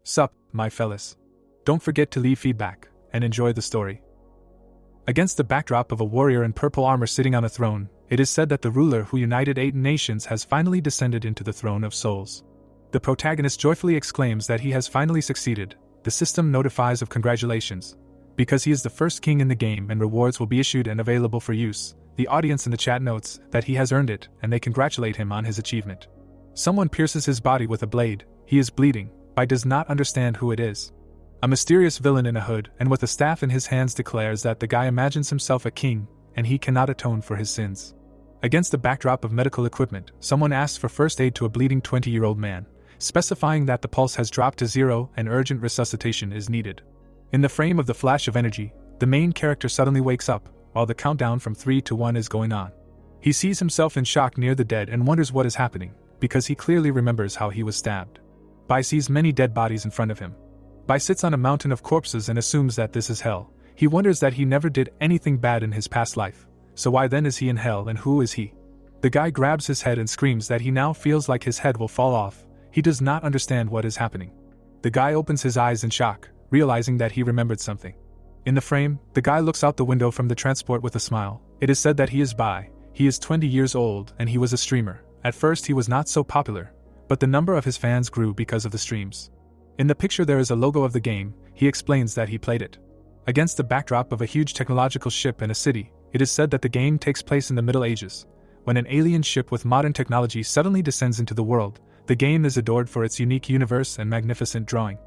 Sup, my fellas. Don't forget to leave feedback, and enjoy the story. Against the backdrop of a warrior in purple armor sitting on a throne, it is said that the ruler who united 8 nations has finally descended into the throne of souls. The protagonist joyfully exclaims that he has finally succeeded. The system notifies of congratulations. Because he is the first king in the game and rewards will be issued and available for use, the audience in the chat notes that he has earned it and they congratulate him on his achievement. Someone pierces his body with a blade, he is bleeding, but does not understand who it is. A mysterious villain in a hood and with a staff in his hands declares that the guy imagines himself a king, and he cannot atone for his sins. Against the backdrop of medical equipment, someone asks for first aid to a bleeding 20-year-old man, specifying that the pulse has dropped to 0 and urgent resuscitation is needed. In the frame of the flash of energy, the main character suddenly wakes up, while the countdown from 3 to 1 is going on. He sees himself in shock near the dead and wonders what is happening, because he clearly remembers how he was stabbed. Bai sees many dead bodies in front of him. Bai sits on a mountain of corpses and assumes that this is hell. He wonders that he never did anything bad in his past life, so why then is he in hell and who is he? The guy grabs his head and screams that he now feels like his head will fall off. He does not understand what is happening. The guy opens his eyes in shock, realizing that he remembered something. In the frame, the guy looks out the window from the transport with a smile. It is said that he is Bai. He is 20 years old and he was a streamer. At first he was not so popular, but the number of his fans grew because of the streams. In the picture there is a logo of the game. He explains that he played it. Against the backdrop of a huge technological ship and a city, it is said that the game takes place in the Middle Ages. When an alien ship with modern technology suddenly descends into the world, the game is adored for its unique universe and magnificent drawing.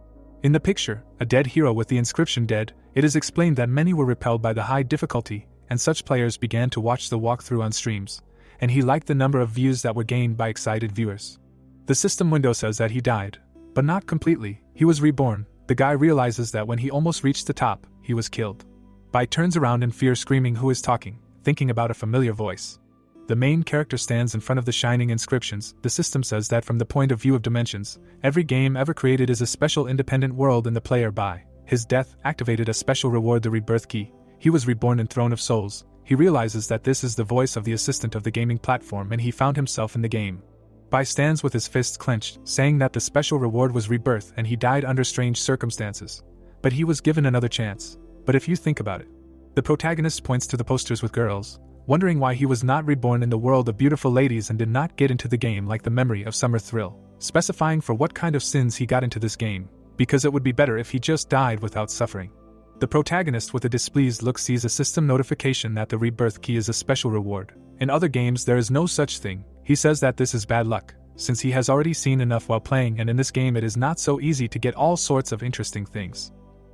In the picture, a dead hero with the inscription dead, it is explained that many were repelled by the high difficulty, and such players began to watch the walkthrough on streams, and he liked the number of views that were gained by excited viewers. The system window says that he died, but not completely. He was reborn. The guy realizes that when he almost reached the top, he was killed. Bai turns around in fear, screaming who is talking, thinking about a familiar voice. The main character stands in front of the shining inscriptions. The system says that from the point of view of dimensions, every game ever created is a special independent world and the player by his death activated a special reward, the Rebirth key. He was reborn in Throne of Souls. He realizes that this is the voice of the assistant of the gaming platform and he found himself in the game. Bai stands with his fists clenched, saying that the special reward was rebirth and he died under strange circumstances. But he was given another chance. But if you think about it, the protagonist points to the posters with girls, wondering why he was not reborn in the world of beautiful ladies and did not get into the game like the memory of summer thrill, specifying for what kind of sins he got into this game, because it would be better if he just died without suffering. The protagonist with a displeased look sees a system notification that the rebirth key is a special reward. In other games there is no such thing. He says that this is bad luck, since he has already seen enough while playing and in this game it is not so easy to get all sorts of interesting things.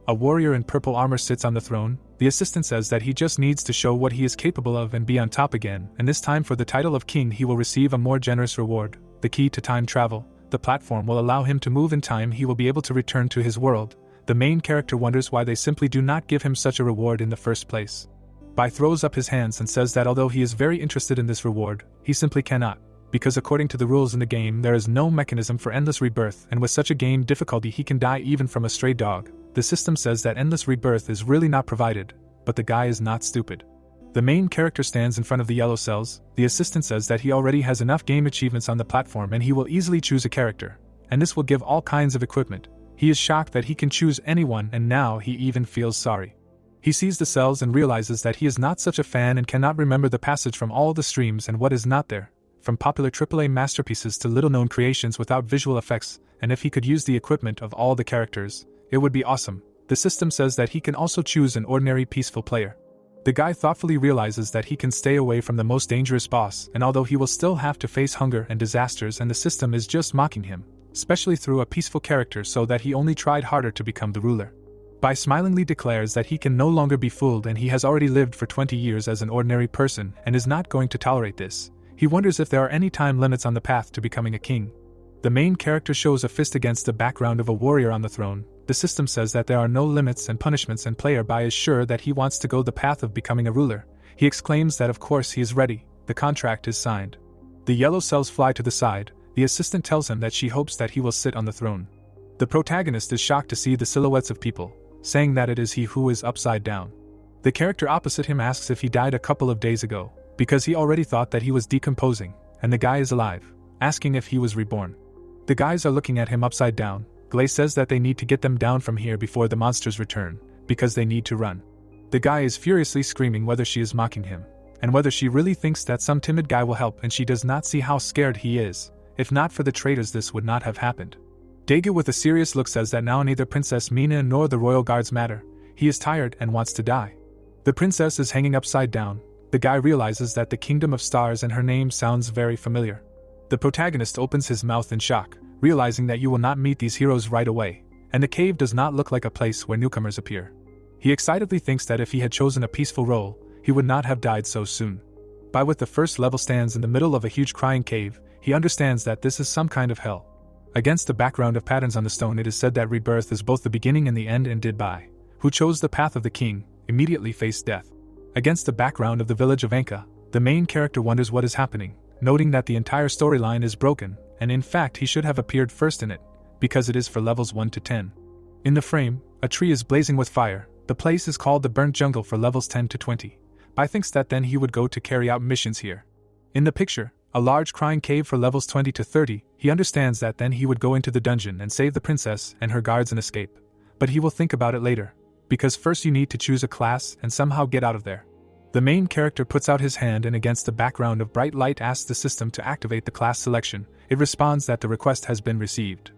A warrior in purple armor sits on the throne. The assistant says that he just needs to show what he is capable of and be on top again, and this time for the title of king he will receive a more generous reward, the key to time travel. The platform will allow him to move in time. He will be able to return to his world. The main character wonders why they simply do not give him such a reward in the first place. Bai throws up his hands and says that although he is very interested in this reward, he simply cannot, because according to the rules in the game there is no mechanism for endless rebirth, and with such a game difficulty he can die even from a stray dog. The system says that endless rebirth is really not provided, but the guy is not stupid. The main character stands in front of the yellow cells. The assistant says that he already has enough game achievements on the platform and he will easily choose a character, and this will give all kinds of equipment. He is shocked that he can choose anyone and now he even feels sorry. He sees the cells and realizes that he is not such a fan and cannot remember the passage from all the streams and what is not there, from popular AAA masterpieces to little-known creations without visual effects, and if he could use the equipment of all the characters, it would be awesome. The system says that he can also choose an ordinary peaceful player. The guy thoughtfully realizes that he can stay away from the most dangerous boss, and although he will still have to face hunger and disasters and the system is just mocking him, especially through a peaceful character so that he only tried harder to become the ruler. Bai smilingly declares that he can no longer be fooled and he has already lived for 20 years as an ordinary person and is not going to tolerate this. He wonders if there are any time limits on the path to becoming a king. The main character shows a fist against the background of a warrior on the throne. The system says that there are no limits and punishments and player Bai is sure that he wants to go the path of becoming a ruler. He exclaims that of course he is ready. The contract is signed. The yellow cells fly to the side. The assistant tells him that she hopes that he will sit on the throne. The protagonist is shocked to see the silhouettes of people, saying that it is he who is upside down. The character opposite him asks if he died a couple of days ago, because he already thought that he was decomposing, and the guy is alive, asking if he was reborn. The guys are looking at him upside down. Glay says that they need to get them down from here before the monsters return, because they need to run. The guy is furiously screaming whether she is mocking him, and whether she really thinks that some timid guy will help, and she does not see how scared he is. If not for the traitors, this would not have happened. Daegu with a serious look says that now neither Princess Mina nor the royal guards matter. He is tired and wants to die. The princess is hanging upside down. The guy realizes that the Kingdom of Stars and her name sounds very familiar. The protagonist opens his mouth in shock, realizing that you will not meet these heroes right away, and the cave does not look like a place where newcomers appear. He excitedly thinks that if he had chosen a peaceful role, he would not have died so soon. With the first level stands in the middle of a huge crying cave, he understands that this is some kind of hell. Against the background of patterns on the stone, it is said that rebirth is both the beginning and the end, and did by who chose the path of the king, immediately faced death. Against the background of the village of Anka, the main character wonders what is happening, noting that the entire storyline is broken, and in fact he should have appeared first in it, because it is for levels 1 to 10. In the frame, a tree is blazing with fire. The place is called the Burnt Jungle for levels 10 to 20. Bai thinks that then he would go to carry out missions here. In the picture, a large crying cave for levels 20 to 30, he understands that then he would go into the dungeon and save the princess and her guards and escape. But he will think about it later, because first you need to choose a class and somehow get out of there. The main character puts out his hand and against the background of bright light asks the system to activate the class selection. It responds that the request has been received.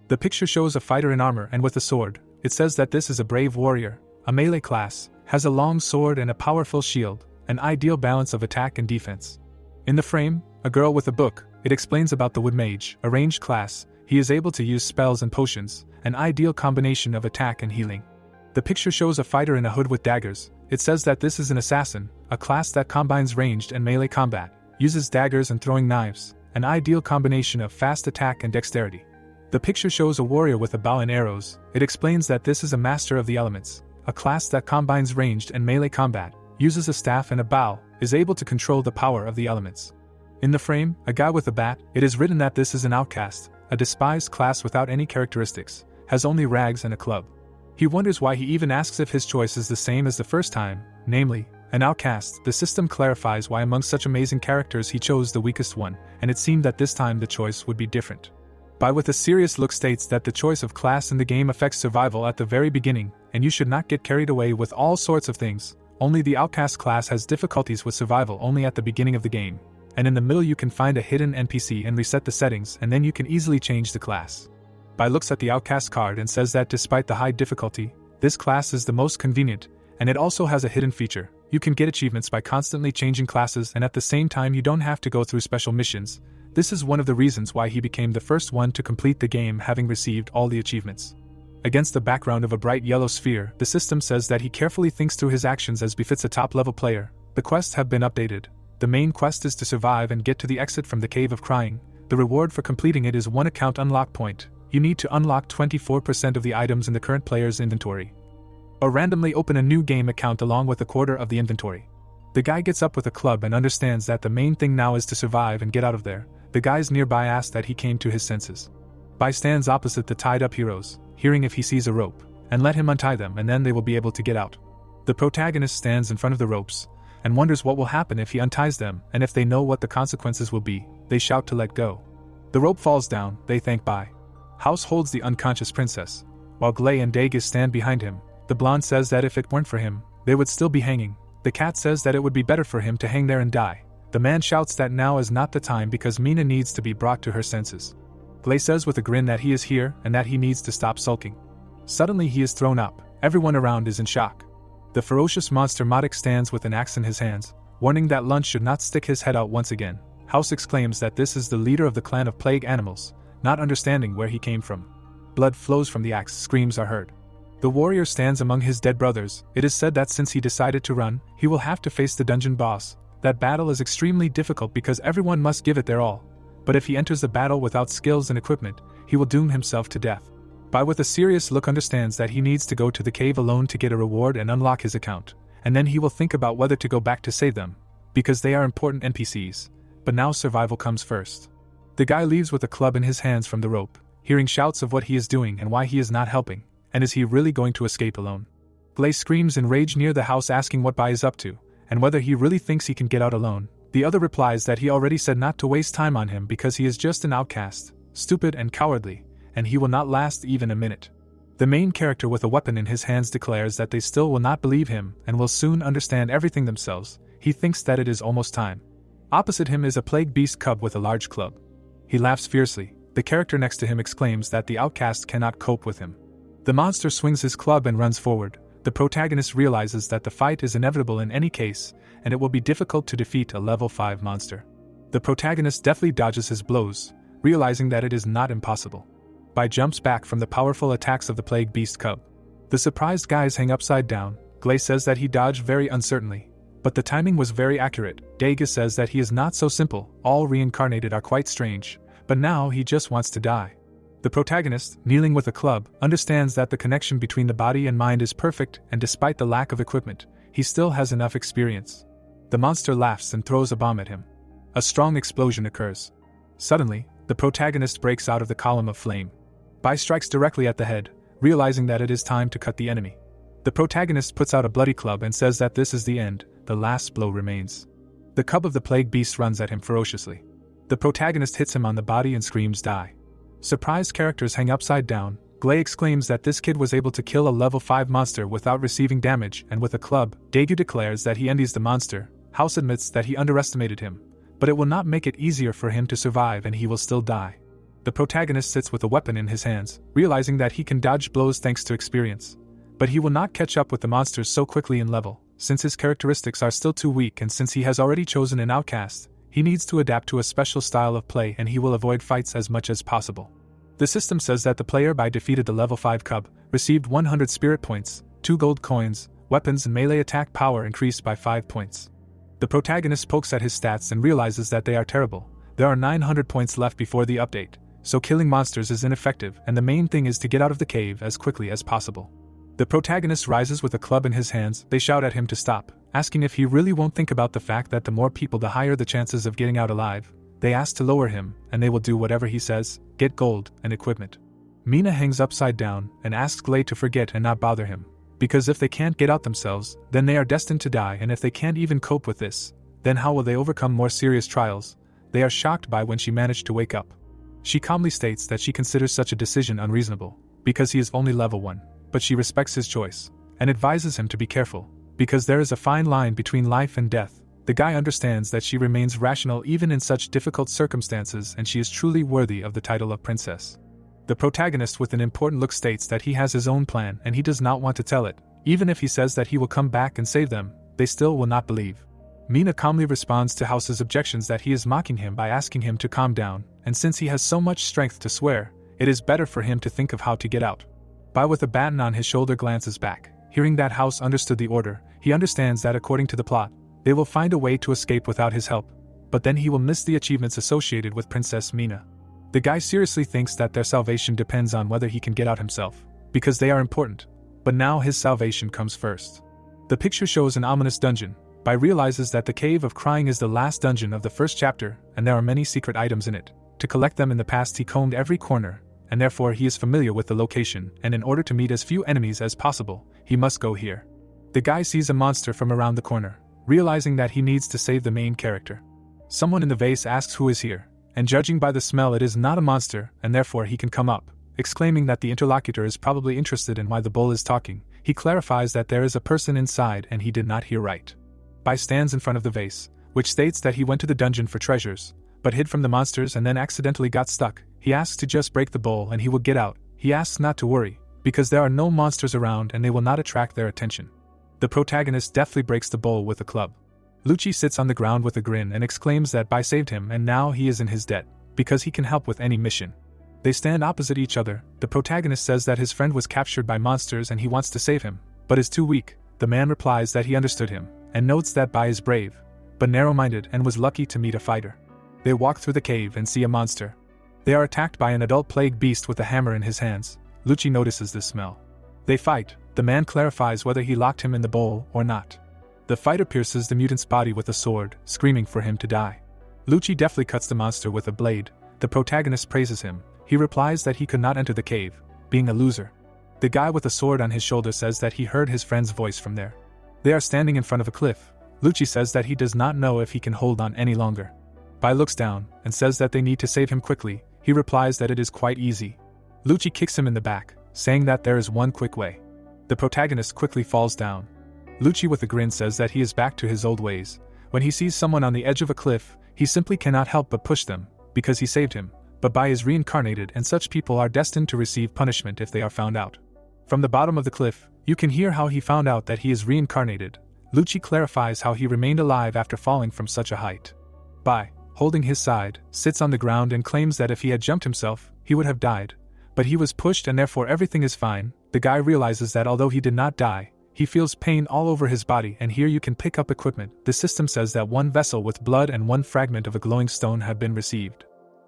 The picture shows a fighter in armor and with a sword. It says that this is a brave warrior, a melee class, has a long sword and a powerful shield, an ideal balance of attack and defense. In the frame, a girl with a book. It explains about the wood mage, a ranged class. He is able to use spells and potions, an ideal combination of attack and healing. The picture shows a fighter in a hood with daggers. It says that this is an assassin, a class that combines ranged and melee combat, uses daggers and throwing knives, an ideal combination of fast attack and dexterity. The picture shows a warrior with a bow and arrows. It explains that this is a master of the elements, a class that combines ranged and melee combat, uses a staff and a bow, is able to control the power of the elements. In the frame, a guy with a bat. It is written that this is an outcast, a despised class without any characteristics, has only rags and a club. He wonders why he even asks if his choice is the same as the first time, namely, an outcast. The system clarifies why among such amazing characters he chose the weakest one, and it seemed that this time the choice would be different. Bai with a serious look states that the choice of class in the game affects survival at the very beginning, and you should not get carried away with all sorts of things. Only the outcast class has difficulties with survival only at the beginning of the game, and in the middle you can find a hidden NPC and reset the settings, and then you can easily change the class. Bai looks at the outcast card and says that despite the high difficulty, this class is the most convenient, and it also has a hidden feature. You can get achievements by constantly changing classes, and at the same time you don't have to go through special missions. This is one of the reasons why he became the first one to complete the game, having received all the achievements. Against the background of a bright yellow sphere, the system says that he carefully thinks through his actions as befits a top-level player. The quests have been updated. The main quest is to survive and get to the exit from the Cave of Crying. The reward for completing it is 1 account unlock point. You need to unlock 24% of the items in the current player's inventory, or randomly open a new game account along with a quarter of the inventory. The guy gets up with a club and understands that the main thing now is to survive and get out of there. The guys nearby ask that he came to his senses. Bai stands opposite the tied-up heroes, hearing if he sees a rope, and let him untie them, and then they will be able to get out. The protagonist stands in front of the ropes, and wonders what will happen if he unties them, and if they know what the consequences will be, they shout to let go. The rope falls down, they thank Bai. House holds the unconscious princess, while Glay and Dagus stand behind him. The blonde says that if it weren't for him, they would still be hanging. The cat says that it would be better for him to hang there and die. The man shouts that now is not the time because Mina needs to be brought to her senses. Glay says with a grin that he is here and that he needs to stop sulking. Suddenly he is thrown up. Everyone around is in shock. The ferocious monster Modik stands with an axe in his hands, warning that Lunch should not stick his head out once again. House exclaims that this is the leader of the clan of plague animals, not understanding where he came from. Blood flows from the axe, screams are heard. The warrior stands among his dead brothers. It is said that since he decided to run, he will have to face the dungeon boss. That battle is extremely difficult because everyone must give it their all. But if he enters the battle without skills and equipment, he will doom himself to death. Bai with a serious look understands that he needs to go to the cave alone to get a reward and unlock his account, and then he will think about whether to go back to save them, because they are important NPCs, but now survival comes first. The guy leaves with a club in his hands from the rope, hearing shouts of what he is doing and why he is not helping, and is he really going to escape alone? Glay screams in rage near the house asking what Bai is up to, and whether he really thinks he can get out alone. The other replies that he already said not to waste time on him because he is just an outcast, stupid and cowardly, and he will not last even a minute. The main character with a weapon in his hands declares that they still will not believe him and will soon understand everything themselves. He thinks that it is almost time. Opposite him is a plague beast cub with a large club. He laughs fiercely. The character next to him exclaims that the outcast cannot cope with him. The monster swings his club and runs forward. The protagonist realizes that the fight is inevitable in any case, and it will be difficult to defeat a level 5 monster. The protagonist deftly dodges his blows, realizing that it is not impossible. Bai jumps back from the powerful attacks of the plague beast cub. The surprised guys hang upside down. Glay says that he dodged very uncertainly, but the timing was very accurate. Dagus says that he is not so simple. All reincarnated are quite strange, but now he just wants to die. The protagonist, kneeling with a club, understands that the connection between the body and mind is perfect, and despite the lack of equipment, he still has enough experience. The monster laughs and throws a bomb at him. A strong explosion occurs. Suddenly, the protagonist breaks out of the column of flame. Bai strikes directly at the head, realizing that it is time to cut the enemy. The protagonist puts out a bloody club and says that this is the end. The last blow remains. The cub of the plague beast runs at him ferociously. The protagonist hits him on the body and screams die. Surprised characters hang upside down. Glay exclaims that this kid was able to kill a level 5 monster without receiving damage, and with a club. Daegu declares that he envies the monster. House admits that he underestimated him, but it will not make it easier for him to survive and he will still die. The protagonist sits with a weapon in his hands, realizing that he can dodge blows thanks to experience. But he will not catch up with the monsters so quickly in level, since his characteristics are still too weak, and since he has already chosen an outcast, he needs to adapt to a special style of play and he will avoid fights as much as possible. The system says that the player by defeated the level 5 cub, received 100 spirit points, 2 gold coins, weapons and melee attack power increased by 5 points. The protagonist pokes at his stats and realizes that they are terrible. There are 900 points left before the update, so killing monsters is ineffective and the main thing is to get out of the cave as quickly as possible. The protagonist rises with a club in his hands. They shout at him to stop, asking if he really won't think about the fact that the more people the higher the chances of getting out alive. They ask to lower him, and they will do whatever he says, get gold and equipment. Mina hangs upside down and asks Glay to forget and not bother him, because if they can't get out themselves, then they are destined to die, and if they can't even cope with this, then how will they overcome more serious trials? They are shocked by when she managed to wake up. She calmly states that she considers such a decision unreasonable, because he is only level 1, but she respects his choice, and advises him to be careful, because there is a fine line between life and death. The guy understands that she remains rational even in such difficult circumstances and she is truly worthy of the title of princess. The protagonist with an important look states that he has his own plan and he does not want to tell it. Even if he says that he will come back and save them, they still will not believe. Mina calmly responds to House's objections that he is mocking him by asking him to calm down, and since he has so much strength to swear, it is better for him to think of how to get out. Bai with a baton on his shoulder glances back. Hearing that House understood the order, he understands that according to the plot, they will find a way to escape without his help, but then he will miss the achievements associated with Princess Mina. The guy seriously thinks that their salvation depends on whether he can get out himself, because they are important, but now his salvation comes first. The picture shows an ominous dungeon. Bai realizes that the Cave of Crying is the last dungeon of the first chapter, and there are many secret items in it. To collect them in the past he combed every corner, and therefore he is familiar with the location, and in order to meet as few enemies as possible, he must go here. The guy sees a monster from around the corner, realizing that he needs to save the main character. Someone in the vase asks who is here, and judging by the smell it is not a monster, and therefore he can come up. Exclaiming that the interlocutor is probably interested in why the bull is talking, he clarifies that there is a person inside and he did not hear right. Bai stands in front of the vase, which states that he went to the dungeon for treasures, but hid from the monsters and then accidentally got stuck. He asks to just break the bowl and he will get out. He asks not to worry, because there are no monsters around and they will not attract their attention. The protagonist deftly breaks the bowl with a club. Lucci sits on the ground with a grin and exclaims that Bai saved him and now he is in his debt, because he can help with any mission. They stand opposite each other. The protagonist says that his friend was captured by monsters and he wants to save him, but is too weak. The man replies that he understood him, and notes that Bai is brave, but narrow-minded and was lucky to meet a fighter. They walk through the cave and see a monster. They are attacked by an adult plague beast with a hammer in his hands. Lucci notices this smell. They fight. The man clarifies whether he locked him in the bowl or not. The fighter pierces the mutant's body with a sword, screaming for him to die. Lucci deftly cuts the monster with a blade. The protagonist praises him. He replies that he could not enter the cave, being a loser. The guy with a sword on his shoulder says that he heard his friend's voice from there. They are standing in front of a cliff. Lucci says that he does not know if he can hold on any longer. Bai looks down and says that they need to save him quickly. He replies that it is quite easy. Lucci kicks him in the back, saying that there is one quick way. The protagonist quickly falls down. Lucci with a grin says that he is back to his old ways. When he sees someone on the edge of a cliff, he simply cannot help but push them, because he saved him, but Bai is reincarnated and such people are destined to receive punishment if they are found out. From the bottom of the cliff, you can hear how he found out that he is reincarnated. Lucci clarifies how he remained alive after falling from such a height. Bai, holding his side, sits on the ground and claims that if he had jumped himself, he would have died. But he was pushed and therefore everything is fine. The guy realizes that although he did not die, he feels pain all over his body, and here you can pick up equipment. The system says that one vessel with blood and one fragment of a glowing stone have been received.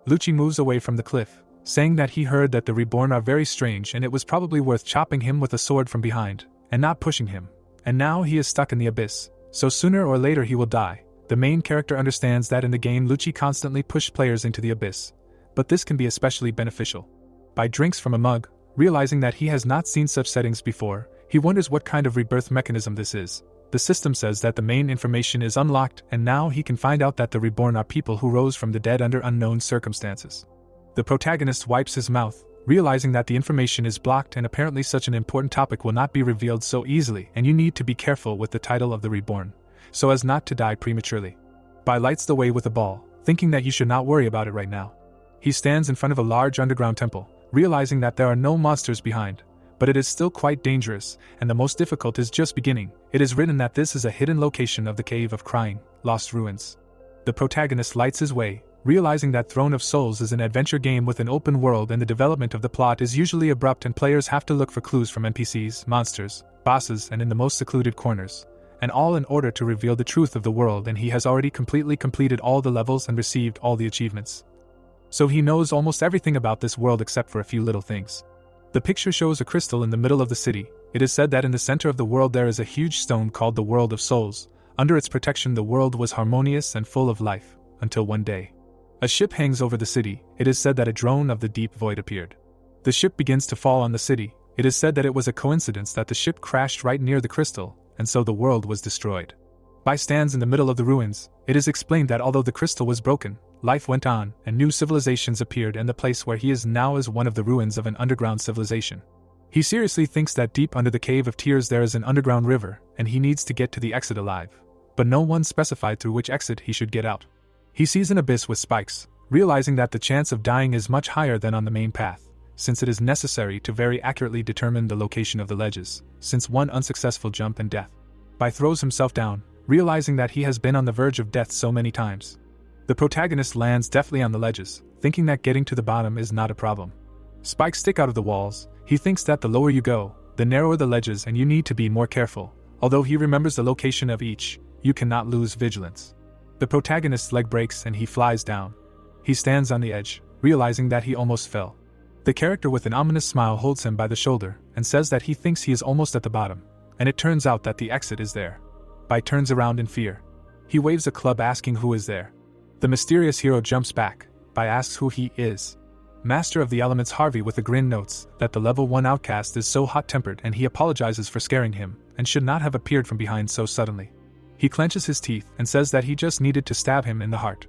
Lucci moves away from the cliff, saying that he heard that the reborn are very strange and it was probably worth chopping him with a sword from behind, and not pushing him. And now he is stuck in the abyss, so sooner or later he will die. The main character understands that in the game Lucci constantly pushed players into the abyss, but this can be especially beneficial. Bai drinks from a mug, realizing that he has not seen such settings before. He wonders what kind of rebirth mechanism this is. The system says that the main information is unlocked, and now he can find out that the reborn are people who rose from the dead under unknown circumstances. The protagonist wipes his mouth, realizing that the information is blocked and apparently such an important topic will not be revealed so easily, and you need to be careful with the title of the reborn, so as not to die prematurely. Bai lights the way with a ball, thinking that you should not worry about it right now. He stands in front of a large underground temple, realizing that there are no monsters behind. But it is still quite dangerous, and the most difficult is just beginning. It is written that this is a hidden location of the Cave of Crying, Lost Ruins. The protagonist lights his way, realizing that Throne of Souls is an adventure game with an open world and the development of the plot is usually abrupt and players have to look for clues from NPCs, monsters, bosses and in the most secluded corners, and all in order to reveal the truth of the world, and he has already completely completed all the levels and received all the achievements. So he knows almost everything about this world except for a few little things. The picture shows a crystal in the middle of the city. It is said that in the center of the world there is a huge stone called the World of Souls. Under its protection the world was harmonious and full of life, until one day. A ship hangs over the city. It is said that a drone of the deep void appeared. The ship begins to fall on the city. It is said that it was a coincidence that the ship crashed right near the crystal, and so the world was destroyed. Bai stands in the middle of the ruins. It is explained that although the crystal was broken, life went on, and new civilizations appeared, and the place where he is now is one of the ruins of an underground civilization. He seriously thinks that deep under the Cave of Tears there is an underground river, and he needs to get to the exit alive. But no one specified through which exit he should get out. He sees an abyss with spikes, realizing that the chance of dying is much higher than on the main path, since it is necessary to very accurately determine the location of the ledges, since one unsuccessful jump and death. Bai throws himself down, realizing that he has been on the verge of death so many times. The protagonist lands deftly on the ledges, thinking that getting to the bottom is not a problem. Spikes stick out of the walls. He thinks that the lower you go, the narrower the ledges, and you need to be more careful. Although he remembers the location of each, you cannot lose vigilance. The protagonist's leg breaks and he flies down. He stands on the edge, realizing that he almost fell. The character with an ominous smile holds him by the shoulder and says that he thinks he is almost at the bottom, and it turns out that the exit is there. Bai turns around in fear. He waves a club asking who is there. The mysterious hero jumps back. Bai asks who he is. Master of the Elements Harvey with a grin notes that the level 1 outcast is so hot-tempered and he apologizes for scaring him and should not have appeared from behind so suddenly. He clenches his teeth and says that he just needed to stab him in the heart.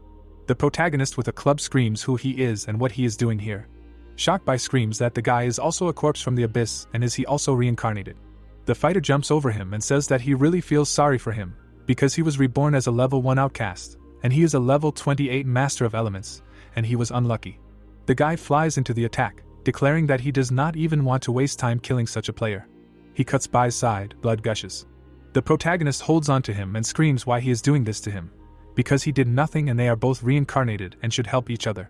The protagonist with a club screams who he is and what he is doing here. Shocked Bai screams that the guy is also a corpse from the abyss and is he also reincarnated. The fighter jumps over him and says that he really feels sorry for him because he was reborn as a level 1 outcast. And he is a level 28 Master of Elements, and he was unlucky. The guy flies into the attack, declaring that he does not even want to waste time killing such a player. He cuts Bai's side, blood gushes. The protagonist holds on to him and screams why he is doing this to him. Because he did nothing and they are both reincarnated and should help each other.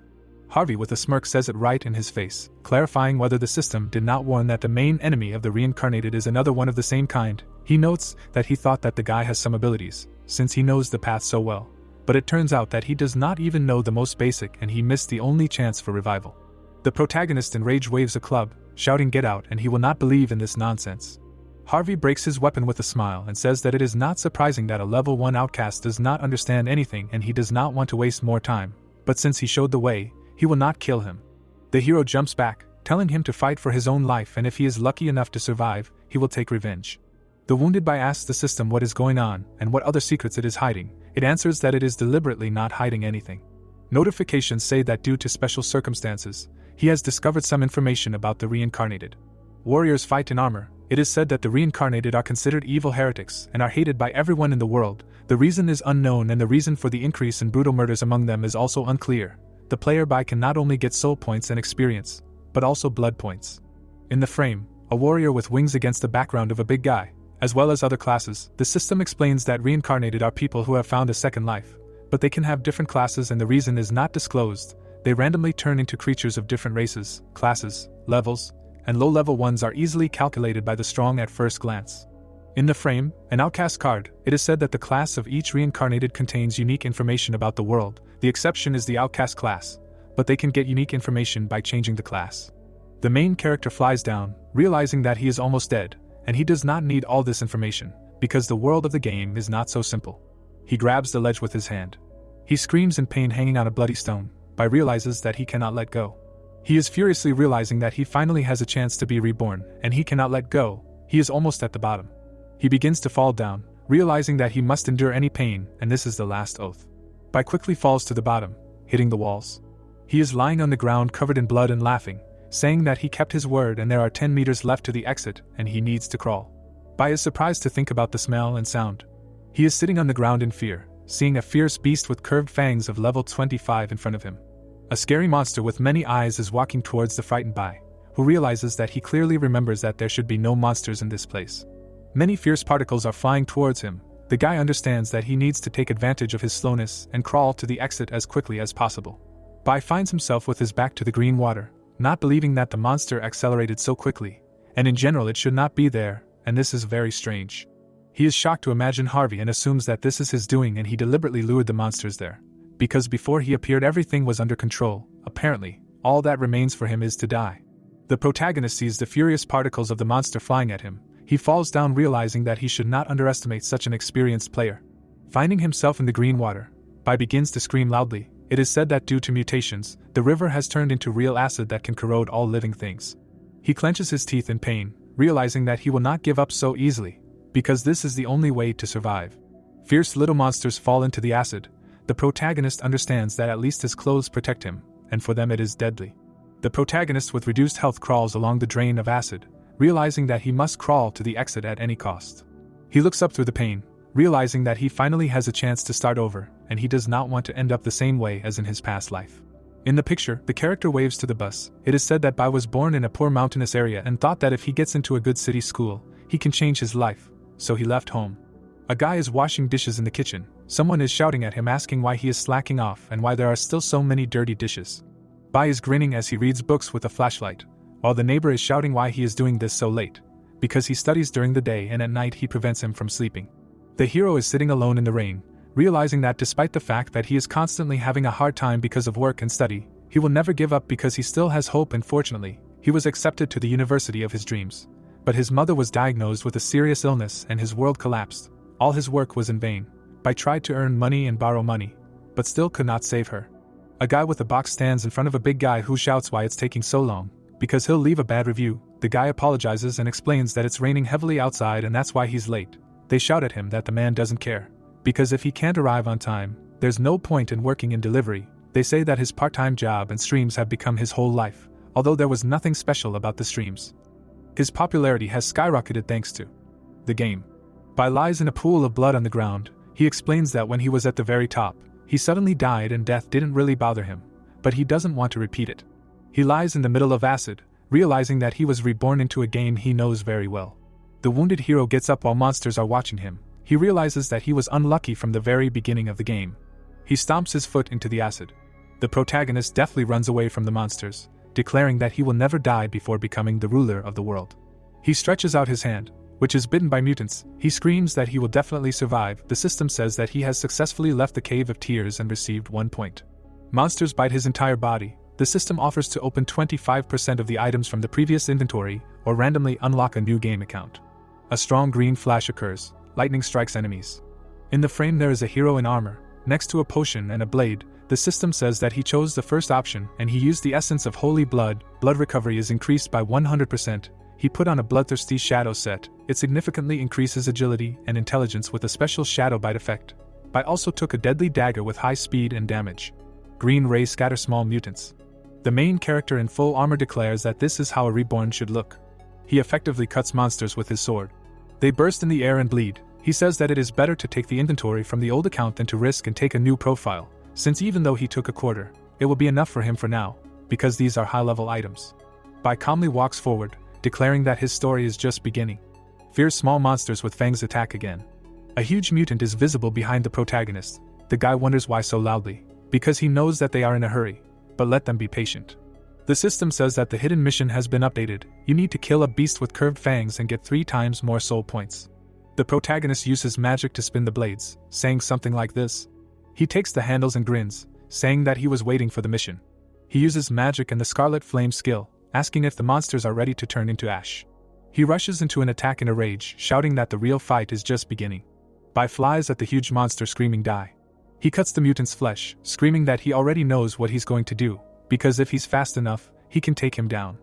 Harvey with a smirk says it right in his face, clarifying whether the system did not warn that the main enemy of the reincarnated is another one of the same kind. He notes that he thought that the guy has some abilities, since he knows the path so well. But it turns out that he does not even know the most basic and he missed the only chance for revival. The protagonist in rage waves a club, shouting get out, and he will not believe in this nonsense. Harvey breaks his weapon with a smile and says that it is not surprising that a level 1 outcast does not understand anything and he does not want to waste more time, but since he showed the way, he will not kill him. The hero jumps back, telling him to fight for his own life and if he is lucky enough to survive, he will take revenge. The wounded Bai asks the system what is going on and what other secrets it is hiding. It answers that it is deliberately not hiding anything. Notifications say that due to special circumstances, He has discovered some information about the reincarnated. Warriors fight in armor. It is said that the reincarnated are considered evil heretics and are hated by everyone in the world. The reason is unknown, and the reason for the increase in brutal murders among them is also unclear. The player can not only get soul points and experience, but also blood points. In the frame, a warrior with wings against the background of a big guy, as well as other classes. The system explains that reincarnated are people who have found a second life, but they can have different classes and the reason is not disclosed. They randomly turn into creatures of different races, classes, levels, and low-level ones are easily calculated by the strong at first glance. In the frame, an outcast card, it is said that the class of each reincarnated contains unique information about the world. The exception is the outcast class, but they can get unique information by changing the class. The main character flies down, realizing that he is almost dead, and he does not need all this information, because the world of the game is not so simple. He grabs the ledge with his hand. He screams in pain, hanging on a bloody stone, but realizes that he cannot let go. He is furiously realizing that he finally has a chance to be reborn, and he cannot let go. He is almost at the bottom. He begins to fall down, realizing that he must endure any pain, and this is the last oath. Bai quickly falls to the bottom, hitting the walls. He is lying on the ground covered in blood and laughing, saying that he kept his word and there are 10 meters left to the exit and he needs to crawl. Bai is surprised to think about the smell and sound. He is sitting on the ground in fear, seeing a fierce beast with curved fangs of level 25 in front of him. A scary monster with many eyes is walking towards the frightened Bai, who realizes that he clearly remembers that there should be no monsters in this place. Many fierce particles are flying towards him. The guy understands that he needs to take advantage of his slowness and crawl to the exit as quickly as possible. Bai finds himself with his back to the green water, not believing that the monster accelerated so quickly, and in general it should not be there, and this is very strange. He is shocked to imagine Harvey and assumes that this is his doing and he deliberately lured the monsters there. Because before he appeared everything was under control. Apparently, all that remains for him is to die. The protagonist sees the furious particles of the monster flying at him. He falls down, realizing that he should not underestimate such an experienced player. Finding himself in the green water, Bai begins to scream loudly. It is said that due to mutations, the river has turned into real acid that can corrode all living things. He clenches his teeth in pain, realizing that he will not give up so easily, because this is the only way to survive. Fierce little monsters fall into the acid. The protagonist understands that at least his clothes protect him, and for them it is deadly. The protagonist with reduced health crawls along the drain of acid, realizing that he must crawl to the exit at any cost. He looks up through the pain, realizing that he finally has a chance to start over, and he does not want to end up the same way as in his past life. In the picture, the character waves to the bus. It is said that Bai was born in a poor mountainous area and thought that if he gets into a good city school, he can change his life, so he left home. A guy is washing dishes in the kitchen. Someone is shouting at him, asking why he is slacking off and why there are still so many dirty dishes. Bai is grinning as he reads books with a flashlight, while the neighbor is shouting why he is doing this so late. Because he studies during the day and at night he prevents him from sleeping. The hero is sitting alone in the rain, realizing that despite the fact that he is constantly having a hard time because of work and study, he will never give up because he still has hope, and fortunately, he was accepted to the university of his dreams. But his mother was diagnosed with a serious illness and his world collapsed. All his work was in vain. Bai tried to earn money and borrow money, but still could not save her. A guy with a box stands in front of a big guy who shouts why it's taking so long, because he'll leave a bad review. The guy apologizes and explains that it's raining heavily outside and that's why he's late. They shout at him that the man doesn't care, because if he can't arrive on time, there's no point in working in delivery. They say that his part-time job and streams have become his whole life, although there was nothing special about the streams. His popularity has skyrocketed thanks to the game. Bai lies in a pool of blood on the ground. He explains that when he was at the very top, he suddenly died and death didn't really bother him, but he doesn't want to repeat it. He lies in the middle of acid, realizing that he was reborn into a game he knows very well. The wounded hero gets up while monsters are watching him. He realizes that he was unlucky from the very beginning of the game. He stomps his foot into the acid. The protagonist deftly runs away from the monsters, declaring that he will never die before becoming the ruler of the world. He stretches out his hand, which is bitten by mutants. He screams that he will definitely survive. The system says that he has successfully left the Cave of Tears and received 1 point. Monsters bite his entire body. The system offers to open 25% of the items from the previous inventory or randomly unlock a new game account. A strong green flash occurs. Lightning strikes enemies. In the frame there is a hero in armor, next to a potion and a blade. The system says that he chose the first option and he used the essence of holy blood. Blood recovery is increased by 100%. He put on a bloodthirsty shadow set. It significantly increases agility and intelligence with a special shadow bite effect. Bai also took a deadly dagger with high speed and damage. Green rays scatter small mutants. The main character in full armor declares that this is how a reborn should look. He effectively cuts monsters with his sword. They burst in the air and bleed. He says that it is better to take the inventory from the old account than to risk and take a new profile, since even though he took a quarter, it will be enough for him for now, because these are high-level items. Bai calmly walks forward, declaring that his story is just beginning. Fierce small monsters with fangs attack again. A huge mutant is visible behind the protagonist. The guy wonders why so loudly, because he knows that they are in a hurry, but let them be patient. The system says that the hidden mission has been updated. You need to kill a beast with curved fangs and get 3 times more soul points. The protagonist uses magic to spin the blades, saying something like this. He takes the handles and grins, saying that he was waiting for the mission. He uses magic and the Scarlet Flame skill, asking if the monsters are ready to turn into ash. He rushes into an attack in a rage, shouting that the real fight is just beginning. Bai flies at the huge monster screaming die. He cuts the mutant's flesh, screaming that he already knows what he's going to do, because if he's fast enough, he can take him down.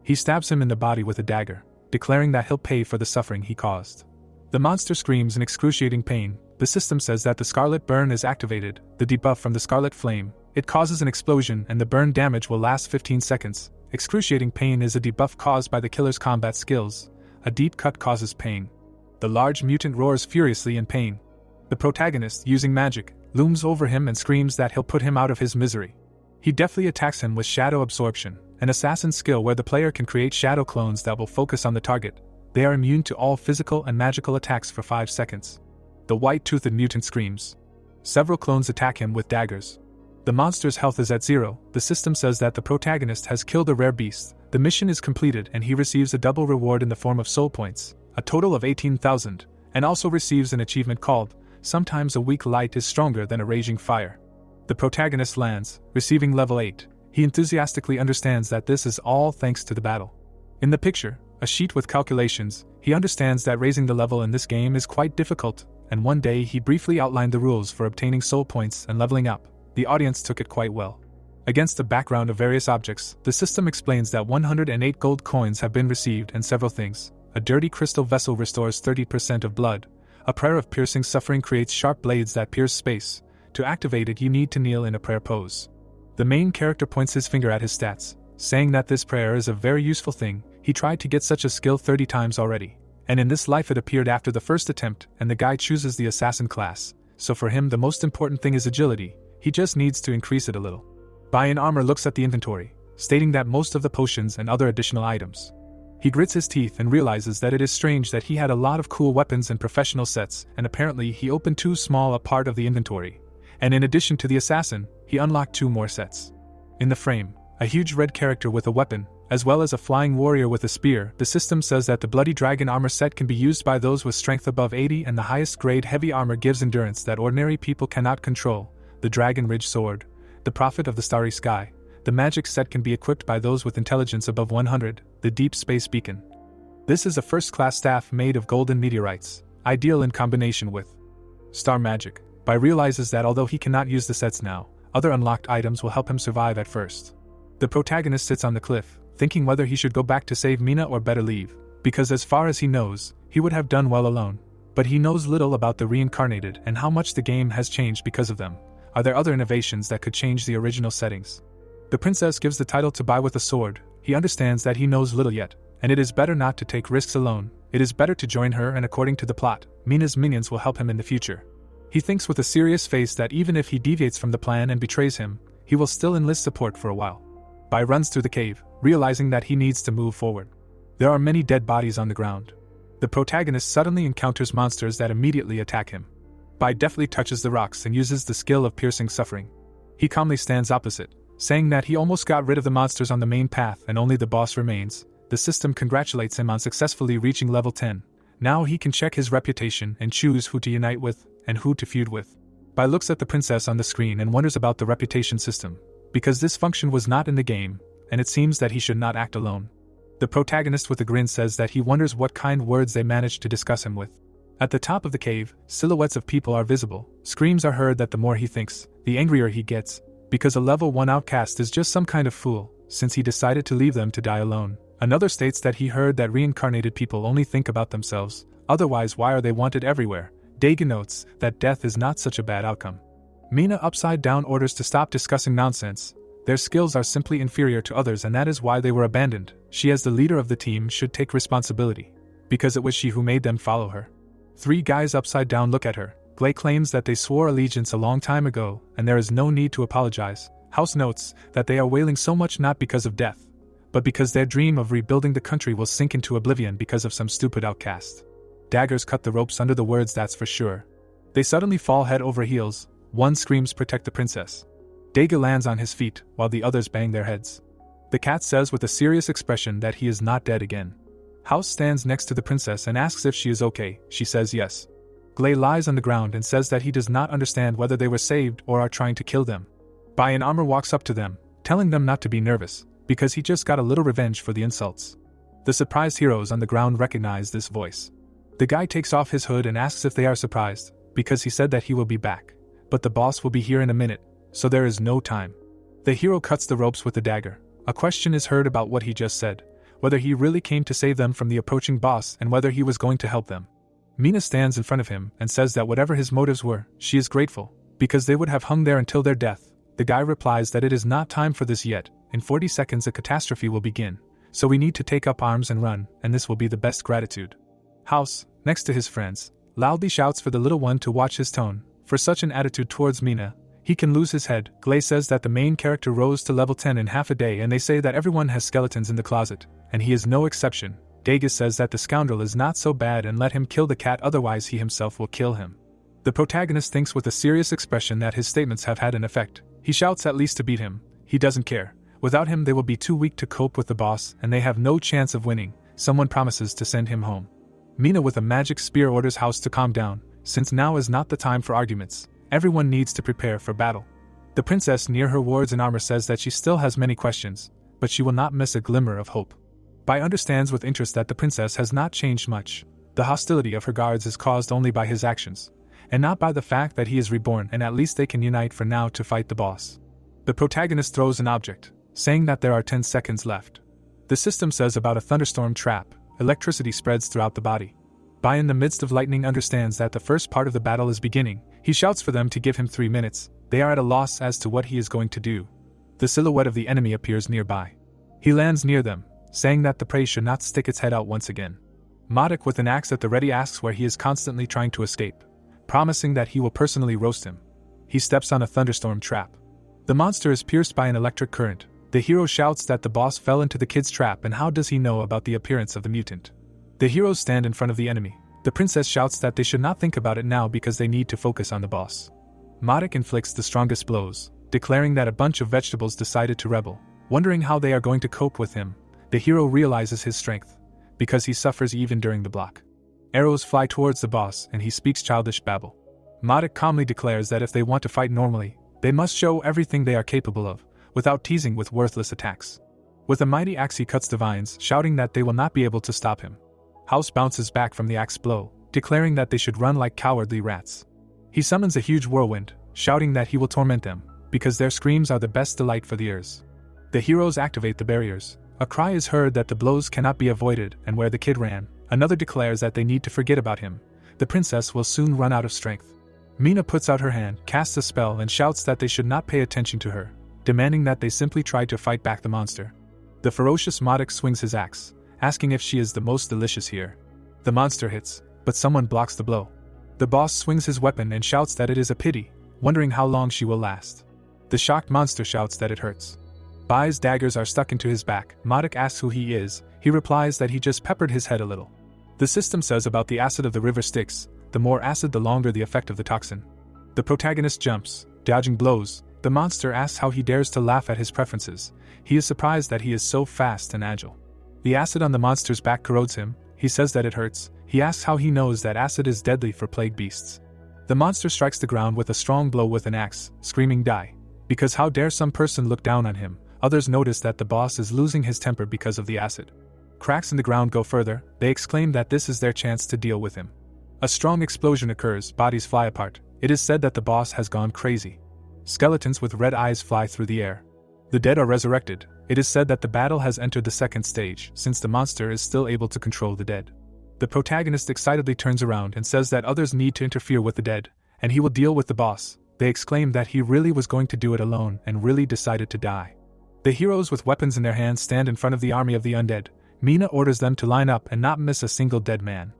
He stabs him in the body with a dagger, declaring that he'll pay for the suffering he caused. The monster screams in excruciating pain. The system says that the Scarlet Burn is activated, the debuff from the Scarlet Flame. It causes an explosion and the burn damage will last 15 seconds. Excruciating pain is a debuff caused by the killer's combat skills. A deep cut causes pain. The large mutant roars furiously in pain. The protagonist, using magic, looms over him and screams that he'll put him out of his misery. He deftly attacks him with shadow absorption, an assassin skill where the player can create shadow clones that will focus on the target. They are immune to all physical and magical attacks for 5 seconds. The white-toothed mutant screams. Several clones attack him with daggers. The monster's health is at 0. The system says that the protagonist has killed a rare beast. The mission is completed and he receives a double reward in the form of soul points, a total of 18,000, and also receives an achievement called, "Sometimes a weak light is stronger than a raging fire." The protagonist lands, receiving level 8. He enthusiastically understands that this is all thanks to the battle. In the picture, a sheet with calculations, he understands that raising the level in this game is quite difficult, and one day he briefly outlined the rules for obtaining soul points and leveling up. The audience took it quite well. Against the background of various objects, the system explains that 108 gold coins have been received and several things. A dirty crystal vessel restores 30% of blood. A prayer of piercing suffering creates sharp blades that pierce space. To activate it, you need to kneel in a prayer pose. The main character points his finger at his stats, saying that this prayer is a very useful thing. He tried to get such a skill 30 times already, and in this life it appeared after the first attempt, and the guy chooses the assassin class, so for him the most important thing is agility. He just needs to increase it a little. Bai in armor looks at the inventory, stating that most of the potions and other additional items. He grits his teeth and realizes that it is strange that he had a lot of cool weapons and professional sets, and apparently he opened too small a part of the inventory. And in addition to the assassin, he unlocked 2 more sets. In the frame, a huge red character with a weapon, as well as a flying warrior with a spear. The system says that the Bloody Dragon armor set can be used by those with strength above 80, and the highest grade heavy armor gives endurance that ordinary people cannot control. The Dragon Ridge Sword, the Prophet of the Starry Sky. The magic set can be equipped by those with intelligence above 100, the Deep Space Beacon. This is a first-class staff made of golden meteorites, ideal in combination with Star Magic. Bai realizes that although he cannot use the sets now, other unlocked items will help him survive at first. The protagonist sits on the cliff, thinking whether he should go back to save Mina or better leave, because as far as he knows, he would have done well alone. But he knows little about the reincarnated and how much the game has changed because of them. Are there other innovations that could change the original settings? The princess gives the title to Bai with a sword. He understands that he knows little yet, and it is better not to take risks alone. It is better to join her, and according to the plot, Mina's minions will help him in the future. He thinks with a serious face that even if he deviates from the plan and betrays him, he will still enlist support for a while. Bai runs through the cave, realizing that he needs to move forward. There are many dead bodies on the ground. The protagonist suddenly encounters monsters that immediately attack him. Bai deftly touches the rocks and uses the skill of piercing suffering. He calmly stands opposite, saying that he almost got rid of the monsters on the main path and only the boss remains. The system congratulates him on successfully reaching level 10. Now he can check his reputation and choose who to unite with and who to feud with. Bai looks at the princess on the screen and wonders about the reputation system, because this function was not in the game, and it seems that he should not act alone. The protagonist with a grin says that he wonders what kind words they managed to discuss him with. At the top of the cave, silhouettes of people are visible. Screams are heard that the more he thinks, the angrier he gets, because a level 1 outcast is just some kind of fool, since he decided to leave them to die alone. Another states that he heard that reincarnated people only think about themselves, otherwise why are they wanted everywhere? Dagon notes that death is not such a bad outcome. Mina upside down orders to stop discussing nonsense. Their skills are simply inferior to others, and that is why they were abandoned. She, as the leader of the team, should take responsibility, because it was she who made them follow her. 3 guys upside down look at her. Glay claims that they swore allegiance a long time ago, and there is no need to apologize. House notes that they are wailing so much not because of death, but because their dream of rebuilding the country will sink into oblivion because of some stupid outcast. Daggers cut the ropes under the words, that's for sure. They suddenly fall head over heels. One screams, protect the princess. Daga lands on his feet, while the others bang their heads. The cat says with a serious expression that he is not dead again. House stands next to the princess and asks if she is okay. She says yes. Glay lies on the ground and says that he does not understand whether they were saved or are trying to kill them. Bai in armor walks up to them, telling them not to be nervous, because he just got a little revenge for the insults. The surprised heroes on the ground recognize this voice. The guy takes off his hood and asks if they are surprised, because he said that he will be back, but the boss will be here in a minute, so there is no time. The hero cuts the ropes with the dagger. A question is heard about what he just said, whether he really came to save them from the approaching boss and whether he was going to help them. Mina stands in front of him and says that whatever his motives were, she is grateful, because they would have hung there until their death. The guy replies that it is not time for this yet. In 40 seconds a catastrophe will begin, so we need to take up arms and run, and this will be the best gratitude. House, next to his friends, loudly shouts for the little one to watch his tone. For such an attitude towards Mina, he can lose his head. Glay says that the main character rose to level 10 in half a day, and they say that everyone has skeletons in the closet, and he is no exception. Dagus says that the scoundrel is not so bad and let him kill the cat, otherwise he himself will kill him. The protagonist thinks with a serious expression that his statements have had an effect. He shouts at least to beat him. He doesn't care. Without him they will be too weak to cope with the boss, and they have no chance of winning. Someone promises to send him home. Mina with a magic spear orders House to calm down, since now is not the time for arguments. Everyone needs to prepare for battle. The princess near her wards in armor says that she still has many questions, but she will not miss a glimmer of hope. Bai understands with interest that the princess has not changed much. The hostility of her guards is caused only by his actions, and not by the fact that he is reborn, and at least they can unite for now to fight the boss. The protagonist throws an object, saying that there are 10 seconds left. The system says about a thunderstorm trap. Electricity spreads throughout the body. Bai in the midst of lightning understands that the first part of the battle is beginning. He shouts for them to give him 3 minutes. They are at a loss as to what he is going to do. The silhouette of the enemy appears nearby. He lands near them, saying that the prey should not stick its head out once again. Madik with an axe at the ready asks where he is constantly trying to escape, promising that he will personally roast him. He steps on a thunderstorm trap. The monster is pierced by an electric current. The hero shouts that the boss fell into the kid's trap, and how does he know about the appearance of the mutant? The heroes stand in front of the enemy. The princess shouts that they should not think about it now because they need to focus on the boss. Madik inflicts the strongest blows, declaring that a bunch of vegetables decided to rebel. Wondering how they are going to cope with him, the hero realizes his strength, because he suffers even during the block. Arrows fly towards the boss and he speaks childish babble. Madik calmly declares that if they want to fight normally, they must show everything they are capable of, without teasing with worthless attacks. With a mighty axe he cuts the vines, shouting that they will not be able to stop him. House bounces back from the axe blow, declaring that they should run like cowardly rats. He summons a huge whirlwind, shouting that he will torment them, because their screams are the best delight for the ears. The heroes activate the barriers. A cry is heard that the blows cannot be avoided, and where the kid ran, another declares that they need to forget about him. The princess will soon run out of strength. Mina puts out her hand, casts a spell, and shouts that they should not pay attention to her, demanding that they simply try to fight back the monster. The ferocious Madik swings his axe, asking if she is the most delicious here. The monster hits, but someone blocks the blow. The boss swings his weapon and shouts that it is a pity, wondering how long she will last. The shocked monster shouts that it hurts. Bai's daggers are stuck into his back. Madik asks who he is. He replies that he just peppered his head a little. The system says about the acid of the river Styx, the more acid the longer the effect of the toxin. The protagonist jumps, dodging blows. The monster asks how he dares to laugh at his preferences. He is surprised that he is so fast and agile. The acid on the monster's back corrodes him. He says that it hurts. He asks how he knows that acid is deadly for plague beasts. The monster strikes the ground with a strong blow with an axe, screaming die. Because how dare some person look down on him? Others notice that the boss is losing his temper because of the acid. Cracks in the ground go further. They exclaim that this is their chance to deal with him. A strong explosion occurs, bodies fly apart. It is said that the boss has gone crazy. Skeletons with red eyes fly through the air. The dead are resurrected. It is said that the battle has entered the second stage, since the monster is still able to control the dead. The protagonist excitedly turns around and says that others need to interfere with the dead, and he will deal with the boss. They exclaim that he really was going to do it alone and really decided to die. The heroes with weapons in their hands stand in front of the army of the undead. Mina orders them to line up and not miss a single dead man.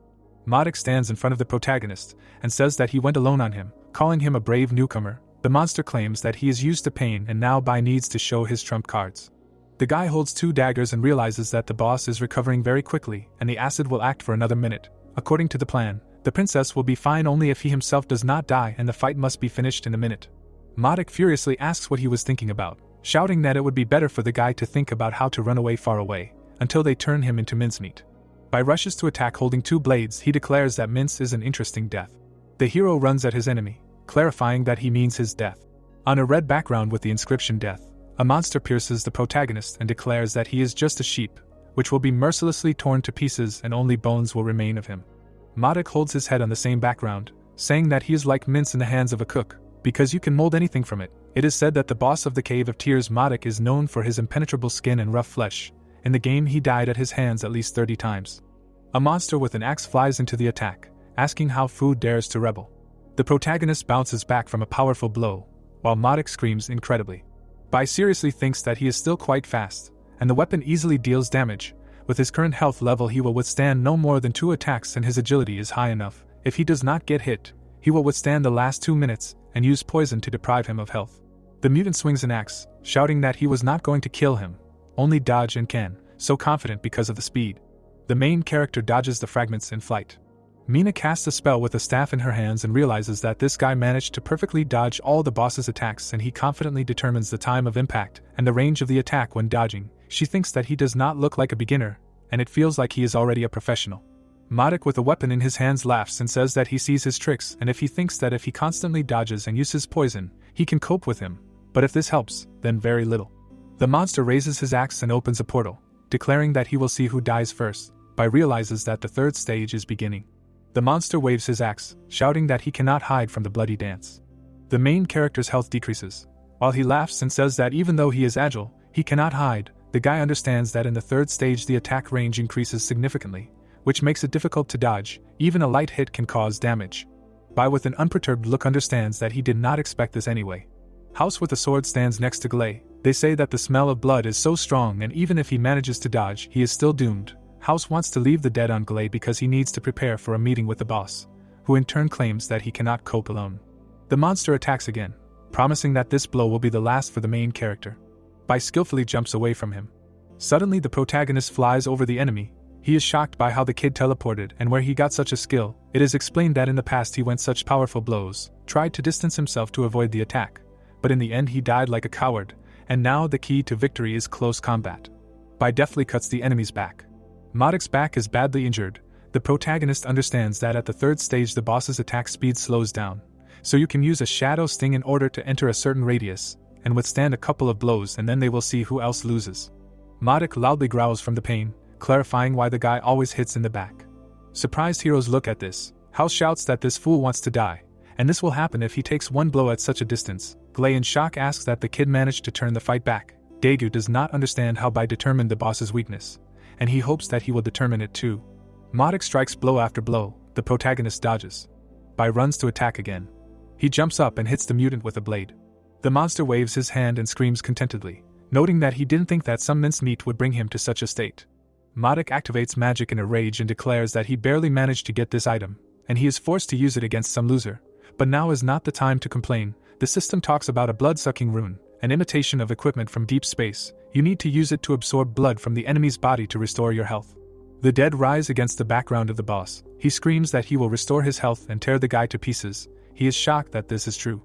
Madik stands in front of the protagonist and says that he went alone on him, calling him a brave newcomer. The monster claims that he is used to pain and now needs to show his trump cards. The guy holds 2 daggers and realizes that the boss is recovering very quickly and the acid will act for another minute. According to the plan, the princess will be fine only if he himself does not die and the fight must be finished in a minute. Madik furiously asks what he was thinking about, shouting that it would be better for the guy to think about how to run away far away, until they turn him into mincemeat. By rushes to attack holding 2 blades, he declares that mince is an interesting death. The hero runs at his enemy, clarifying that he means his death. On a red background with the inscription death, a monster pierces the protagonist and declares that he is just a sheep, which will be mercilessly torn to pieces and only bones will remain of him. Madik holds his head on the same background, saying that he is like mince in the hands of a cook, because you can mold anything from it. It is said that the boss of the Cave of Tears, Madik, is known for his impenetrable skin and rough flesh. In the game he died at his hands at least 30 times. A monster with an axe flies into the attack, asking how food dares to rebel. The protagonist bounces back from a powerful blow, while Madik screams incredibly. Bai seriously thinks that he is still quite fast, and the weapon easily deals damage. With his current health level he will withstand no more than 2 attacks and his agility is high enough. If he does not get hit, he will withstand the last 2 minutes and use poison to deprive him of health. The mutant swings an axe, shouting that he was not going to kill him, only dodge and can, so confident because of the speed. The main character dodges the fragments in flight. Mina casts a spell with a staff in her hands and realizes that this guy managed to perfectly dodge all the boss's attacks and he confidently determines the time of impact and the range of the attack when dodging. She thinks that he does not look like a beginner, and it feels like he is already a professional. Madik with a weapon in his hands laughs and says that he sees his tricks and if he thinks that if he constantly dodges and uses poison, he can cope with him, but if this helps, then very little. The monster raises his axe and opens a portal, declaring that he will see who dies first. Bai realizes that the 3rd stage is beginning. The monster waves his axe, shouting that he cannot hide from the bloody dance. The main character's health decreases. While he laughs and says that even though he is agile, he cannot hide, the guy understands that in the 3rd stage the attack range increases significantly, which makes it difficult to dodge. Even a light hit can cause damage. Bai with an unperturbed look understands that he did not expect this anyway. House with a sword stands next to Glay. They say that the smell of blood is so strong and even if he manages to dodge, he is still doomed. House wants to leave the dead on Glay because he needs to prepare for a meeting with the boss, who in turn claims that he cannot cope alone. The monster attacks again, promising that this blow will be the last for the main character. Bai skillfully jumps away from him. Suddenly the protagonist flies over the enemy. He is shocked by how the kid teleported and where he got such a skill. It is explained that in the past he went such powerful blows, tried to distance himself to avoid the attack, but in the end he died like a coward, and now the key to victory is close combat. Bai deftly cuts the enemy's back. Madik's back is badly injured. The protagonist understands that at the 3rd stage the boss's attack speed slows down, so you can use a shadow sting in order to enter a certain radius, and withstand a couple of blows and then they will see who else loses. Madik loudly growls from the pain, clarifying why the guy always hits in the back. Surprised heroes look at this. House shouts that this fool wants to die, and this will happen if he takes 1 blow at such a distance. Glay in shock asks that the kid managed to turn the fight back. Daegu does not understand how Bai determined the boss's weakness, and he hopes that he will determine it too. Madik strikes blow after blow. The protagonist dodges. Bai runs to attack again. He jumps up and hits the mutant with a blade. The monster waves his hand and screams contentedly, noting that he didn't think that some mincemeat would bring him to such a state. Madik activates magic in a rage and declares that he barely managed to get this item, and he is forced to use it against some loser. But now is not the time to complain. The system talks about a blood-sucking rune, an imitation of equipment from deep space. You need to use it to absorb blood from the enemy's body to restore your health. The dead rise against the background of the boss. He screams that he will restore his health and tear the guy to pieces. He is shocked that this is true.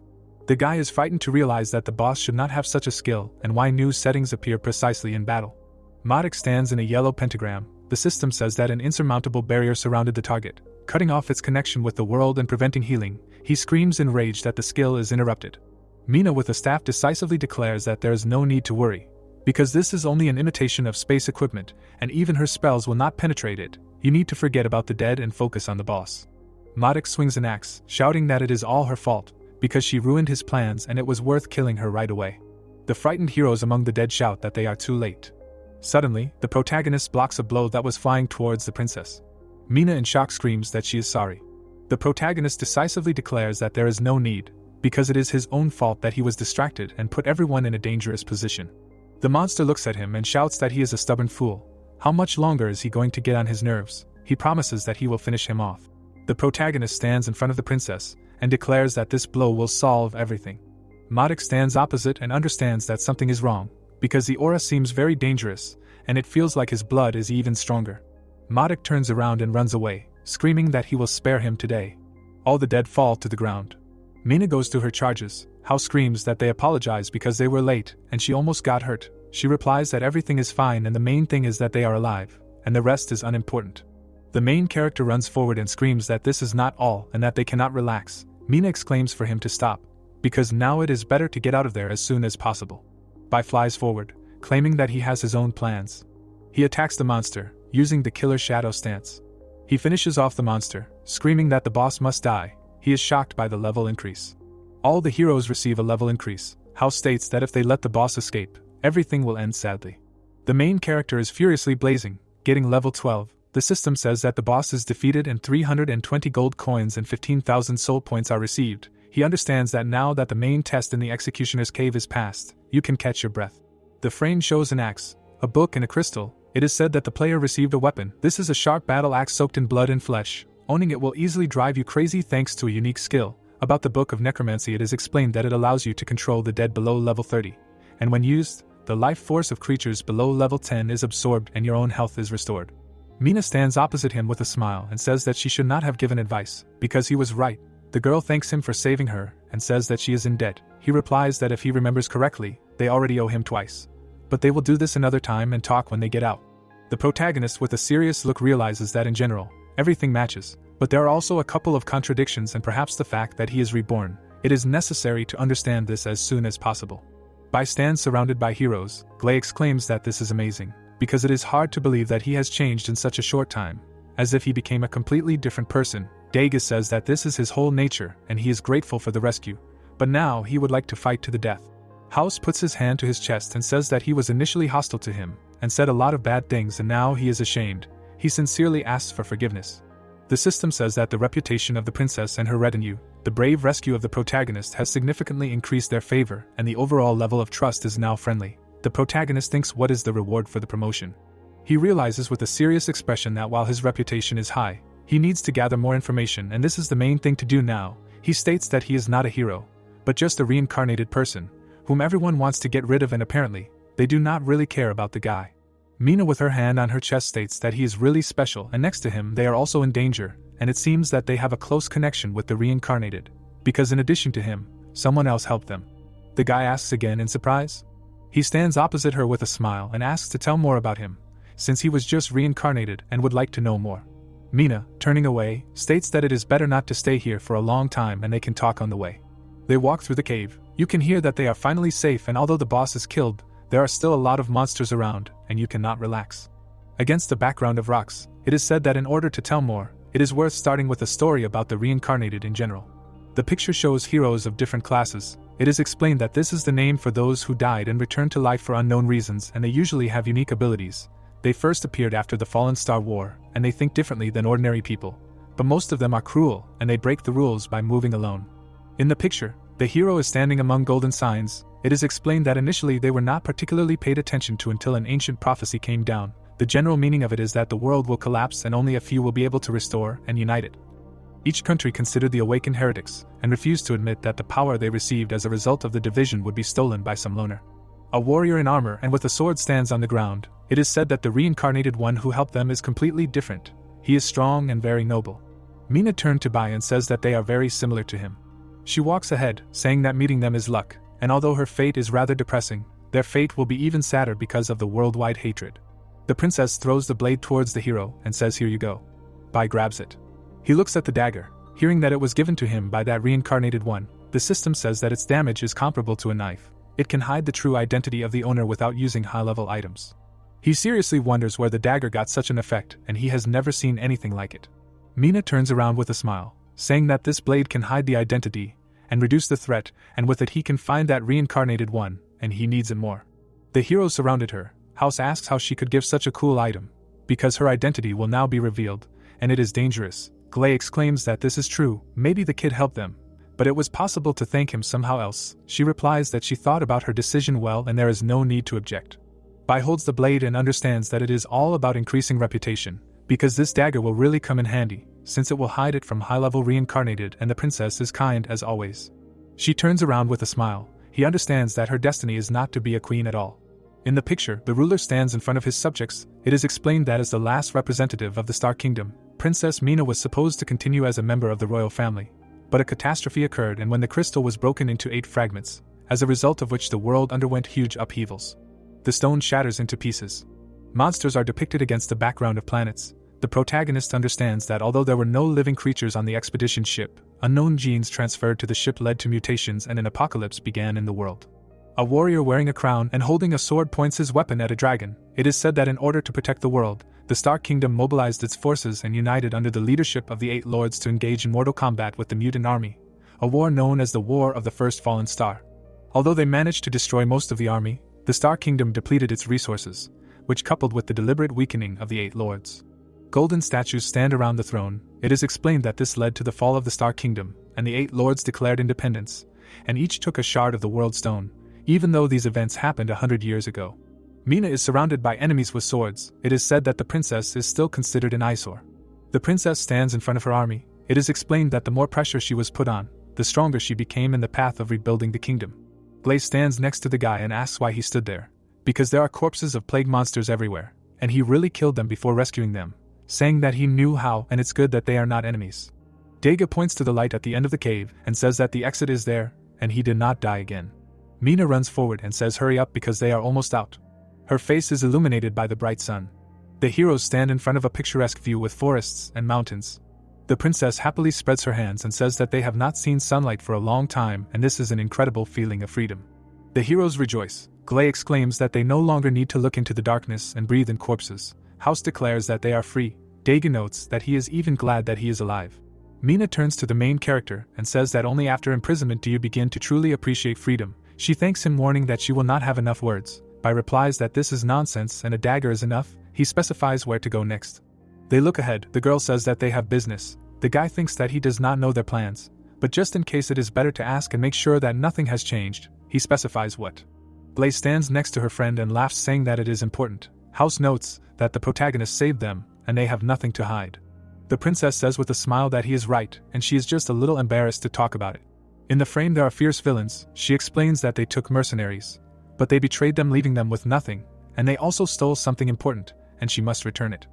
The guy is frightened to realize that the boss should not have such a skill and why new settings appear precisely in battle. Madik stands in a yellow pentagram. The system says that an insurmountable barrier surrounded the target, cutting off its connection with the world and preventing healing. He screams in rage that the skill is interrupted. Mina with a staff decisively declares that there is no need to worry, because this is only an imitation of space equipment, and even her spells will not penetrate it. You need to forget about the dead and focus on the boss. Madik swings an axe, shouting that it is all her fault, because she ruined his plans and it was worth killing her right away. The frightened heroes among the dead shout that they are too late. Suddenly, the protagonist blocks a blow that was flying towards the princess. Mina in shock screams that she is sorry. The protagonist decisively declares that there is no need, because it is his own fault that he was distracted and put everyone in a dangerous position. The monster looks at him and shouts that he is a stubborn fool. How much longer is he going to get on his nerves? He promises that he will finish him off. The protagonist stands in front of the princess and declares that this blow will solve everything. Madik stands opposite and understands that something is wrong, because the aura seems very dangerous, and it feels like his blood is even stronger. Madik turns around and runs away, screaming that he will spare him today. All the dead fall to the ground. Mina goes to her charges. Hao screams that they apologize because they were late and she almost got hurt. She replies that everything is fine and the main thing is that they are alive, and the rest is unimportant. The main character runs forward and screams that this is not all and that they cannot relax. Mina exclaims for him to stop, because now it is better to get out of there as soon as possible. Bai flies forward, claiming that he has his own plans. He attacks the monster, using the killer shadow stance. He finishes off the monster, screaming that the boss must die. He is shocked by the level increase. All the heroes receive a level increase. Hao states that if they let the boss escape, everything will end sadly. The main character is furiously blazing, getting level 12. The system says that the boss is defeated and 320 gold coins and 15,000 soul points are received. He understands that now that the main test in the executioner's cave is passed, you can catch your breath. The frame shows an axe, a book and a crystal. It is said that the player received a weapon. This is a sharp battle axe soaked in blood and flesh. Owning it will easily drive you crazy thanks to a unique skill. About the Book of Necromancy, it is explained that it allows you to control the dead below level 30. And when used, the life force of creatures below level 10 is absorbed and your own health is restored. Mina stands opposite him with a smile and says that she should not have given advice, because he was right. The girl thanks him for saving her and says that she is in debt. He replies that if he remembers correctly, they already owe him twice. But they will do this another time and talk when they get out. The protagonist with a serious look realizes that in general, everything matches, but there are also a couple of contradictions and perhaps the fact that he is reborn. It is necessary to understand this as soon as possible. Bai stands surrounded by heroes. Glay exclaims that this is amazing, because it is hard to believe that he has changed in such a short time, as if he became a completely different person. Dagus says that this is his whole nature and he is grateful for the rescue, but now he would like to fight to the death. House puts his hand to his chest and says that he was initially hostile to him and said a lot of bad things and now he is ashamed. He sincerely asks for forgiveness. The system says that the reputation of the princess and her retinue, the brave rescue of the protagonist, has significantly increased their favor and the overall level of trust is now friendly. The protagonist thinks what is the reward for the promotion. He realizes with a serious expression that while his reputation is high, he needs to gather more information and this is the main thing to do now. He states that he is not a hero, but just a reincarnated person, whom everyone wants to get rid of and apparently, they do not really care about the guy. Mina with her hand on her chest states that he is really special and next to him they are also in danger, and it seems that they have a close connection with the reincarnated, because in addition to him, someone else helped them. The guy asks again in surprise. He stands opposite her with a smile and asks to tell more about him, since he was just reincarnated and would like to know more. Mina, turning away, states that it is better not to stay here for a long time and they can talk on the way. They walk through the cave. You can hear that they are finally safe and although the boss is killed, there are still a lot of monsters around and you cannot relax. Against the background of rocks, it is said that in order to tell more, it is worth starting with a story about the reincarnated in general. The picture shows heroes of different classes. It is explained that this is the name for those who died and returned to life for unknown reasons and they usually have unique abilities. They first appeared after the Fallen Star War, and they think differently than ordinary people. But most of them are cruel, and they break the rules by moving alone. In the picture, the hero is standing among golden signs. It is explained that initially they were not particularly paid attention to until an ancient prophecy came down. The general meaning of it is that the world will collapse and only a few will be able to restore and unite it. Each country considered the awakened heretics, and refused to admit that the power they received as a result of the division would be stolen by some loner. A warrior in armor and with a sword stands on the ground. It is said that the reincarnated one who helped them is completely different. He is strong and very noble. Mina turned to Bai and says that they are very similar to him. She walks ahead, saying that meeting them is luck, and although her fate is rather depressing, their fate will be even sadder because of the worldwide hatred. The princess throws the blade towards the hero and says, "Here you go." Bai grabs it. He looks at the dagger, hearing that it was given to him by that reincarnated one. The system says that its damage is comparable to a knife. It can hide the true identity of the owner without using high-level items. He seriously wonders where the dagger got such an effect, and he has never seen anything like it. Mina turns around with a smile, saying that this blade can hide the identity and reduce the threat, and with it he can find that reincarnated one, and he needs it more. The heroes surrounded her. House asks how she could give such a cool item, because her identity will now be revealed, and it is dangerous. Glay exclaims that this is true, maybe the kid helped them, but it was possible to thank him somehow else. She replies that she thought about her decision well and there is no need to object. Bai holds the blade and understands that it is all about increasing reputation, because this dagger will really come in handy, since it will hide it from high-level reincarnated and the princess is kind as always. She turns around with a smile. He understands that her destiny is not to be a queen at all. In the picture, the ruler stands in front of his subjects. It is explained that as the last representative of the Star Kingdom, Princess Mina was supposed to continue as a member of the royal family. But a catastrophe occurred, and when the crystal was broken into 8 fragments, as a result of which the world underwent huge upheavals. The stone shatters into pieces. Monsters are depicted against the background of planets. The protagonist understands that although there were no living creatures on the expedition ship, unknown genes transferred to the ship led to mutations and an apocalypse began in the world. A warrior wearing a crown and holding a sword points his weapon at a dragon. It is said that in order to protect the world, the Star Kingdom mobilized its forces and united under the leadership of the 8 lords to engage in mortal combat with the mutant army, a war known as the War of the First Fallen Star. Although they managed to destroy most of the army, the Star Kingdom depleted its resources, which coupled with the deliberate weakening of the 8 lords. Golden statues stand around the throne. It is explained that this led to the fall of the Star Kingdom, and the 8 lords declared independence, and each took a shard of the World Stone, even though these events happened 100 years ago. Mina is surrounded by enemies with swords. It is said that the princess is still considered an eyesore. The princess stands in front of her army. It is explained that the more pressure she was put on, the stronger she became in the path of rebuilding the kingdom. Glaze stands next to the guy and asks why he stood there. Because there are corpses of plague monsters everywhere, and he really killed them before rescuing them, saying that he knew how and it's good that they are not enemies. Dega points to the light at the end of the cave and says that the exit is there, and he did not die again. Mina runs forward and says hurry up because they are almost out. Her face is illuminated by the bright sun. The heroes stand in front of a picturesque view with forests and mountains. The princess happily spreads her hands and says that they have not seen sunlight for a long time and this is an incredible feeling of freedom. The heroes rejoice. Glay exclaims that they no longer need to look into the darkness and breathe in corpses. House declares that they are free. Dega notes that he is even glad that he is alive. Mina turns to the main character and says that only after imprisonment do you begin to truly appreciate freedom. She thanks him, warning that she will not have enough words. Bai replies that this is nonsense and a dagger is enough. He specifies where to go next. They look ahead. The girl says that they have business. The guy thinks that he does not know their plans, but just in case it is better to ask and make sure that nothing has changed, he specifies what. Blaze stands next to her friend and laughs, saying that it is important. House notes that the protagonist saved them, and they have nothing to hide. The princess says with a smile that he is right, and she is just a little embarrassed to talk about it. In the frame there are fierce villains. She explains that they took mercenaries, but they betrayed them, leaving them with nothing, and they also stole something important, and she must return it.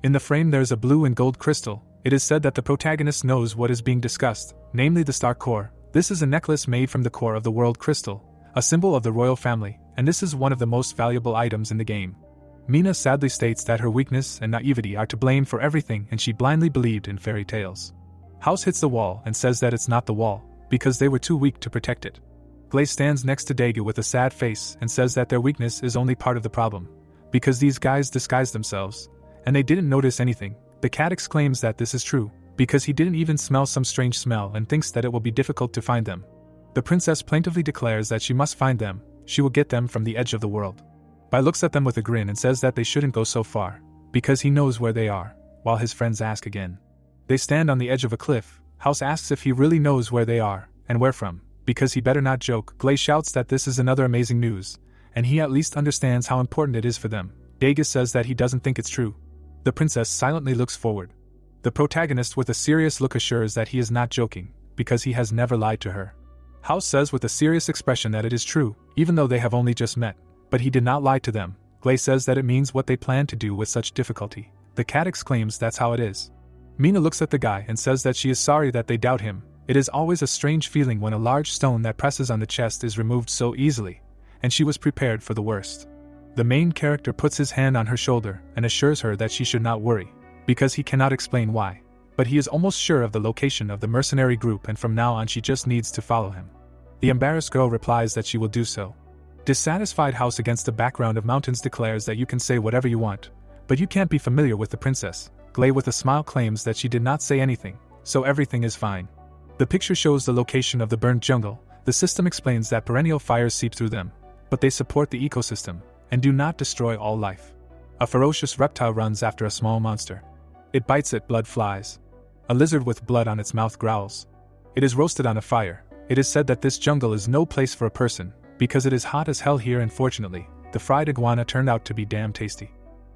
In the frame there is a blue and gold crystal. It is said that the protagonist knows what is being discussed, namely the star core. This is a necklace made from the core of the world crystal, a symbol of the royal family, and this is one of the most valuable items in the game. Mina sadly states that her weakness and naivety are to blame for everything and she blindly believed in fairy tales. House hits the wall and says that it's not the wall, because they were too weak to protect it. Glaze stands next to Dega with a sad face and says that their weakness is only part of the problem, because these guys disguised themselves, and they didn't notice anything. The cat exclaims that this is true, because he didn't even smell some strange smell and thinks that it will be difficult to find them. The princess plaintively declares that she must find them. She will get them from the edge of the world. Bai looks at them with a grin and says that they shouldn't go so far, because he knows where they are, while his friends ask again. They stand on the edge of a cliff. House asks if he really knows where they are, and where from, because he better not joke. Glaze shouts that this is another amazing news, and he at least understands how important it is for them. Dega says that he doesn't think it's true. The princess silently looks forward. The protagonist with a serious look assures that he is not joking, because he has never lied to her. House says with a serious expression that it is true, even though they have only just met, but he did not lie to them. Glaze says that it means what they plan to do with such difficulty. The cat exclaims that's how it is. Mina looks at the guy and says that she is sorry that they doubt him. It is always a strange feeling when a large stone that presses on the chest is removed so easily, and she was prepared for the worst. The main character puts his hand on her shoulder and assures her that she should not worry, because he cannot explain why, but he is almost sure of the location of the mercenary group and from now on she just needs to follow him. The embarrassed girl replies that she will do so. Dissatisfied House against the background of mountains declares that you can say whatever you want, but you can't be familiar with the princess. Glay with a smile claims that she did not say anything, so everything is fine. The picture shows the location of the burnt jungle. The system explains that perennial fires seep through them, but they support the ecosystem and do not destroy all life. A ferocious reptile runs after a small monster. It bites it, blood flies. A lizard with blood on its mouth growls. It is roasted on a fire. It is said that this jungle is no place for a person, because it is hot as hell here, and fortunately, the fried iguana turned out to be damn tasty.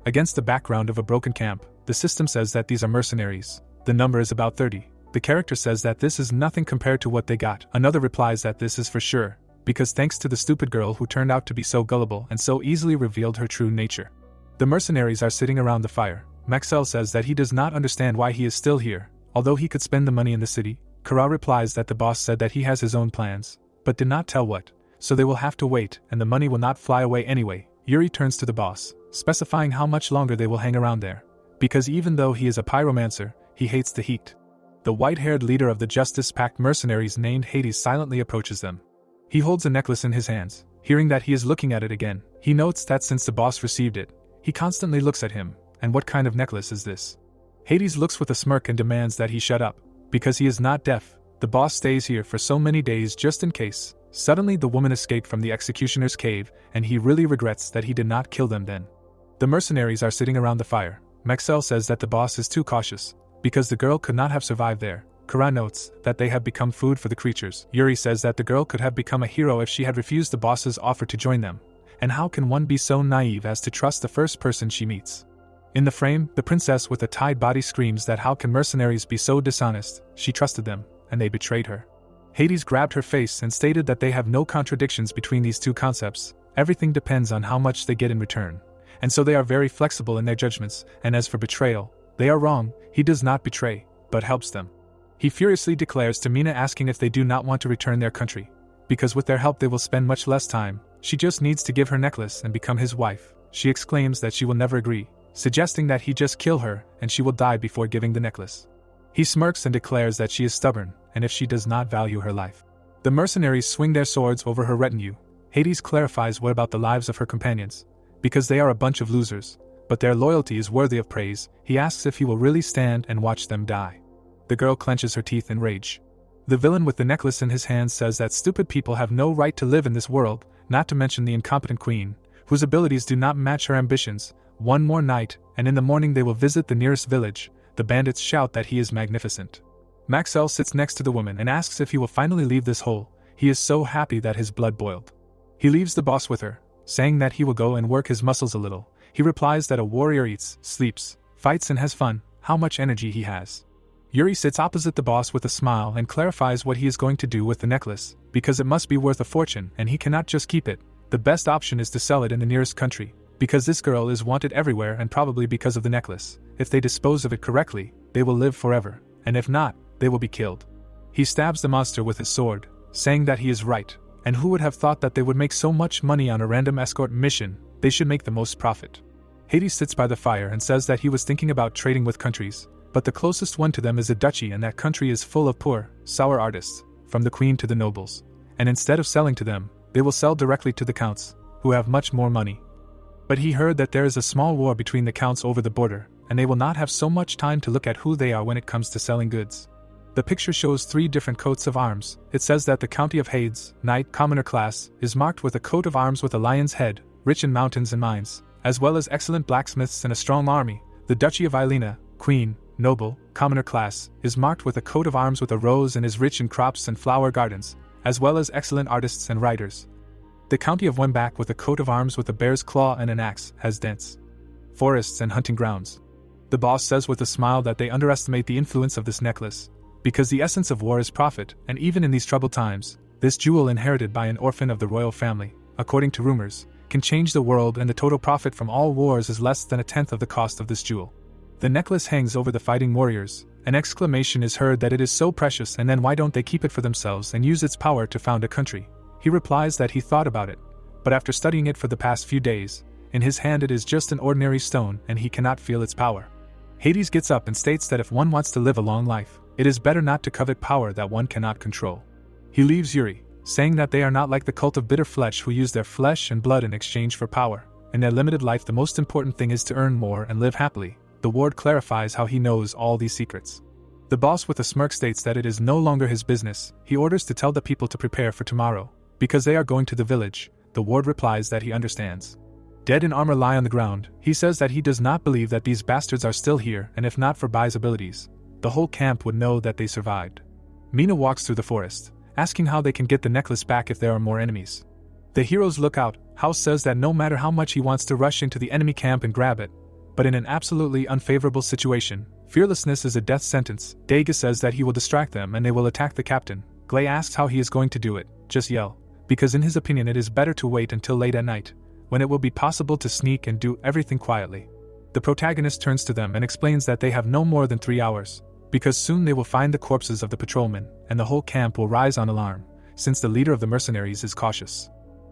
Against the background of a broken camp, the system says that these are mercenaries. The number is about 30. The character says that this is nothing compared to what they got. Another replies that this is for sure, because thanks to the stupid girl who turned out to be so gullible and so easily revealed her true nature. The mercenaries are sitting around the fire. Maxell says that he does not understand why he is still here, although he could spend the money in the city. Kara replies that the boss said that he has his own plans, but did not tell what, so they will have to wait and the money will not fly away anyway. Yuri turns to the boss, specifying how much longer they will hang around there, because even though he is a pyromancer, he hates the heat. The white-haired leader of the Justice Pact mercenaries named Hades silently approaches them. He holds a necklace in his hands. Hearing that he is looking at it again, he notes that since the boss received it, he constantly looks at him. And what kind of necklace is this? Hades looks with a smirk and demands that he shut up, because he is not deaf. The boss stays here for so many days just in case. Suddenly the woman escaped from the executioner's cave, and he really regrets that he did not kill them then. The mercenaries are sitting around the fire. Maxell says that the boss is too cautious, because the girl could not have survived there. Kara notes that they have become food for the creatures. Yuri says that the girl could have become a hero if she had refused the boss's offer to join them. And how can one be so naive as to trust the first person she meets? In the frame, the princess with a tied body screams that how can mercenaries be so dishonest? She trusted them, and they betrayed her. Hades grabbed her face and stated that they have no contradictions between these two concepts. Everything depends on how much they get in return. And so they are very flexible in their judgments, and as for betrayal, they are wrong. He does not betray, but helps them. He furiously declares to Mina, asking if they do not want to return their country, because with their help they will spend much less time. She just needs to give her necklace and become his wife. She exclaims that she will never agree, suggesting that he just kill her and she will die before giving the necklace. He smirks and declares that she is stubborn, and if she does not value her life. The mercenaries swing their swords over her retinue. Hades clarifies what about the lives of her companions, because they are a bunch of losers, but their loyalty is worthy of praise. He asks if he will really stand and watch them die. The girl clenches her teeth in rage. The villain with the necklace in his hands says that stupid people have no right to live in this world, not to mention the incompetent queen, whose abilities do not match her ambitions. One more night, and in the morning they will visit the nearest village. The bandits shout that he is magnificent. Maxell sits next to the woman and asks if he will finally leave this hole. He is so happy that his blood boiled. He leaves the boss with her, saying that he will go and work his muscles a little. He replies that a warrior eats, sleeps, fights and has fun. How much energy he has. Yuri sits opposite the boss with a smile and clarifies what he is going to do with the necklace, because it must be worth a fortune and he cannot just keep it. The best option is to sell it in the nearest country, because this girl is wanted everywhere and probably because of the necklace. If they dispose of it correctly, they will live forever, and if not, they will be killed. He stabs the monster with his sword, saying that he is right, and who would have thought that they would make so much money on a random escort mission? They should make the most profit. Hades sits by the fire and says that he was thinking about trading with countries, but the closest one to them is a duchy, and that country is full of poor, sour artists, from the queen to the nobles, and instead of selling to them, they will sell directly to the counts, who have much more money. But he heard that there is a small war between the counts over the border, and they will not have so much time to look at who they are when it comes to selling goods. The picture shows 3 different coats of arms. It says that the county of Hades, knight, commoner class, is marked with a coat of arms with a lion's head, rich in mountains and mines, as well as excellent blacksmiths and a strong army. The duchy of Ilena, queen, noble, commoner class, is marked with a coat of arms with a rose and is rich in crops and flower gardens, as well as excellent artists and writers. The county of Wembak with a coat of arms with a bear's claw and an axe has dense forests and hunting grounds. The boss says with a smile that they underestimate the influence of this necklace, because the essence of war is profit, and even in these troubled times, this jewel inherited by an orphan of the royal family, according to rumors, can change the world, and the total profit from all wars is less than 1/10 of the cost of this jewel. The necklace hangs over the fighting warriors. An exclamation is heard that it is so precious, and then why don't they keep it for themselves and use its power to found a country? He replies that he thought about it, but after studying it for the past few days, in his hand it is just an ordinary stone and he cannot feel its power. Hades gets up and states that if one wants to live a long life, it is better not to covet power that one cannot control. He leaves Yuri, saying that they are not like the cult of bitter flesh who use their flesh and blood in exchange for power. In their limited life, the most important thing is to earn more and live happily. The ward clarifies how he knows all these secrets. The boss with a smirk states that it is no longer his business. He orders to tell the people to prepare for tomorrow, because they are going to the village. The ward replies that he understands. Dead in armor lie on the ground. He says that he does not believe that these bastards are still here, and if not for Bai's abilities, the whole camp would know that they survived. Mina walks through the forest, asking how they can get the necklace back if there are more enemies. The heroes look out. House says that no matter how much he wants to rush into the enemy camp and grab it, but in an absolutely unfavorable situation, fearlessness is a death sentence. Dega says that he will distract them and they will attack the captain. Glay asks how he is going to do it. Just yell, because in his opinion it is better to wait until late at night, when it will be possible to sneak and do everything quietly. The protagonist turns to them and explains that they have no more than 3 hours, because soon they will find the corpses of the patrolmen, and the whole camp will rise on alarm, since the leader of the mercenaries is cautious.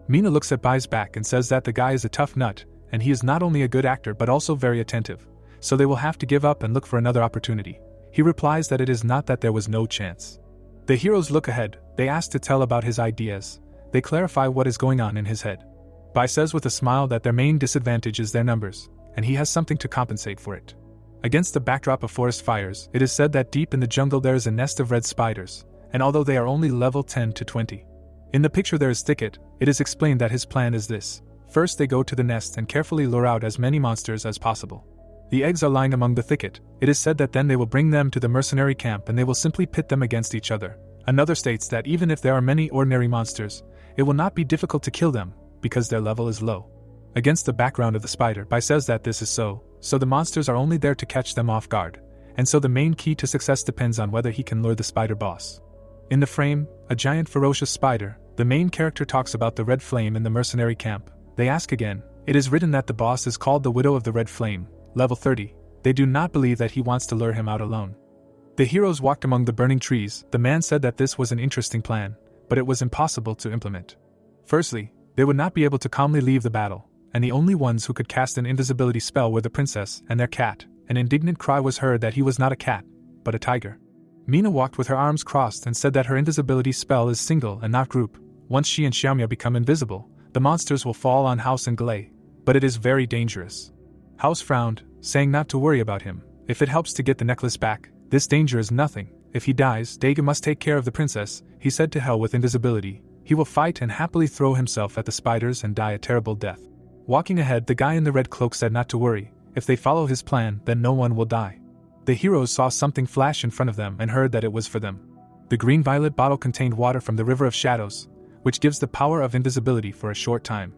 Mina looks at Bai's back and says that the guy is a tough nut, and he is not only a good actor but also very attentive, so they will have to give up and look for another opportunity. He replies that it is not that there was no chance. The heroes look ahead. They ask to tell about his ideas. They clarify what is going on in his head. Bai says with a smile that their main disadvantage is their numbers, and he has something to compensate for it. Against the backdrop of forest fires, it is said that deep in the jungle there is a nest of red spiders, and although they are only level 10 to 20. In the picture there is thicket, it is explained that his plan is this. First they go to the nest and carefully lure out as many monsters as possible. The eggs are lying among the thicket. It is said that then they will bring them to the mercenary camp and they will simply pit them against each other. Another states that even if there are many ordinary monsters, it will not be difficult to kill them, because their level is low. Against the background of the spider, Bai says that this is so the monsters are only there to catch them off guard, and so the main key to success depends on whether he can lure the spider boss. In the frame, a giant ferocious spider, the main character talks about the red flame in the mercenary camp. They ask again. It is written that the boss is called the Widow of the Red Flame, level 30. They do not believe that he wants to lure him out alone. The heroes walked among the burning trees. The man said that this was an interesting plan, but it was impossible to implement. Firstly, they would not be able to calmly leave the battle, and the only ones who could cast an invisibility spell were the princess and their cat. An indignant cry was heard that he was not a cat, but a tiger. Mina walked with her arms crossed and said that her invisibility spell is single and not group. Once she and Xiaomia become invisible, the monsters will fall on House and Glay, but it is very dangerous. House frowned, saying not to worry about him. If it helps to get the necklace back, this danger is nothing. If he dies, Dega must take care of the princess. He said to hell with invisibility. He will fight and happily throw himself at the spiders and die a terrible death. Walking ahead, the guy in the red cloak said not to worry. If they follow his plan, then no one will die. The heroes saw something flash in front of them and heard that it was for them. The green-violet bottle contained water from the River of Shadows, which gives the power of invisibility for a short time.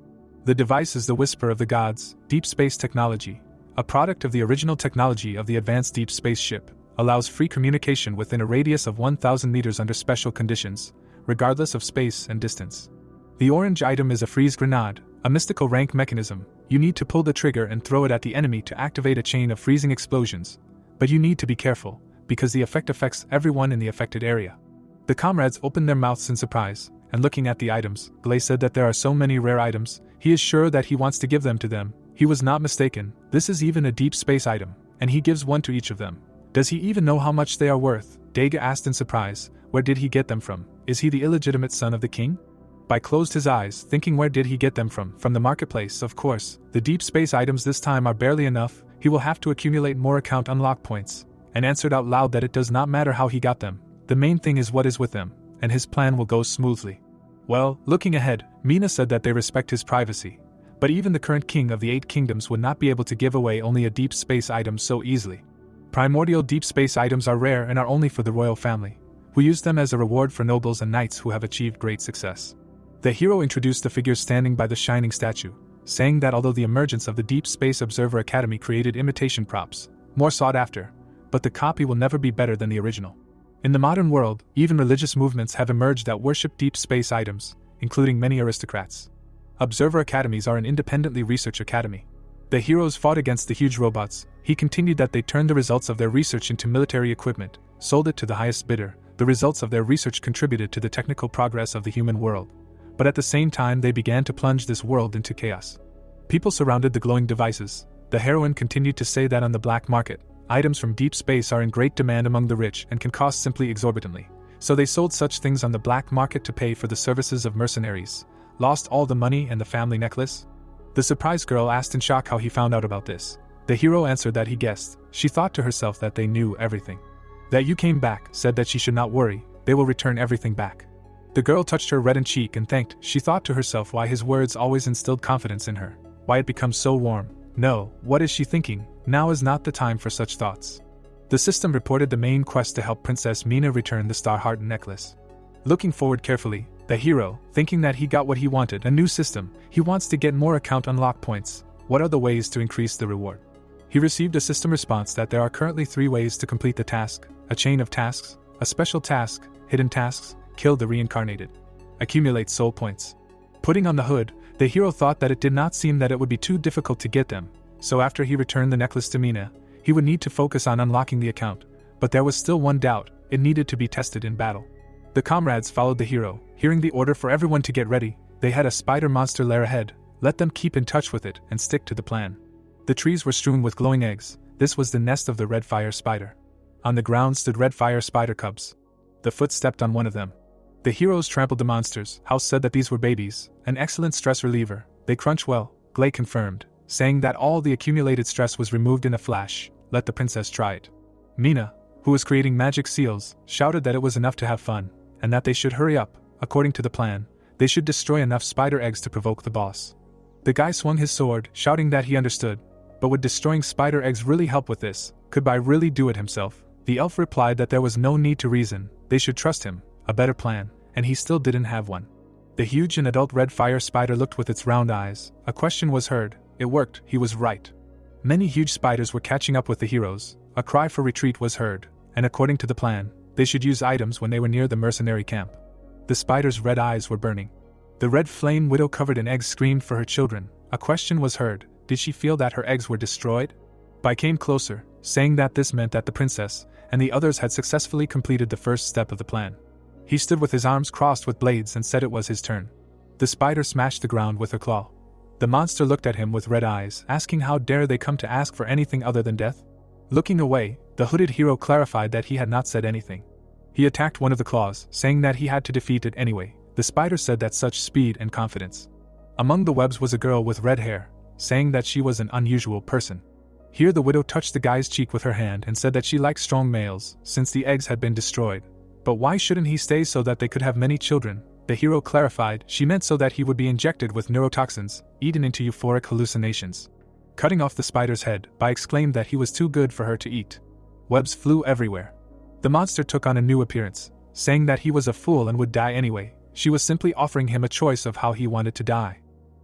The device is the Whisper of the Gods, deep space technology, a product of the original technology of the advanced deep space ship, allows free communication within a radius of 1,000 meters under special conditions, regardless of space and distance. The orange item is a freeze grenade, a mystical rank mechanism. You need to pull the trigger and throw it at the enemy to activate a chain of freezing explosions, but you need to be careful, because the effect affects everyone in the affected area. The comrades opened their mouths in surprise, and looking at the items, Glay said that there are so many rare items, he is sure that he wants to give them to them. He was not mistaken. This is even a deep space item, and he gives one to each of them. Does he even know how much they are worth? Dega asked in surprise. Where did he get them from? Is he the illegitimate son of the king? Bai closed his eyes, thinking where did he get them from? From the marketplace, of course. The deep space items this time are barely enough. He will have to accumulate more account unlock points, and answered out loud that it does not matter how he got them. The main thing is what is with them, and his plan will go smoothly. Well, looking ahead, Mina said that they respect his privacy, but even the current king of the 8 kingdoms would not be able to give away only a deep space item so easily. Primordial deep space items are rare and are only for the royal family, who use them as a reward for nobles and knights who have achieved great success. The hero introduced the figure standing by the shining statue, saying that although the emergence of the Deep Space Observer Academy created imitation props, more sought after, but the copy will never be better than the original. In the modern world, even religious movements have emerged that worship deep space items, including many aristocrats. Observer academies are an independently research academy. The heroes fought against the huge robots. He continued that they turned the results of their research into military equipment, sold it to the highest bidder. The results of their research contributed to the technical progress of the human world. But at the same time they began to plunge this world into chaos. People surrounded the glowing devices. The heroine continued to say that on the black market, items from deep space are in great demand among the rich and can cost simply exorbitantly. So they sold such things on the black market to pay for the services of mercenaries. Lost all the money and the family necklace? The surprised girl asked in shock how he found out about this. The hero answered that he guessed. She thought to herself that they knew everything. That you came back, said that she should not worry, they will return everything back. The girl touched her reddened cheek and thanked. She thought to herself why his words always instilled confidence in her. Why it becomes so warm. No, what is she thinking? Now is not the time for such thoughts. The system reported the main quest to help Princess Mina return the Star Heart necklace. Looking forward carefully, the hero, thinking that he got what he wanted, a new system, he wants to get more account unlock points. What are the ways to increase the reward? He received a system response that there are currently 3 ways to complete the task: a chain of tasks, a special task, hidden tasks, kill the reincarnated, accumulate soul points. Putting on the hood, the hero thought that it did not seem that it would be too difficult to get them, so after he returned the necklace to Mina, he would need to focus on unlocking the account, but there was still one doubt: it needed to be tested in battle. The comrades followed the hero, hearing the order for everyone to get ready. They had a spider monster lair ahead. Let them keep in touch with it and stick to the plan. The trees were strewn with glowing eggs. This was the nest of the red fire spider. On the ground stood red fire spider cubs. The foot stepped on one of them. The heroes trampled the monsters. House said that these were babies, an excellent stress reliever. They crunch well, Glay confirmed, saying that all the accumulated stress was removed in a flash. Let the princess try it. Mina, who was creating magic seals, shouted that it was enough to have fun, and that they should hurry up. According to the plan, they should destroy enough spider eggs to provoke the boss. The guy swung his sword, shouting that he understood. But would destroying spider eggs really help with this? Could Bai really do it himself? The elf replied that there was no need to reason, they should trust him, a better plan, and he still didn't have one. The huge and adult red fire spider looked with its round eyes. A question was heard. It worked, he was right. Many huge spiders were catching up with the heroes. A cry for retreat was heard, and according to the plan, they should use items when they were near the mercenary camp. The spider's red eyes were burning. The red flame widow covered in eggs screamed for her children. A question was heard. Did she feel that her eggs were destroyed? Bai came closer, saying that this meant that the princess and the others had successfully completed the first step of the plan. He stood with his arms crossed with blades and said it was his turn. The spider smashed the ground with her claw. The monster looked at him with red eyes, asking how dare they come to ask for anything other than death? Looking away, the hooded hero clarified that he had not said anything. He attacked one of the claws, saying that he had to defeat it anyway. The spider said that such speed and confidence. Among the webs was a girl with red hair, saying that she was an unusual person. Here the widow touched the guy's cheek with her hand and said that she liked strong males, since the eggs had been destroyed. But why shouldn't he stay so that they could have many children? The hero clarified she meant so that he would be injected with neurotoxins, eaten into euphoric hallucinations. Cutting off the spider's head, Bai exclaimed that he was too good for her to eat. Webs flew everywhere. The monster took on a new appearance, saying that he was a fool and would die anyway. She was simply offering him a choice of how he wanted to die.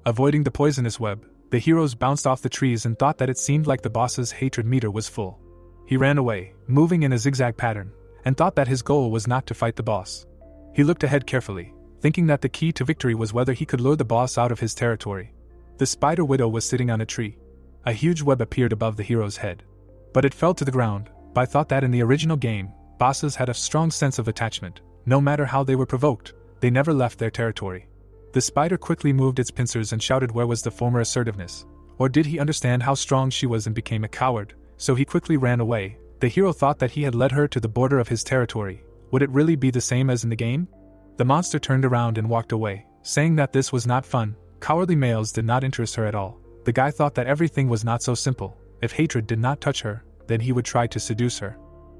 Avoiding the poisonous web, the heroes bounced off the trees and thought that it seemed like the boss's hatred meter was full. He ran away, moving in a zigzag pattern, and thought that his goal was not to fight the boss. He looked ahead carefully, thinking that the key to victory was whether he could lure the boss out of his territory. The spider widow was sitting on a tree. A huge web appeared above the hero's head. But it fell to the ground. Bai thought that in the original game, bosses had a strong sense of attachment. No matter how they were provoked, they never left their territory. The spider quickly moved its pincers and shouted where was the former assertiveness. Or did he understand how strong she was and became a coward, so he quickly ran away? The hero thought that he had led her to the border of his territory. Would it really be the same as in the game? The monster turned around and walked away, saying that this was not fun. Cowardly males did not interest her at all. The guy thought that everything was not so simple. If hatred did not touch her, then he would try to seduce her.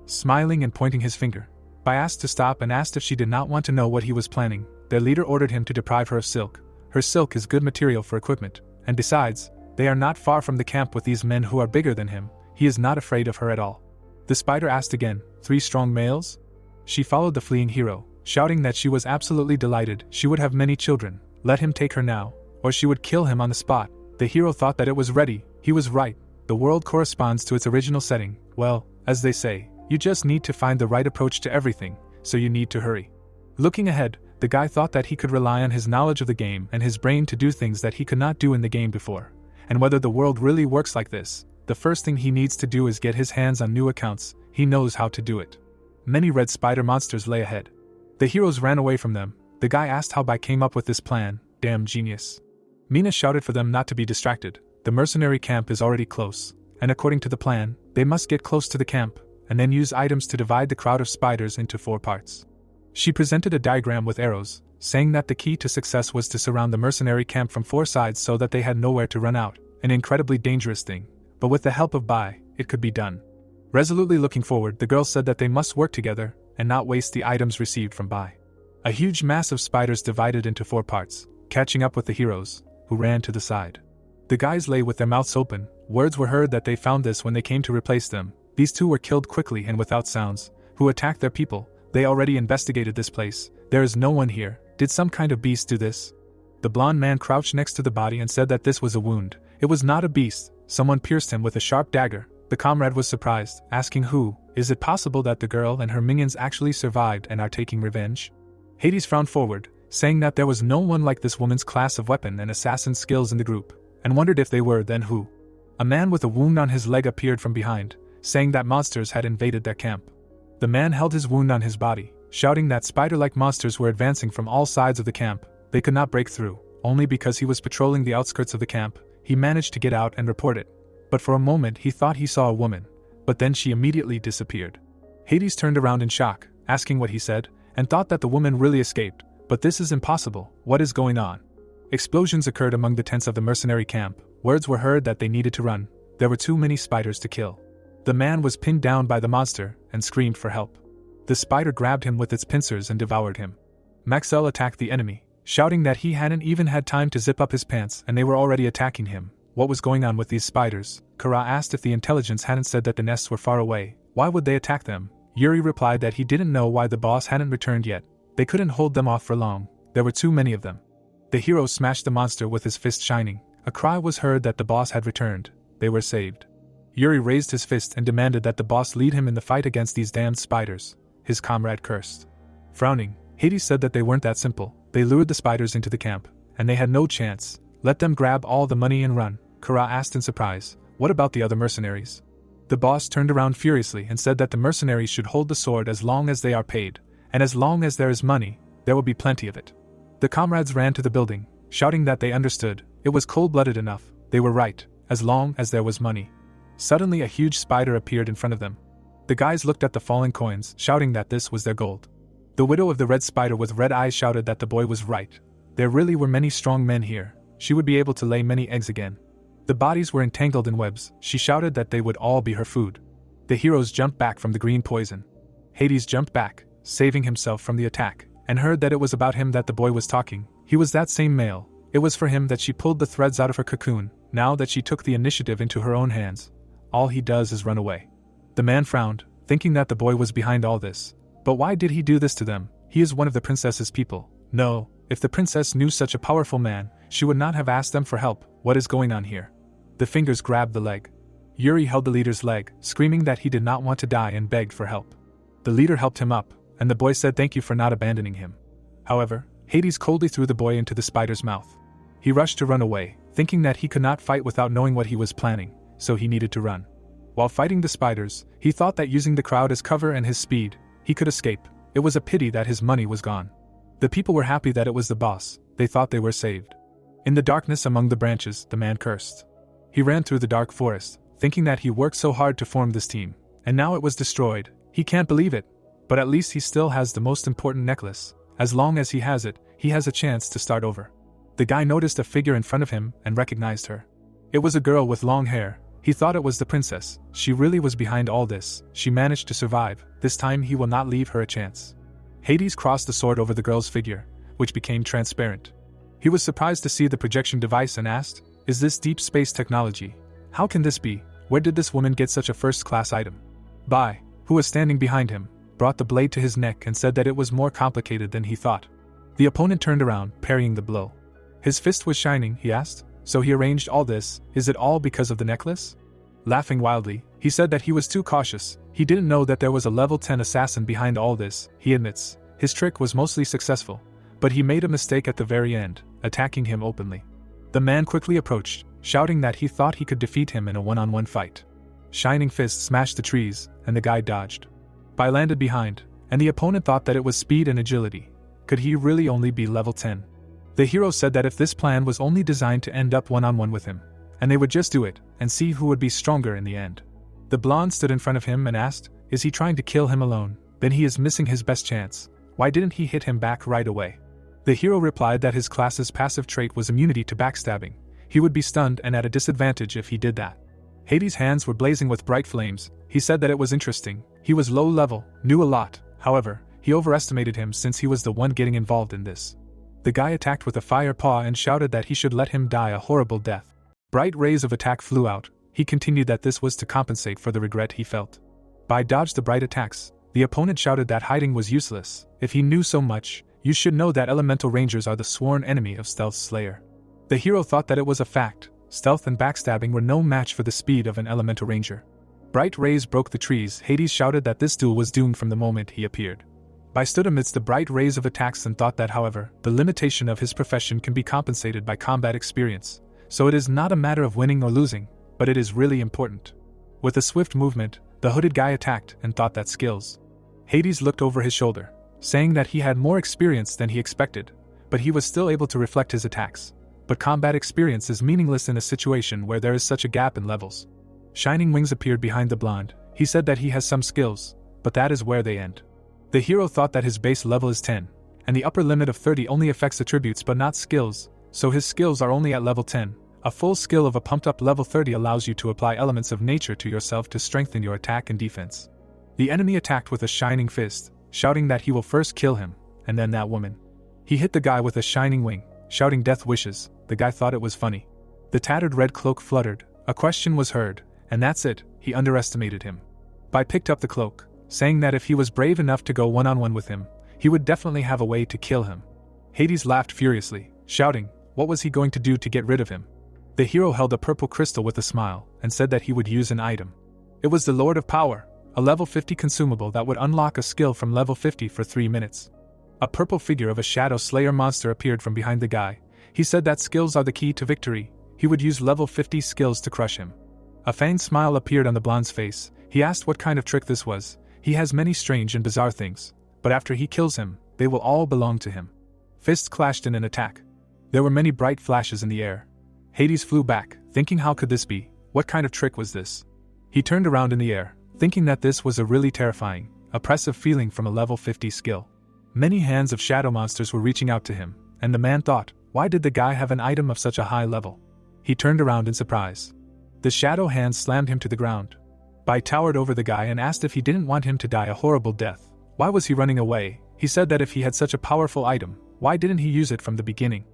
Smiling and pointing his finger, Bai asked to stop and asked if she did not want to know what he was planning. Their leader ordered him to deprive her of silk. Her silk is good material for equipment, and besides, they are not far from the camp with these men who are bigger than him. He is not afraid of her at all. The spider asked again, 3 strong males? She followed the fleeing hero, shouting that she was absolutely delighted. She would have many children. Let him take her now, or she would kill him on the spot. The hero thought that it was ready. He was right. The world corresponds to its original setting. Well, as they say, you just need to find the right approach to everything, so you need to hurry. Looking ahead, the guy thought that he could rely on his knowledge of the game and his brain to do things that he could not do in the game before. And whether the world really works like this, the first thing he needs to do is get his hands on new accounts. He knows how to do it. Many red spider monsters lay ahead. The heroes ran away from them. The guy asked how Bai came up with this plan. Damn genius. Mina shouted for them not to be distracted. The mercenary camp is already close, and according to the plan, they must get close to the camp, and then use items to divide the crowd of spiders into 4 parts. She presented a diagram with arrows, saying that the key to success was to surround the mercenary camp from 4 sides so that they had nowhere to run out, an incredibly dangerous thing, but with the help of Bai, it could be done. Resolutely looking forward, the girl said that they must work together, and not waste the items received from Bai. A huge mass of spiders divided into 4 parts, catching up with the heroes, who ran to the side. The guys lay with their mouths open. Words were heard that they found this when they came to replace them. These two were killed quickly and without sounds. Who attacked their people? They already investigated this place. There is no one here. Did some kind of beast do this? The blonde man crouched next to the body and said that this was a wound. It was not a beast. Someone pierced him with a sharp dagger. The comrade was surprised, asking who. Is it possible that the girl and her minions actually survived and are taking revenge? Hades frowned forward, saying that there was no one like this woman's class of weapon and assassin skills in the group, and wondered if they were, then who? A man with a wound on his leg appeared from behind, saying that monsters had invaded their camp. The man held his wound on his body, shouting that spider-like monsters were advancing from all sides of the camp. They could not break through. Only because he was patrolling the outskirts of the camp, he managed to get out and report it. But for a moment he thought he saw a woman, but then she immediately disappeared. Hades turned around in shock, asking what he said, and thought that the woman really escaped. But this is impossible. What is going on? Explosions occurred among the tents of the mercenary camp. Words were heard that they needed to run. There were too many spiders to kill. The man was pinned down by the monster and screamed for help. The spider grabbed him with its pincers and devoured him. Maxwell attacked the enemy, shouting that he hadn't even had time to zip up his pants and they were already attacking him. What was going on with these spiders? Kara asked if the intelligence hadn't said that the nests were far away. Why would they attack them? Yuri replied that he didn't know why the boss hadn't returned yet. They couldn't hold them off for long. There were too many of them. The hero smashed the monster with his fist shining. A cry was heard that the boss had returned. They were saved. Yuri raised his fist and demanded that the boss lead him in the fight against these damned spiders. His comrade cursed. Frowning, Hades said that they weren't that simple. They lured the spiders into the camp, and they had no chance. Let them grab all the money and run. Kara asked in surprise, what about the other mercenaries? The boss turned around furiously and said that the mercenaries should hold the sword as long as they are paid, and as long as there is money, there will be plenty of it. The comrades ran to the building, shouting that they understood. It was cold-blooded enough. They were right, as long as there was money. Suddenly a huge spider appeared in front of them. The guys looked at the falling coins, shouting that this was their gold. The widow of the red spider with red eyes shouted that the boy was right. There really were many strong men here. She would be able to lay many eggs again. The bodies were entangled in webs. She shouted that they would all be her food. The heroes jumped back from the green poison. Hades jumped back, saving himself from the attack, and heard that it was about him that the boy was talking. He was that same male. It was for him that she pulled the threads out of her cocoon, now that she took the initiative into her own hands. All he does is run away. The man frowned, thinking that the boy was behind all this. But why did he do this to them? He is one of the princess's people. No, if the princess knew such a powerful man, she would not have asked them for help. What is going on here? The fingers grabbed the leg. Yuri held the leader's leg, screaming that he did not want to die and begged for help. The leader helped him up, and the boy said thank you for not abandoning him. However, Hades coldly threw the boy into the spider's mouth. He rushed to run away, thinking that he could not fight without knowing what he was planning, so he needed to run. While fighting the spiders, he thought that using the crowd as cover and his speed, he could escape. It was a pity that his money was gone. The people were happy that it was the boss. They thought they were saved. In the darkness among the branches, the man cursed. He ran through the dark forest, thinking that he worked so hard to form this team, and now it was destroyed. He can't believe it. But at least he still has the most important necklace. As long as he has it, he has a chance to start over. The guy noticed a figure in front of him and recognized her. It was a girl with long hair. He thought it was the princess. She really was behind all this. She managed to survive. This time he will not leave her a chance. Hades crossed the sword over the girl's figure, which became transparent. He was surprised to see the projection device and asked, is this deep space technology? How can this be? Where did this woman get such a first-class item? Bai, who was standing behind him, brought the blade to his neck and said that it was more complicated than he thought. The opponent turned around, parrying the blow. His fist was shining, he asked. So he arranged all this. Is it all because of the necklace? Laughing wildly, he said that he was too cautious. He didn't know that there was a level 10 assassin behind all this. He admits, his trick was mostly successful, but he made a mistake at the very end, attacking him openly. The man quickly approached, shouting that he thought he could defeat him in a one-on-one fight. Shining fists smashed the trees, and the guy dodged. Bai landed behind, and the opponent thought that it was speed and agility. Could he really only be level 10? The hero said that if this plan was only designed to end up one-on-one with him, and they would just do it, and see who would be stronger in the end. The blonde stood in front of him and asked, is he trying to kill him alone? Then he is missing his best chance. Why didn't he hit him back right away? The hero replied that his class's passive trait was immunity to backstabbing. He would be stunned and at a disadvantage if he did that. Hades' hands were blazing with bright flames. He said that it was interesting. He was low level, knew a lot. However, he overestimated him since he was the one getting involved in this. The guy attacked with a fire paw and shouted that he should let him die a horrible death. Bright rays of attack flew out. He continued that this was to compensate for the regret he felt. Bai dodged the bright attacks. The opponent shouted that hiding was useless. If he knew so much, you should know that elemental rangers are the sworn enemy of Stealth's slayer. The hero thought that it was a fact. Stealth and backstabbing were no match for the speed of an elemental ranger. Bright rays broke the trees. Hades shouted that this duel was doomed from the moment he appeared. Bai stood amidst the bright rays of attacks and thought that, however, the limitation of his profession can be compensated by combat experience, so it is not a matter of winning or losing, but it is really important. With a swift movement, the hooded guy attacked and thought that skills. Hades looked over his shoulder, saying that he had more experience than he expected, but he was still able to reflect his attacks. But combat experience is meaningless in a situation where there is such a gap in levels. Shining wings appeared behind the blonde. He said that he has some skills, but that is where they end. The hero thought that his base level is 10, and the upper limit of 30 only affects attributes but not skills, so his skills are only at level 10. A full skill of a pumped-up level 30 allows you to apply elements of nature to yourself to strengthen your attack and defense. The enemy attacked with a shining fist, shouting that he will first kill him, and then that woman. He hit the guy with a shining wing, shouting death wishes. The guy thought it was funny. The tattered red cloak fluttered. A question was heard, and that's it. He underestimated him. Bai picked up the cloak, saying that if he was brave enough to go one-on-one with him, he would definitely have a way to kill him. Hades laughed furiously, shouting, what was he going to do to get rid of him? The hero held a purple crystal with a smile, and said that he would use an item. It was the Lord of Power, a level 50 consumable that would unlock a skill from level 50 for 3 minutes. A purple figure of a Shadow Slayer monster appeared from behind the guy. He said that skills are the key to victory. He would use level 50 skills to crush him. A feigned smile appeared on the blonde's face. He asked what kind of trick this was. He has many strange and bizarre things, but after he kills him, they will all belong to him. Fists clashed in an attack. There were many bright flashes in the air. Hades flew back, thinking how could this be? What kind of trick was this? He turned around in the air, thinking that this was a really terrifying, oppressive feeling from a level 50 skill. Many hands of shadow monsters were reaching out to him, and the man thought, why did the guy have an item of such a high level? He turned around in surprise. The shadow hands slammed him to the ground. Bai towered over the guy and asked if he didn't want him to die a horrible death. Why was he running away? He said that if he had such a powerful item, why didn't he use it from the beginning?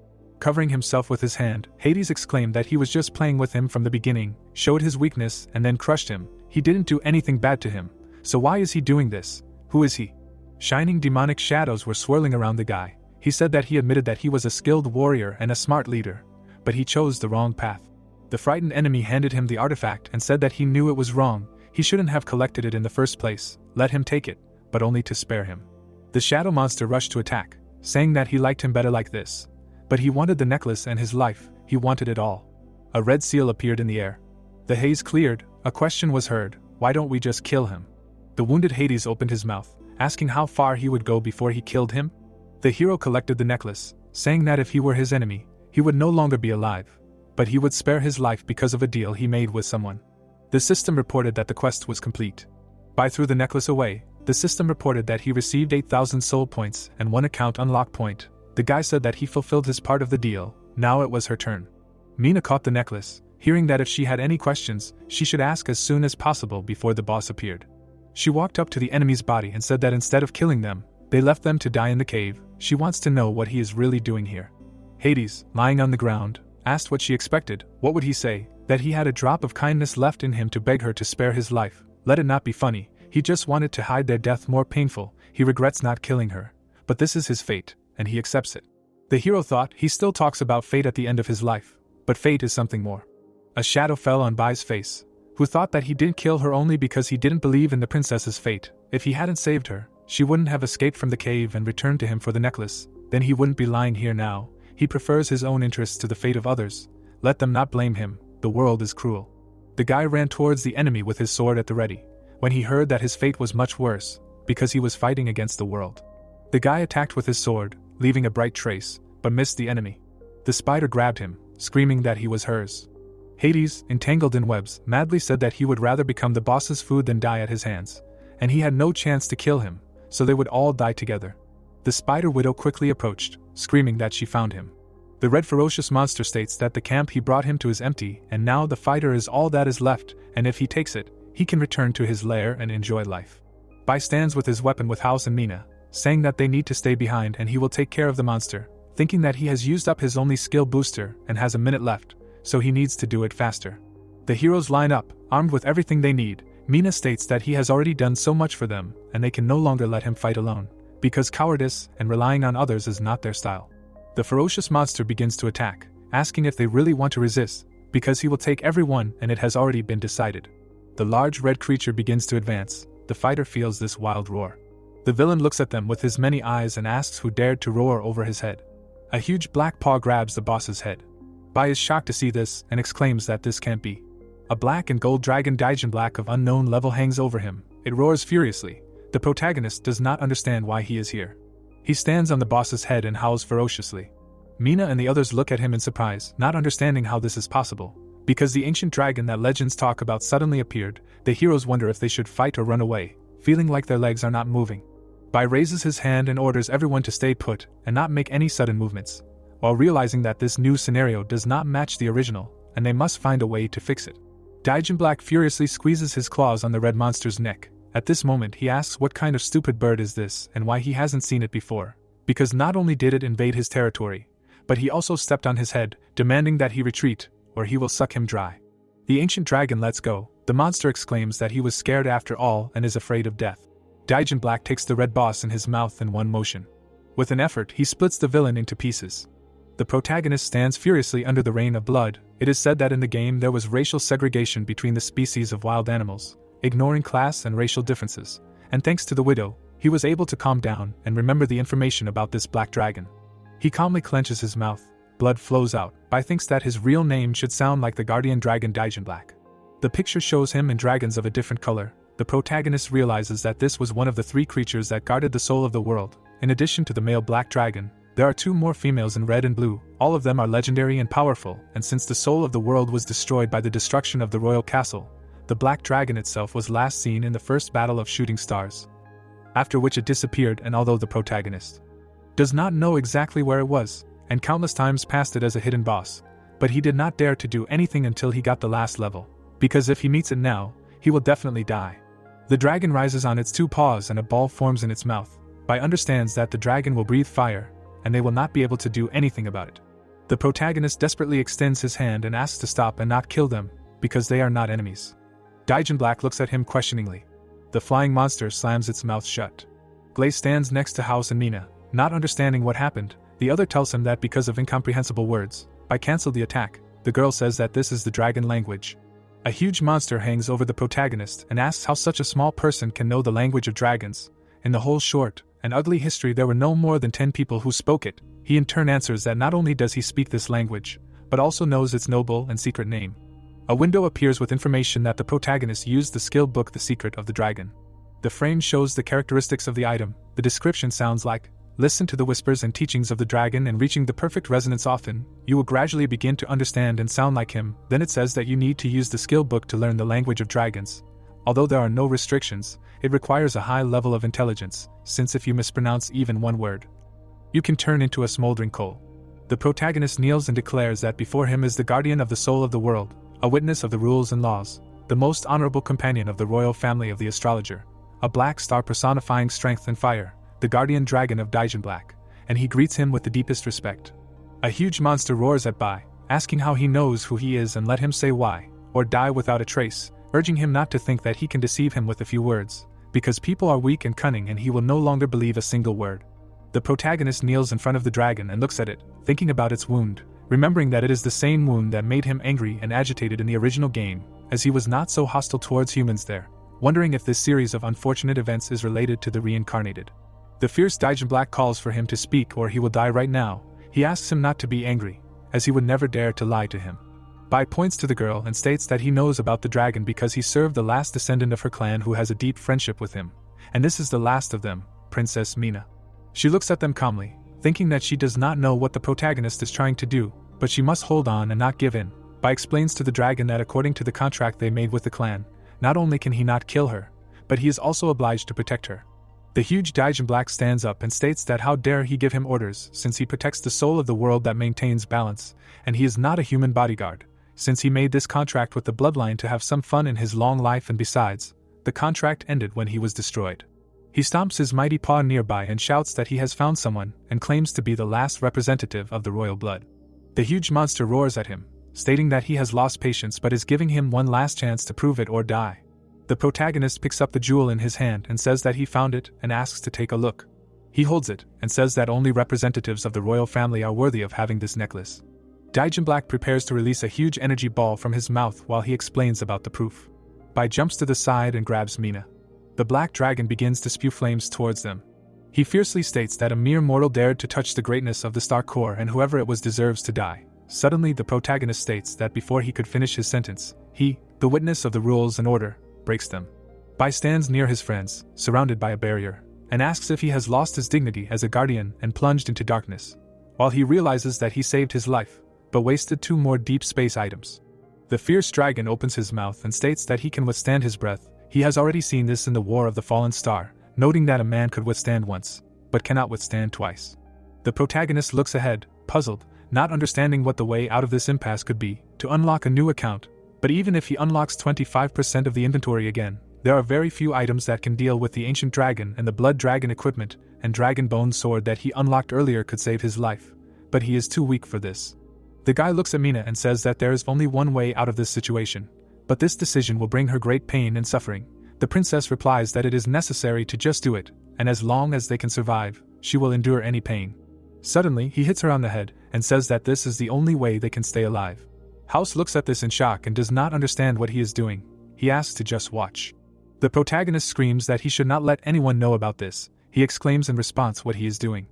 Covering himself with his hand, Hades exclaimed that he was just playing with him from the beginning, showed his weakness and then crushed him. He didn't do anything bad to him, so why is he doing this? Who is he? Shining demonic shadows were swirling around the guy. He said that he admitted that he was a skilled warrior and a smart leader, but he chose the wrong path. The frightened enemy handed him the artifact and said that he knew it was wrong. He shouldn't have collected it in the first place. Let him take it, but only to spare him. The shadow monster rushed to attack, saying that he liked him better like this. But he wanted the necklace and his life. He wanted it all. A red seal appeared in the air. The haze cleared. A question was heard. Why don't we just kill him? The wounded Hades opened his mouth, asking how far he would go before he killed him. The hero collected the necklace, saying that if he were his enemy, he would no longer be alive, but he would spare his life because of a deal he made with someone. The system reported that the quest was complete. Bai threw the necklace away. The system reported that he received 8,000 soul points and 1 account unlock point. The guy said that he fulfilled his part of the deal. Now it was her turn. Mina caught the necklace, hearing that if she had any questions, she should ask as soon as possible before the boss appeared. She walked up to the enemy's body and said that instead of killing them, they left them to die in the cave. She wants to know what he is really doing here. Hades, lying on the ground, asked what she expected. What would he say? That he had a drop of kindness left in him to beg her to spare his life. Let it not be funny. He just wanted to hide their death more painful. He regrets not killing her. But this is his fate, and he accepts it. The hero thought he still talks about fate at the end of his life, but fate is something more. A shadow fell on Bai's face, who thought that he didn't kill her only because he didn't believe in the princess's fate. If he hadn't saved her, she wouldn't have escaped from the cave and returned to him for the necklace. Then he wouldn't be lying here now. He prefers his own interests to the fate of others. Let them not blame him. The world is cruel. The guy ran towards the enemy with his sword at the ready, when he heard that his fate was much worse, because he was fighting against the world. The guy attacked with his sword, leaving a bright trace, but missed the enemy. The spider grabbed him, screaming that he was hers. Hades, entangled in webs, madly said that he would rather become the boss's food than die at his hands, and he had no chance to kill him, so they would all die together. The spider widow quickly approached, screaming that she found him. The red ferocious monster states that the camp he brought him to is empty, and now the fighter is all that is left, and if he takes it, he can return to his lair and enjoy life. Bai stands with his weapon with House and Mina, saying that they need to stay behind and he will take care of the monster, thinking that he has used up his only skill booster and has a minute left, so he needs to do it faster. The heroes line up, armed with everything they need. Mina states that he has already done so much for them, and they can no longer let him fight alone, because cowardice and relying on others is not their style. The ferocious monster begins to attack, asking if they really want to resist, because he will take everyone and it has already been decided. The large red creature begins to advance. The fighter feels this wild roar. The villain looks at them with his many eyes and asks who dared to roar over his head. A huge black paw grabs the boss's head. Bai is shocked to see this and exclaims that this can't be. A black and gold dragon Daijin Black of unknown level hangs over him. It roars furiously. The protagonist does not understand why he is here. He stands on the boss's head and howls ferociously. Mina and the others look at him in surprise, not understanding how this is possible. Because the ancient dragon that legends talk about suddenly appeared, the heroes wonder if they should fight or run away, feeling like their legs are not moving. Bai raises his hand and orders everyone to stay put and not make any sudden movements, while realizing that this new scenario does not match the original, and they must find a way to fix it. Daijin Black furiously squeezes his claws on the red monster's neck. At this moment he asks what kind of stupid bird is this and why he hasn't seen it before, because not only did it invade his territory, but he also stepped on his head, demanding that he retreat, or he will suck him dry. The ancient dragon lets go. The monster exclaims that he was scared after all and is afraid of death. Daijin Black takes the red boss in his mouth in one motion. With an effort, he splits the villain into pieces. The protagonist stands furiously under the rain of blood. It is said that in the game there was racial segregation between the species of wild animals, ignoring class and racial differences, and thanks to the widow, he was able to calm down and remember the information about this black dragon. He calmly clenches his mouth. Blood flows out. Bai thinks that his real name should sound like the guardian dragon Daijin Black. The picture shows him and dragons of a different color. The protagonist realizes that this was one of the 3 creatures that guarded the soul of the world. In addition to the male black dragon, there are 2 more females in red and blue. All of them are legendary and powerful, and since the soul of the world was destroyed by the destruction of the royal castle, the black dragon itself was last seen in the first battle of shooting stars. After which it disappeared, and although the protagonist does not know exactly where it was, and countless times passed it as a hidden boss, but he did not dare to do anything until he got the last level, because if he meets it now, he will definitely die. The dragon rises on its 2 paws and a ball forms in its mouth. Bai understands that the dragon will breathe fire, and they will not be able to do anything about it. The protagonist desperately extends his hand and asks to stop and not kill them, because they are not enemies. Daijin Black looks at him questioningly. The flying monster slams its mouth shut. Glaze stands next to House and Mina, not understanding what happened. The other tells him that because of incomprehensible words, Bai canceled the attack. The girl says that this is the dragon language. A huge monster hangs over the protagonist and asks how such a small person can know the language of dragons. In the whole short and ugly history there were no more than 10 people who spoke it. He in turn answers that not only does he speak this language, but also knows its noble and secret name. A window appears with information that the protagonist used the skill book The Secret of the Dragon. The frame shows the characteristics of the item. The description sounds like, listen to the whispers and teachings of the dragon and reaching the perfect resonance often, you will gradually begin to understand and sound like him. Then it says that you need to use the skill book to learn the language of dragons. Although there are no restrictions, it requires a high level of intelligence, since if you mispronounce even one word, you can turn into a smoldering coal. The protagonist kneels and declares that before him is the guardian of the soul of the world, a witness of the rules and laws, the most honorable companion of the royal family of the astrologer, a black star personifying strength and fire, the guardian dragon of Daijin Black, and he greets him with the deepest respect. A huge monster roars at Bai, asking how he knows who he is and let him say why, or die without a trace, urging him not to think that he can deceive him with a few words, because people are weak and cunning and he will no longer believe a single word. The protagonist kneels in front of the dragon and looks at it, thinking about its wound, remembering that it is the same wound that made him angry and agitated in the original game, as he was not so hostile towards humans there, wondering if this series of unfortunate events is related to the reincarnated. The fierce Daijin Black calls for him to speak or he will die right now. He asks him not to be angry, as he would never dare to lie to him. Bai points to the girl and states that he knows about the dragon because he served the last descendant of her clan who has a deep friendship with him, and this is the last of them, Princess Mina. She looks at them calmly, thinking that she does not know what the protagonist is trying to do, but she must hold on and not give in. Bai explains to the dragon that according to the contract they made with the clan, not only can he not kill her, but he is also obliged to protect her. The huge Daijin Black stands up and states that how dare he give him orders since he protects the soul of the world that maintains balance, and he is not a human bodyguard, since he made this contract with the bloodline to have some fun in his long life, and besides, the contract ended when he was destroyed. He stomps his mighty paw nearby and shouts that he has found someone and claims to be the last representative of the royal blood. The huge monster roars at him, stating that he has lost patience but is giving him one last chance to prove it or die. The protagonist picks up the jewel in his hand and says that he found it and asks to take a look. He holds it and says that only representatives of the royal family are worthy of having this necklace. Daijin Black prepares to release a huge energy ball from his mouth while he explains about the proof. Bai jumps to the side and grabs Mina. The black dragon begins to spew flames towards them. He fiercely states that a mere mortal dared to touch the greatness of the star core and whoever it was deserves to die. Suddenly the protagonist states that before he could finish his sentence, he, the witness of the rules and order, breaks them. Bai stands near his friends, surrounded by a barrier, and asks if he has lost his dignity as a guardian and plunged into darkness, while he realizes that he saved his life, but wasted 2 more deep space items. The fierce dragon opens his mouth and states that he can withstand his breath. He has already seen this in the War of the Fallen Star, noting that a man could withstand once, but cannot withstand twice. The protagonist looks ahead, puzzled, not understanding what the way out of this impasse could be, to unlock a new account, but even if he unlocks 25% of the inventory again, there are very few items that can deal with the ancient dragon, and the blood dragon equipment and dragon bone sword that he unlocked earlier could save his life, but he is too weak for this. The guy looks at Mina and says that there is only one way out of this situation, but this decision will bring her great pain and suffering. The princess replies that it is necessary to just do it, and as long as they can survive, she will endure any pain. Suddenly, he hits her on the head and says that this is the only way they can stay alive. House looks at this in shock and does not understand what he is doing. He asks to just watch. The protagonist screams that he should not let anyone know about this. He exclaims in response what he is doing.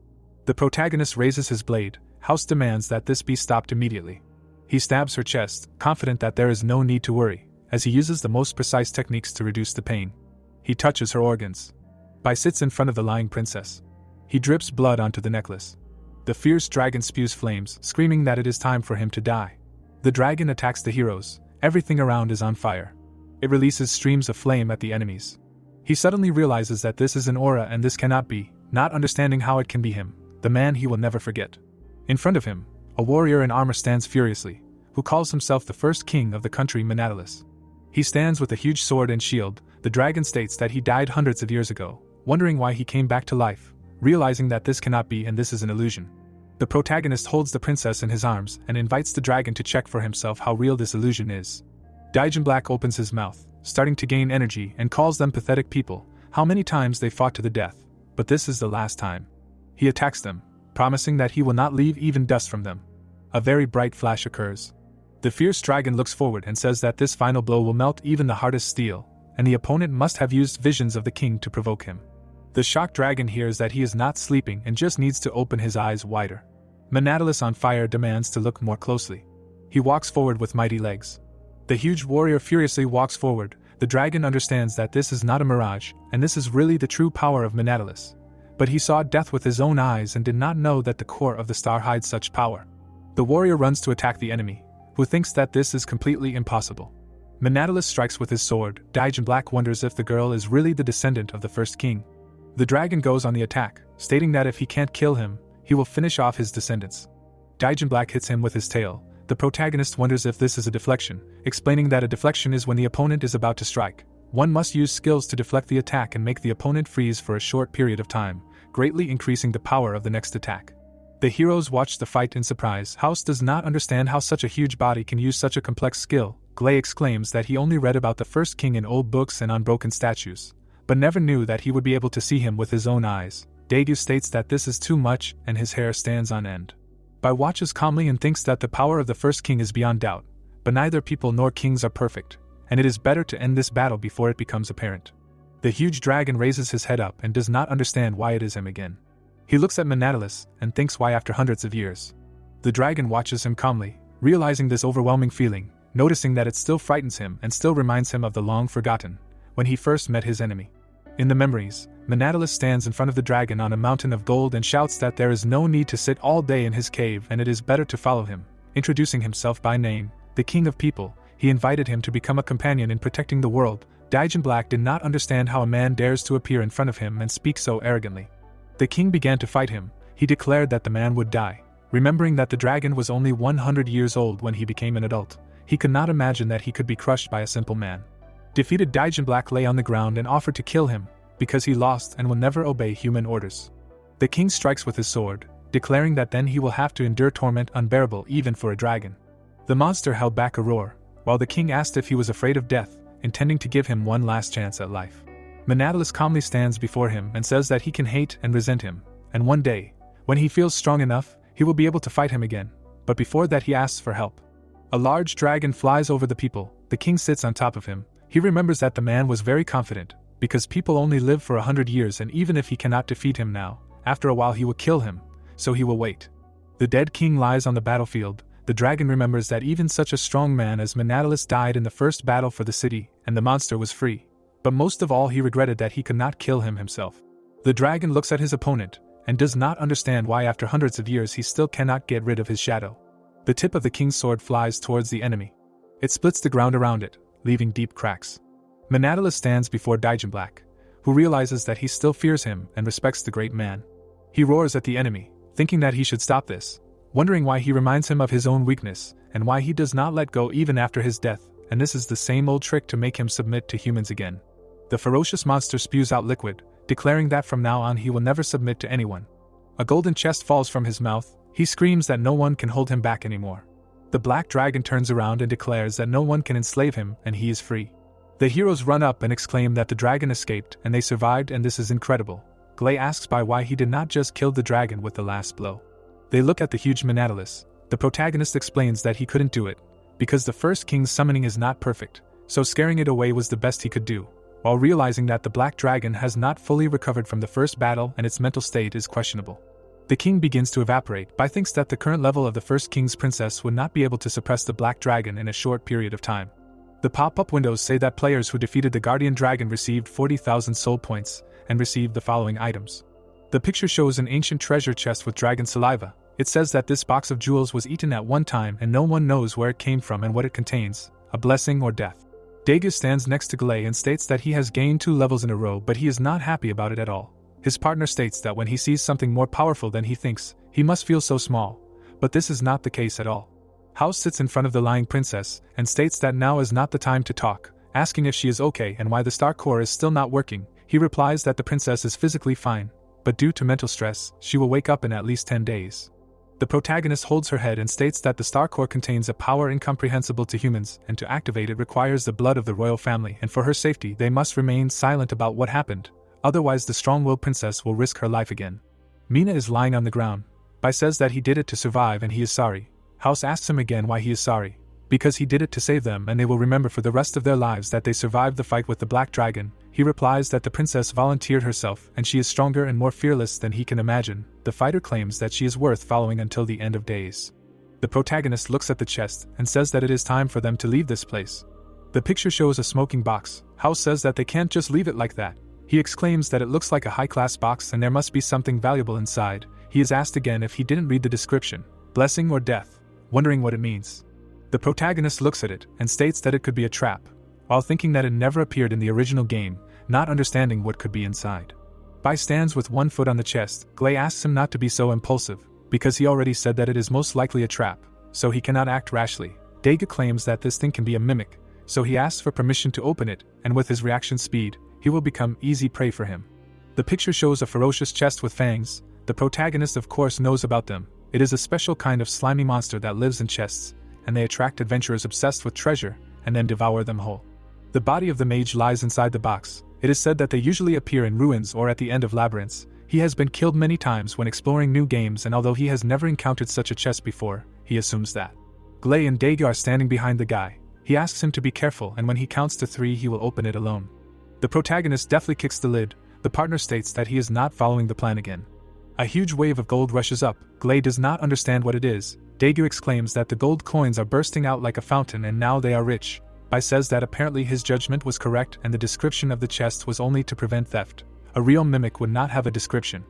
The protagonist raises his blade. House demands that this be stopped immediately. He stabs her chest, confident that there is no need to worry, as he uses the most precise techniques to reduce the pain. He touches her organs. Bai sits in front of the lying princess. He drips blood onto the necklace. The fierce dragon spews flames, screaming that it is time for him to die. The dragon attacks the heroes. Everything around is on fire. It releases streams of flame at the enemies. He suddenly realizes that this is an aura and this cannot be, not understanding how it can be him, the man he will never forget. In front of him, a warrior in armor stands furiously, who calls himself the first king of the country Manatilus. He stands with a huge sword and shield. The dragon states that he died hundreds of years ago, wondering why he came back to life, realizing that this cannot be and this is an illusion. The protagonist holds the princess in his arms and invites the dragon to check for himself how real this illusion is. Daijin Black opens his mouth, starting to gain energy, and calls them pathetic people. How many times they fought to the death, but this is the last time. He attacks them, promising that he will not leave even dust from them. A very bright flash occurs. The fierce dragon looks forward and says that this final blow will melt even the hardest steel, and the opponent must have used visions of the king to provoke him. The shocked dragon hears that he is not sleeping and just needs to open his eyes wider. Manatilus on fire demands to look more closely. He walks forward with mighty legs. The huge warrior furiously walks forward. The dragon understands that this is not a mirage, and this is really the true power of Manatilus. But he saw death with his own eyes and did not know that the core of the star hides such power. The warrior runs to attack the enemy, who thinks that this is completely impossible. Manatilus strikes with his sword. Daijin Black wonders if the girl is really the descendant of the first king. The dragon goes on the attack, stating that if he can't kill him, he will finish off his descendants. Daijin Black hits him with his tail. The protagonist wonders if this is a deflection, explaining that a deflection is when the opponent is about to strike. One must use skills to deflect the attack and make the opponent freeze for a short period of time, greatly increasing the power of the next attack. The heroes watch the fight in surprise. House does not understand how such a huge body can use such a complex skill. Glay exclaims that he only read about the first king in old books and on broken statues, but never knew that he would be able to see him with his own eyes. Daegu states that this is too much, and his hair stands on end. Bai watches calmly and thinks that the power of the first king is beyond doubt, but neither people nor kings are perfect, and it is better to end this battle before it becomes apparent. The huge dragon raises his head up and does not understand why it is him again. He looks at Manatilus and thinks why after hundreds of years. The dragon watches him calmly, realizing this overwhelming feeling, noticing that it still frightens him and still reminds him of the long forgotten, when he first met his enemy. In the memories, Manatilus stands in front of the dragon on a mountain of gold and shouts that there is no need to sit all day in his cave and it is better to follow him. Introducing himself by name, the king of people, he invited him to become a companion in protecting the world. Daijin Black did not understand how a man dares to appear in front of him and speak so arrogantly. The king began to fight him. He declared that the man would die. Remembering that the dragon was only 100 years old when he became an adult, he could not imagine that he could be crushed by a simple man. Defeated, Daijin Black lay on the ground and offered to kill him, because he lost and will never obey human orders. The king strikes with his sword, declaring that then he will have to endure torment unbearable even for a dragon. The monster held back a roar, while the king asked if he was afraid of death, intending to give him one last chance at life. Manatilus calmly stands before him and says that he can hate and resent him, and one day, when he feels strong enough, he will be able to fight him again, but before that he asks for help. A large dragon flies over the people, the king sits on top of him. He remembers that the man was very confident, because people only live for 100 years and even if he cannot defeat him now, after a while he will kill him, so he will wait. The dead king lies on the battlefield. The dragon remembers that even such a strong man as Manatilus died in the first battle for the city, and the monster was free. But most of all he regretted that he could not kill him himself. The dragon looks at his opponent, and does not understand why after hundreds of years he still cannot get rid of his shadow. The tip of the king's sword flies towards the enemy. It splits the ground around it, leaving deep cracks. Manatilus stands before Daijin Black, who realizes that he still fears him and respects the great man. He roars at the enemy, thinking that he should stop this, wondering why he reminds him of his own weakness, and why he does not let go even after his death, and this is the same old trick to make him submit to humans again. The ferocious monster spews out liquid, declaring that from now on he will never submit to anyone. A golden chest falls from his mouth. He screams that no one can hold him back anymore. The black dragon turns around and declares that no one can enslave him and he is free. The heroes run up and exclaim that the dragon escaped and they survived, and this is incredible. Glay asks by why he did not just kill the dragon with the last blow. They look at the huge Manatilus. The protagonist explains that he couldn't do it, because the first king's summoning is not perfect, so scaring it away was the best he could do, while realizing that the black dragon has not fully recovered from the first battle and its mental state is questionable. The king begins to evaporate, but thinks that the current level of the first king's princess would not be able to suppress the black dragon in a short period of time. The pop-up windows say that players who defeated the guardian dragon received 40,000 soul points, and received the following items. The picture shows an ancient treasure chest with dragon saliva. It says that this box of jewels was eaten at one time and no one knows where it came from and what it contains, a blessing or death. Dagus stands next to Glay and states that he has gained 2 levels in a row, but he is not happy about it at all. His partner states that when he sees something more powerful than he thinks, he must feel so small, but this is not the case at all. House sits in front of the lying princess and states that now is not the time to talk, asking if she is okay and why the star core is still not working. He replies that the princess is physically fine, but due to mental stress, she will wake up in at least 10 days. The protagonist holds her head and states that the star core contains a power incomprehensible to humans, and to activate it requires the blood of the royal family, and for her safety they must remain silent about what happened. Otherwise the strong-willed princess will risk her life again. Mina is lying on the ground. Bai says that he did it to survive and he is sorry. House asks him again why he is sorry. Because he did it to save them and they will remember for the rest of their lives that they survived the fight with the black dragon. He replies that the princess volunteered herself and she is stronger and more fearless than he can imagine. The fighter claims that she is worth following until the end of days. The protagonist looks at the chest and says that it is time for them to leave this place. The picture shows a smoking box. House says that they can't just leave it like that. He exclaims that it looks like a high-class box and there must be something valuable inside. He is asked again if he didn't read the description, blessing or death, wondering what it means. The protagonist looks at it and states that it could be a trap, while thinking that it never appeared in the original game, not understanding what could be inside. Bai stands with one foot on the chest. Glay asks him not to be so impulsive, because he already said that it is most likely a trap, so he cannot act rashly. Daga claims that this thing can be a mimic, so he asks for permission to open it, and with his reaction speed, he will become easy prey for him. The picture shows a ferocious chest with fangs. The protagonist of course knows about them. It is a special kind of slimy monster that lives in chests, and they attract adventurers obsessed with treasure, and then devour them whole. The body of the mage lies inside the box. It is said that they usually appear in ruins or at the end of labyrinths. He has been killed many times when exploring new games, and although he has never encountered such a chest before, he assumes that. Glay and Daga are standing behind the guy. He asks him to be careful, and when he counts to 3 he will open it alone. The protagonist deftly kicks the lid. The partner states that he is not following the plan again. A huge wave of gold rushes up. Glay does not understand what it is. Dagu exclaims that the gold coins are bursting out like a fountain and now they are rich. Bai says that apparently his judgment was correct and the description of the chest was only to prevent theft. A real mimic would not have a description.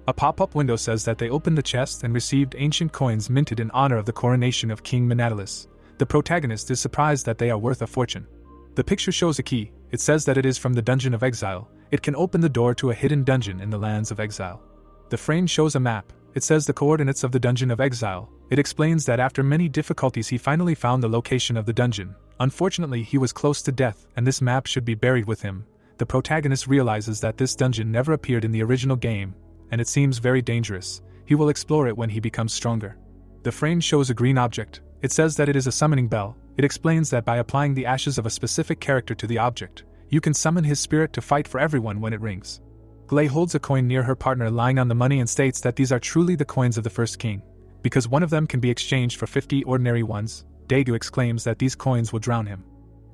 A pop-up window says that they opened the chest and received ancient coins minted in honor of the coronation of King Manatilus. The protagonist is surprised that they are worth a fortune. The picture shows a key. It says that it is from the Dungeon of Exile. It can open the door to a hidden dungeon in the lands of exile. The frame shows a map. It says the coordinates of the Dungeon of Exile. It explains that after many difficulties he finally found the location of the dungeon. Unfortunately he was close to death and this map should be buried with him. The protagonist realizes that this dungeon never appeared in the original game, and it seems very dangerous. He will explore it when he becomes stronger. The frame shows a green object. It says that it is a summoning bell. It explains that by applying the ashes of a specific character to the object, you can summon his spirit to fight for everyone when it rings. Glay holds a coin near her partner lying on the money and states that these are truly the coins of the first king, because one of them can be exchanged for 50 ordinary ones. Daegu exclaims that these coins will drown him.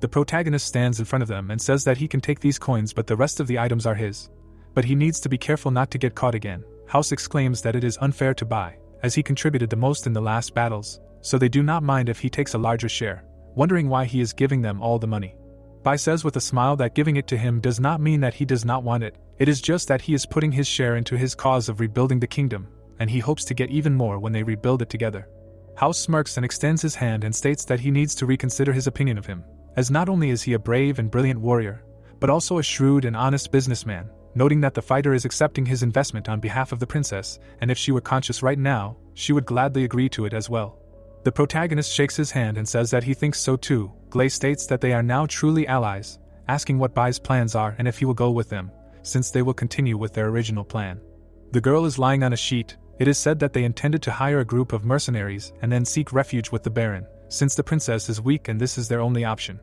The protagonist stands in front of them and says that he can take these coins but the rest of the items are his. But he needs to be careful not to get caught again. House exclaims that it is unfair to Bai, as he contributed the most in the last battles, so they do not mind if he takes a larger share, wondering why he is giving them all the money. Bai says with a smile that giving it to him does not mean that he does not want it, it is just that he is putting his share into his cause of rebuilding the kingdom, and he hopes to get even more when they rebuild it together. House smirks and extends his hand and states that he needs to reconsider his opinion of him, as not only is he a brave and brilliant warrior, but also a shrewd and honest businessman, noting that the fighter is accepting his investment on behalf of the princess, and if she were conscious right now, she would gladly agree to it as well. The protagonist shakes his hand and says that he thinks so too. Glay states that they are now truly allies, asking what Bai's plans are and if he will go with them, since they will continue with their original plan. The girl is lying on a sheet. It is said that they intended to hire a group of mercenaries and then seek refuge with the Baron, since the princess is weak and this is their only option.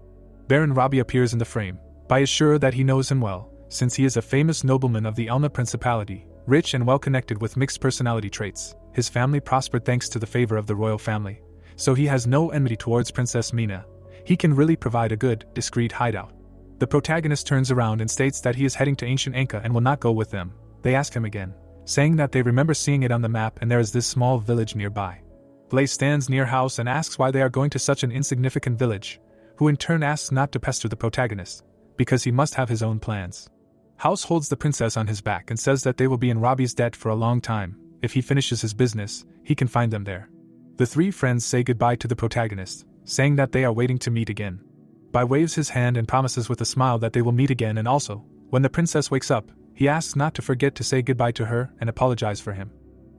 Baron Robbie appears in the frame. Bai is sure that he knows him well, since he is a famous nobleman of the Elma Principality, rich and well-connected with mixed personality traits. His family prospered thanks to the favor of the royal family, so he has no enmity towards Princess Mina. He can really provide a good, discreet hideout. The protagonist turns around and states that he is heading to ancient Anka and will not go with them. They ask him again, saying that they remember seeing it on the map and there is this small village nearby. Glay stands near House and asks why they are going to such an insignificant village, who in turn asks not to pester the protagonist, because he must have his own plans. House holds the princess on his back and says that they will be in Robbie's debt for a long time. If he finishes his business, he can find them there. The three friends say goodbye to the protagonist, saying that they are waiting to meet again. Bai waves his hand and promises with a smile that they will meet again, and also, when the princess wakes up, he asks not to forget to say goodbye to her and apologize for him.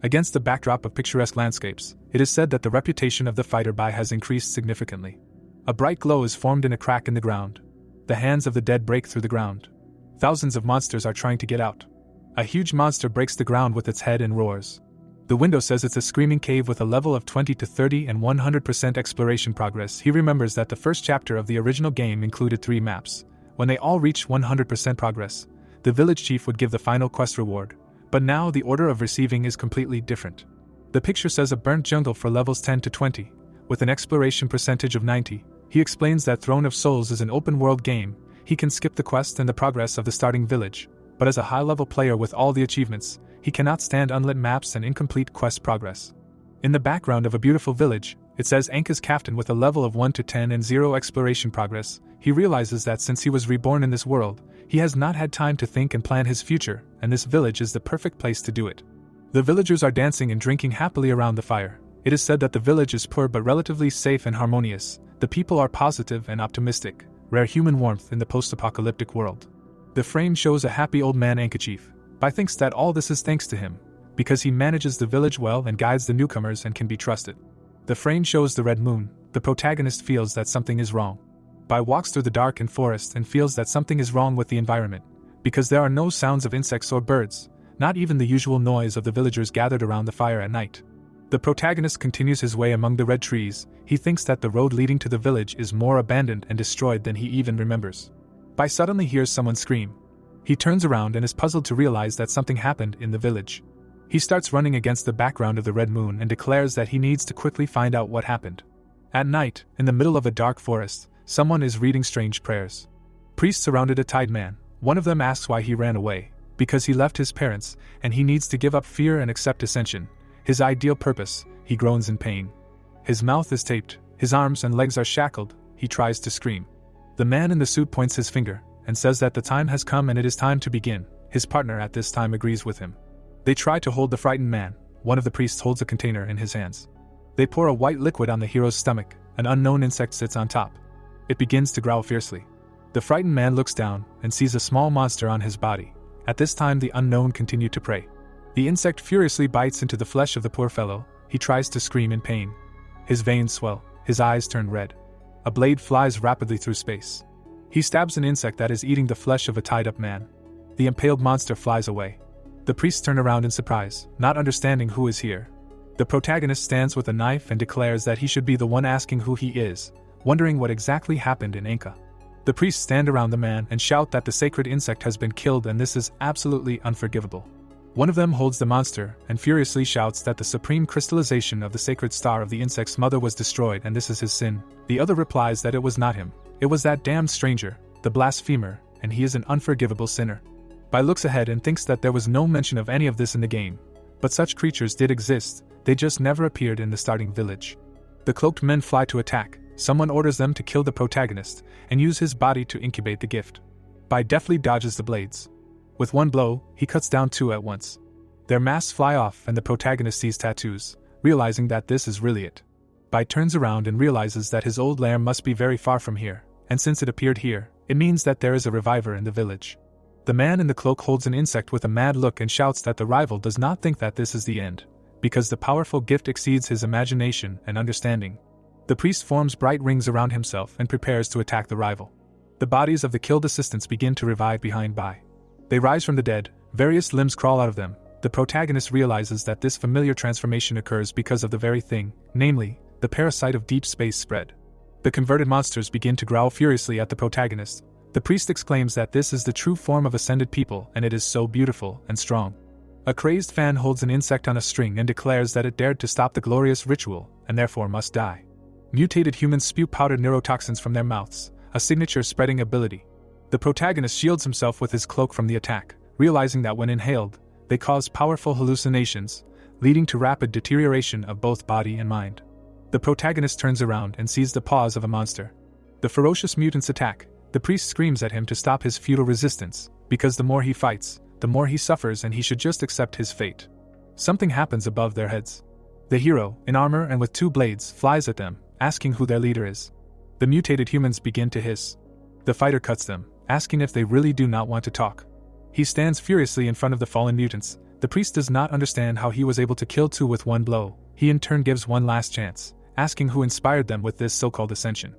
Against the backdrop of picturesque landscapes, it is said that the reputation of the fighter Bai has increased significantly. A bright glow is formed in a crack in the ground. The hands of the dead break through the ground. Thousands of monsters are trying to get out. A huge monster breaks the ground with its head and roars. The window says it's a screaming cave with a level of 20 to 30 and 100% exploration progress. He remembers that the first chapter of the original game included 3 maps. When they all reached 100% progress, the village chief would give the final quest reward, but now the order of receiving is completely different. The picture says a burnt jungle for levels 10 to 20, with an exploration percentage of 90. He explains that Throne of Souls is an open-world game. He can skip the quest and the progress of the starting village, but as a high-level player with all the achievements, he cannot stand unlit maps and incomplete quest progress. In the background of a beautiful village, it says Anka's captain with a level of 1 to 10 and 0 exploration progress. He realizes that since he was reborn in this world, he has not had time to think and plan his future, and this village is the perfect place to do it. The villagers are dancing and drinking happily around the fire. It is said that the village is poor but relatively safe and harmonious. The people are positive and optimistic, rare human warmth in the post-apocalyptic world. The frame shows a happy old man Anka chief. Bai thinks that all this is thanks to him, because he manages the village well and guides the newcomers and can be trusted. The frame shows the red moon. The protagonist feels that something is wrong. Bai walks through the darkened forest and feels that something is wrong with the environment, because there are no sounds of insects or birds, not even the usual noise of the villagers gathered around the fire at night. The protagonist continues his way among the red trees. He thinks that the road leading to the village is more abandoned and destroyed than he even remembers. Bai suddenly hears someone scream. He turns around and is puzzled to realize that something happened in the village. He starts running against the background of the red moon and declares that he needs to quickly find out what happened. At night, in the middle of a dark forest, someone is reading strange prayers. Priests surrounded a tied man. One of them asks why he ran away, because he left his parents, and he needs to give up fear and accept ascension, his ideal purpose. He groans in pain. His mouth is taped, his arms and legs are shackled. He tries to scream. The man in the suit points his finger and says that the time has come and it is time to begin. His partner at this time agrees with him. They try to hold the frightened man. One of the priests holds a container in his hands. They pour a white liquid on the hero's stomach. An unknown insect sits on top. It begins to growl fiercely. The frightened man looks down and sees a small monster on his body. At this time the unknown continued to pray. The insect furiously bites into the flesh of the poor fellow. He tries to scream in pain. His veins swell, his eyes turn red. A blade flies rapidly through space. He stabs an insect that is eating the flesh of a tied-up man. The impaled monster flies away. The priests turn around in surprise, not understanding who is here. The protagonist stands with a knife and declares that he should be the one asking who he is. wondering what exactly happened in Anka. The priests stand around the man and shout that the sacred insect has been killed and this is absolutely unforgivable. One of them holds the monster and furiously shouts that the supreme crystallization of the sacred star of the insect's mother was destroyed and this is his sin. The other replies that it was not him. It was that damned stranger, the blasphemer, and he is an unforgivable sinner. Bai looks ahead and thinks that there was no mention of any of this in the game. But such creatures did exist, they just never appeared in the starting village. The cloaked men fly to attack. Someone orders them to kill the protagonist and use his body to incubate the gift. Bai deftly dodges the blades. With one blow, he cuts down two at once. Their masks fly off and the protagonist sees tattoos, realizing that this is really it. Bai turns around and realizes that his old lair must be very far from here, and since it appeared here, it means that there is a reviver in the village. The man in the cloak holds an insect with a mad look and shouts that the rival does not think that this is the end, because the powerful gift exceeds his imagination and understanding. The priest forms bright rings around himself and prepares to attack the rival. The bodies of the killed assistants begin to revive behind Bai. They rise from the dead, various limbs crawl out of them. The protagonist realizes that this familiar transformation occurs because of the very thing, namely, the parasite of deep space spread. The converted monsters begin to growl furiously at the protagonist. The priest exclaims that this is the true form of ascended people and it is so beautiful and strong. A crazed fan holds an insect on a string and declares that it dared to stop the glorious ritual and therefore must die. Mutated humans spew powdered neurotoxins from their mouths, a signature-spreading ability. The protagonist shields himself with his cloak from the attack, realizing that when inhaled, they cause powerful hallucinations, leading to rapid deterioration of both body and mind. The protagonist turns around and sees the paws of a monster. The ferocious mutants attack. The priest screams at him to stop his futile resistance, because the more he fights, the more he suffers and he should just accept his fate. Something happens above their heads. The hero, in armor and with two blades, flies at them, asking who their leader is. The mutated humans begin to hiss. The fighter cuts them, asking if they really do not want to talk. He stands furiously in front of the fallen mutants. The priest does not understand how he was able to kill two with one blow. He in turn gives one last chance, asking who inspired them with this so-called ascension.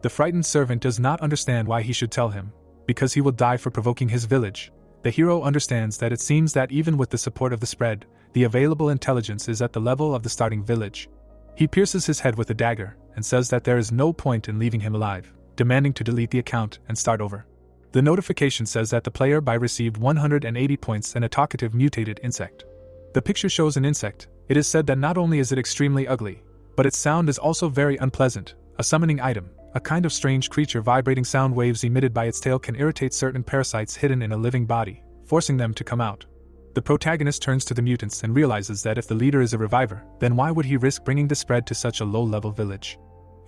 The frightened servant does not understand why he should tell him, because he will die for provoking his village. The hero understands that it seems that even with the support of the spread, the available intelligence is at the level of the starting village. He pierces his head with a dagger, and says that there is no point in leaving him alive, demanding to delete the account and start over. The notification says that the player received 180 points and a talkative mutated insect. The picture shows an insect. It is said that not only is it extremely ugly, but its sound is also very unpleasant, a summoning item. A kind of strange creature vibrating sound waves emitted by its tail can irritate certain parasites hidden in a living body, forcing them to come out. The protagonist turns to the mutants and realizes that if the leader is a reviver, then why would he risk bringing the spread to such a low-level village?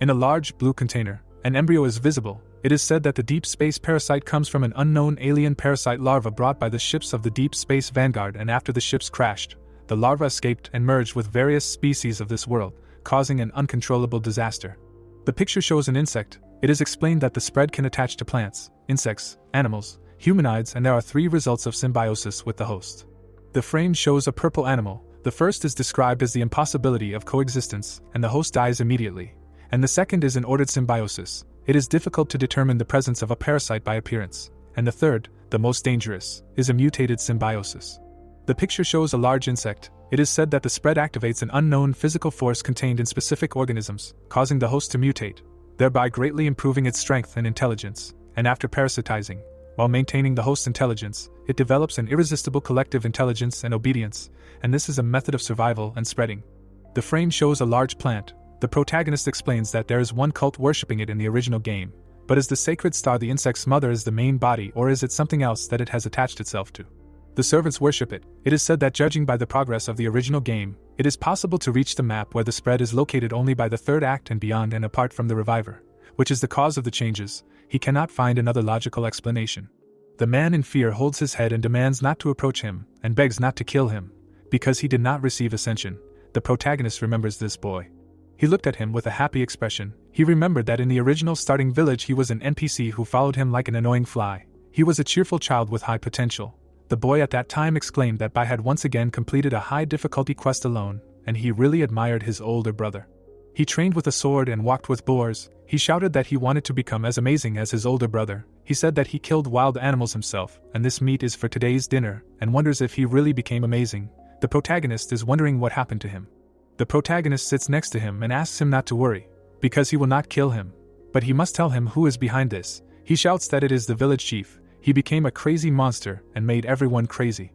In a large blue container, an embryo is visible. It is said that the deep space parasite comes from an unknown alien parasite larva brought by the ships of the Deep Space Vanguard, and after the ships crashed, the larva escaped and merged with various species of this world, causing an uncontrollable disaster. The picture shows an insect. It is explained that the spread can attach to plants, insects, animals, humanoids, and there are 3 results of symbiosis with the host. The frame shows a purple animal. The first is described as the impossibility of coexistence, and the host dies immediately. And the second is an ordered symbiosis. It is difficult to determine the presence of a parasite by appearance. And the third, the most dangerous, is a mutated symbiosis. The picture shows a large insect. It is said that the spread activates an unknown physical force contained in specific organisms, causing the host to mutate, thereby greatly improving its strength and intelligence. And after parasitizing, while maintaining the host's intelligence, it develops an irresistible collective intelligence and obedience, and this is a method of survival and spreading. The frame shows a large plant. The protagonist explains that there is one cult worshipping it in the original game, but is the sacred star the insect's mother is the main body, or is it something else that it has attached itself to? The servants worship it. It is said that judging by the progress of the original game, it is possible to reach the map where the spread is located only by the 3rd act and beyond, and apart from the reviver, which is the cause of the changes, he cannot find another logical explanation. The man in fear holds his head and demands not to approach him, and begs not to kill him, because he did not receive ascension. The protagonist remembers this boy. He looked at him with a happy expression. He remembered that in the original starting village he was an NPC who followed him like an annoying fly. He was a cheerful child with high potential. The boy at that time exclaimed that Bai had once again completed a high-difficulty quest alone, and he really admired his older brother. He trained with a sword and walked with boars. He shouted that he wanted to become as amazing as his older brother. He said that he killed wild animals himself, and this meat is for today's dinner, and wonders if he really became amazing. The protagonist is wondering what happened to him. The protagonist sits next to him and asks him not to worry, because he will not kill him, But he must tell him who is behind this. He shouts that it is the village chief. He became a crazy monster and made everyone crazy.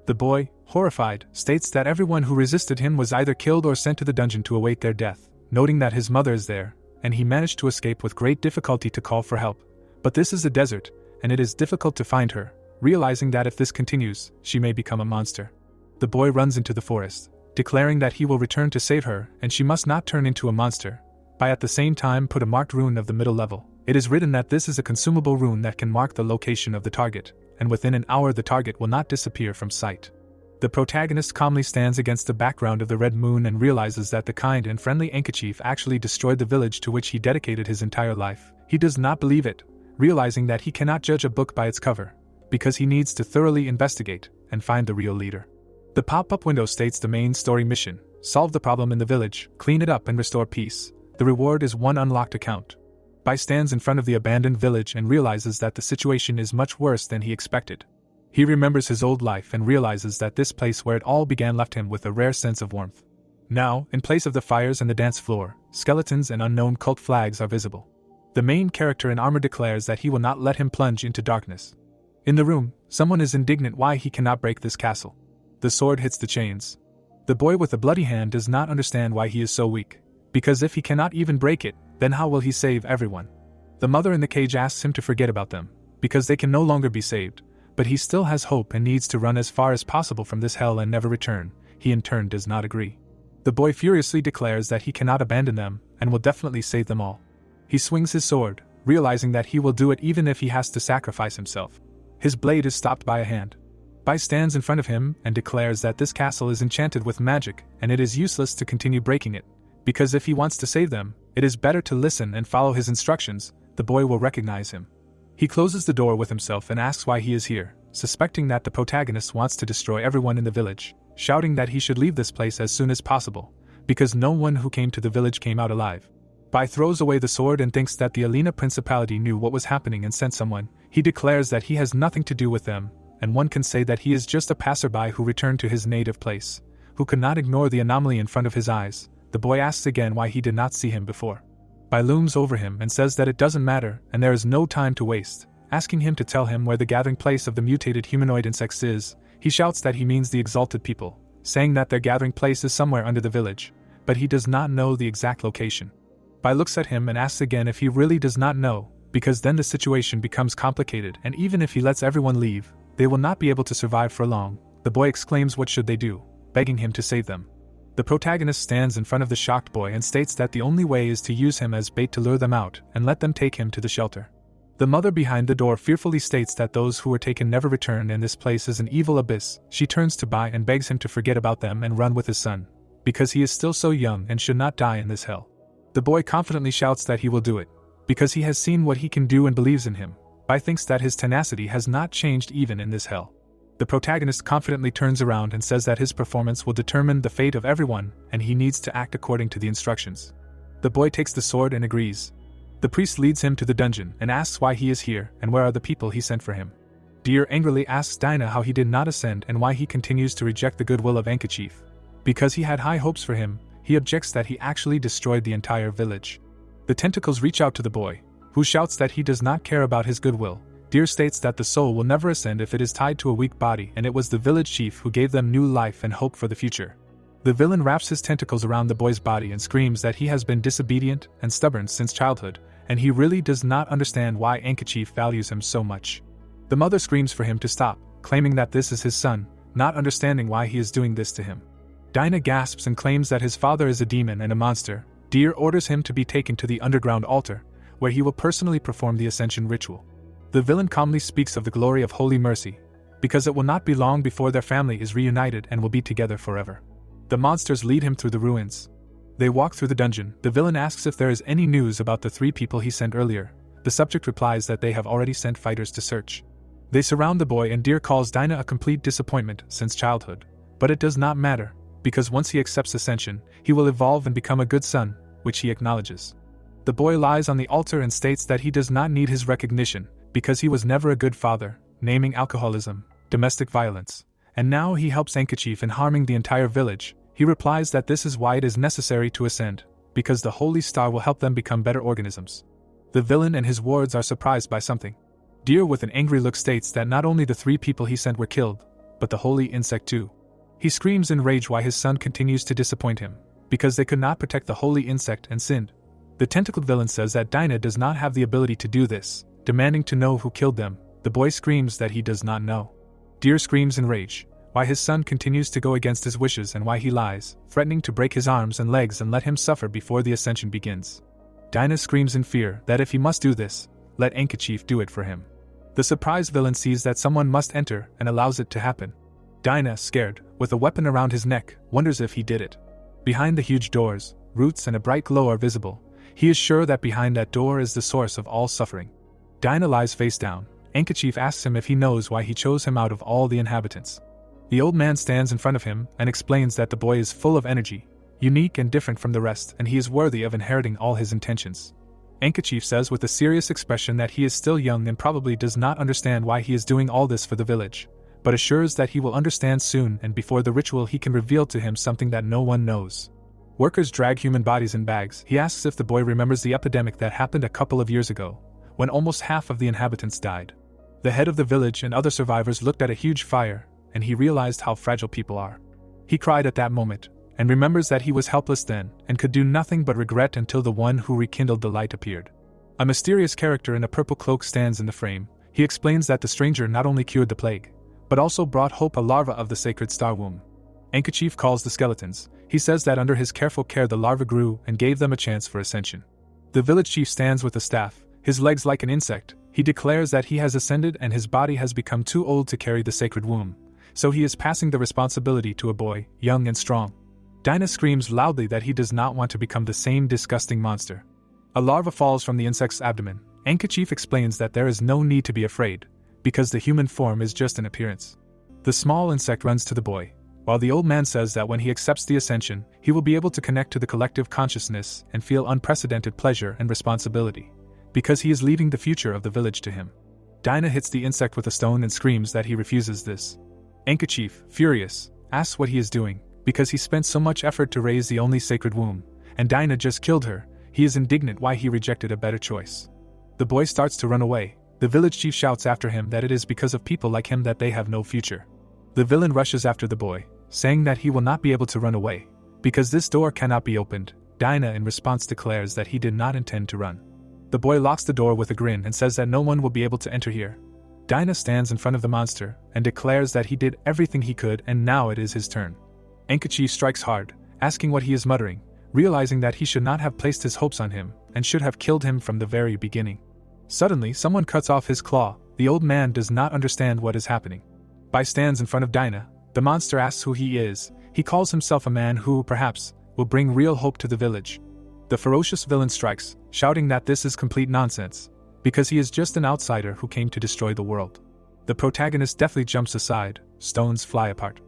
The boy, horrified, states that everyone who resisted him was either killed or sent to the dungeon to await their death, noting that his mother is there, and he managed to escape with great difficulty to call for help. But this is a desert, and it is difficult to find her, realizing that if this continues, she may become a monster. The boy runs into the forest, declaring that he will return to save her and she must not turn into a monster, by at the same time put a marked rune of the middle level. It is written that this is a consumable rune that can mark the location of the target, and within an hour the target will not disappear from sight. The protagonist calmly stands against the background of the red moon and realizes that the kind and friendly Anka chief actually destroyed the village to which he dedicated his entire life. He does not believe it, realizing that he cannot judge a book by its cover, because he needs to thoroughly investigate and find the real leader. The pop-up window states the main story mission: solve the problem in the village, clean it up and restore peace. The reward is 1 unlocked account. Bai stands in front of the abandoned village and realizes that the situation is much worse than he expected. He remembers his old life and realizes that this place where it all began left him with a rare sense of warmth. Now, in place of the fires and the dance floor, skeletons and unknown cult flags are visible. The main character in armor declares that he will not let him plunge into darkness. In the room, someone is indignant why he cannot break this castle. The sword hits the chains. The boy with the bloody hand does not understand why he is so weak, because if he cannot even break it, then how will he save everyone? The mother in the cage asks him to forget about them, because they can no longer be saved, but he still has hope and needs to run as far as possible from this hell and never return. He in turn does not agree. The boy furiously declares that he cannot abandon them and will definitely save them all. He swings his sword, realizing that he will do it even if he has to sacrifice himself. His blade is stopped by a hand. Bai stands in front of him and declares that this castle is enchanted with magic and it is useless to continue breaking it, because if he wants to save them, it is better to listen and follow his instructions. The boy will recognize him. He closes the door with himself and asks why he is here, suspecting that the protagonist wants to destroy everyone in the village, shouting that he should leave this place as soon as possible, because no one who came to the village came out alive. Bai throws away the sword and thinks that the Alina Principality knew what was happening and sent someone. He declares that he has nothing to do with them, and one can say that he is just a passerby who returned to his native place, who could not ignore the anomaly in front of his eyes. The boy asks again why he did not see him before. Bai looms over him and says that it doesn't matter and there is no time to waste, asking him to tell him where the gathering place of the mutated humanoid insects is. He shouts that he means the exalted people, saying that their gathering place is somewhere under the village, but he does not know the exact location. Bai looks at him and asks again if he really does not know, because then the situation becomes complicated and even if he lets everyone leave, they will not be able to survive for long. The boy exclaims what should they do, begging him to save them. The protagonist stands in front of the shocked boy and states that the only way is to use him as bait to lure them out and let them take him to the shelter. The mother behind the door fearfully states that those who were taken never return and this place is an evil abyss. She turns to Bai and begs him to forget about them and run with his son, because he is still so young and should not die in this hell. The boy confidently shouts that he will do it, because he has seen what he can do and believes in him. Bai thinks that his tenacity has not changed even in this hell. The protagonist confidently turns around and says that his performance will determine the fate of everyone and he needs to act according to the instructions. The boy takes the sword and agrees. The priest leads him to the dungeon and asks why he is here and where are the people he sent for him. Deer angrily asks Dinah how he did not ascend and why he continues to reject the goodwill of Anka chief. Because he had high hopes for him, he objects that he actually destroyed the entire village. The tentacles reach out to the boy, who shouts that he does not care about his goodwill. Deer states that the soul will never ascend if it is tied to a weak body and it was the village chief who gave them new life and hope for the future. The villain wraps his tentacles around the boy's body and screams that he has been disobedient and stubborn since childhood, and he really does not understand why Anka chief values him so much. The mother screams for him to stop, claiming that this is his son, not understanding why he is doing this to him. Dinah gasps and claims that his father is a demon and a monster. Deer orders him to be taken to the underground altar, where he will personally perform the ascension ritual. The villain calmly speaks of the glory of holy mercy, because it will not be long before their family is reunited and will be together forever. The monsters lead him through the ruins. They walk through the dungeon. The villain asks if there is any news about the 3 people he sent earlier. The subject replies that they have already sent fighters to search. They surround the boy and Deer calls Dinah a complete disappointment since childhood. But it does not matter, because once he accepts ascension, he will evolve and become a good son, which he acknowledges. The boy lies on the altar and states that he does not need his recognition, because he was never a good father, naming alcoholism, domestic violence, and now he helps Anka chief in harming the entire village. He replies that this is why it is necessary to ascend, because the holy star will help them become better organisms. The villain and his wards are surprised by something. Deer with an angry look states that not only the 3 people he sent were killed, but the holy insect too. He screams in rage why his son continues to disappoint him, because they could not protect the holy insect and sinned. The tentacled villain says that Dinah does not have the ability to do this, demanding to know who killed them. The boy screams that he does not know. Deer screams in rage why his son continues to go against his wishes and why he lies, threatening to break his arms and legs and let him suffer before the ascension begins. Dinah screams in fear that if he must do this, let Anka do it for him. The surprised villain sees that someone must enter and allows it to happen. Dinah, scared, with a weapon around his neck, wonders if he did it. Behind the huge doors, roots and a bright glow are visible. He is sure that behind that door is the source of all suffering. Dinah lies face down. Anka asks him if he knows why he chose him out of all the inhabitants. The old man stands in front of him and explains that the boy is full of energy, unique and different from the rest, and he is worthy of inheriting all his intentions. Anka says with a serious expression that he is still young and probably does not understand why he is doing all this for the village, but assures that he will understand soon, and before the ritual he can reveal to him something that no one knows. Workers drag human bodies in bags. He asks if the boy remembers the epidemic that happened a couple of years ago, when almost half of the inhabitants died. The head of the village and other survivors looked at a huge fire, and he realized how fragile people are. He cried at that moment, and remembers that he was helpless then, and could do nothing but regret until the one who rekindled the light appeared. A mysterious character in a purple cloak stands in the frame. He explains that the stranger not only cured the plague, but also brought hope, a larva of the sacred star womb. Anka calls the skeletons. He says that under his careful care the larva grew and gave them a chance for ascension. The village chief stands with a staff, his legs like an insect. He declares that he has ascended and his body has become too old to carry the sacred womb, so he is passing the responsibility to a boy, young and strong. Dinah screams loudly that he does not want to become the same disgusting monster. A larva falls from the insect's abdomen. Anka explains that there is no need to be afraid, because the human form is just an appearance. The small insect runs to the boy, while the old man says that when he accepts the ascension, he will be able to connect to the collective consciousness and feel unprecedented pleasure and responsibility, because he is leaving the future of the village to him. Dinah hits the insect with a stone and screams that he refuses this. Anka, furious, asks what he is doing, because he spent so much effort to raise the only sacred womb, and Dinah just killed her. He is indignant why he rejected a better choice. The boy starts to run away. The village chief shouts after him that it is because of people like him that they have no future. The villain rushes after the boy, saying that he will not be able to run away, because this door cannot be opened. Dinah in response declares that he did not intend to run. The boy locks the door with a grin and says that no one will be able to enter here. Dinah stands in front of the monster and declares that he did everything he could and now it is his turn. Anka strikes hard, asking what he is muttering, realizing that he should not have placed his hopes on him and should have killed him from the very beginning. Suddenly, someone cuts off his claw. The old man does not understand what is happening. Bai stands in front of Dinah. The monster asks who he is. He calls himself a man who, perhaps, will bring real hope to the village. The ferocious villain strikes, shouting that this is complete nonsense, because he is just an outsider who came to destroy the world. The protagonist deftly jumps aside. Stones fly apart.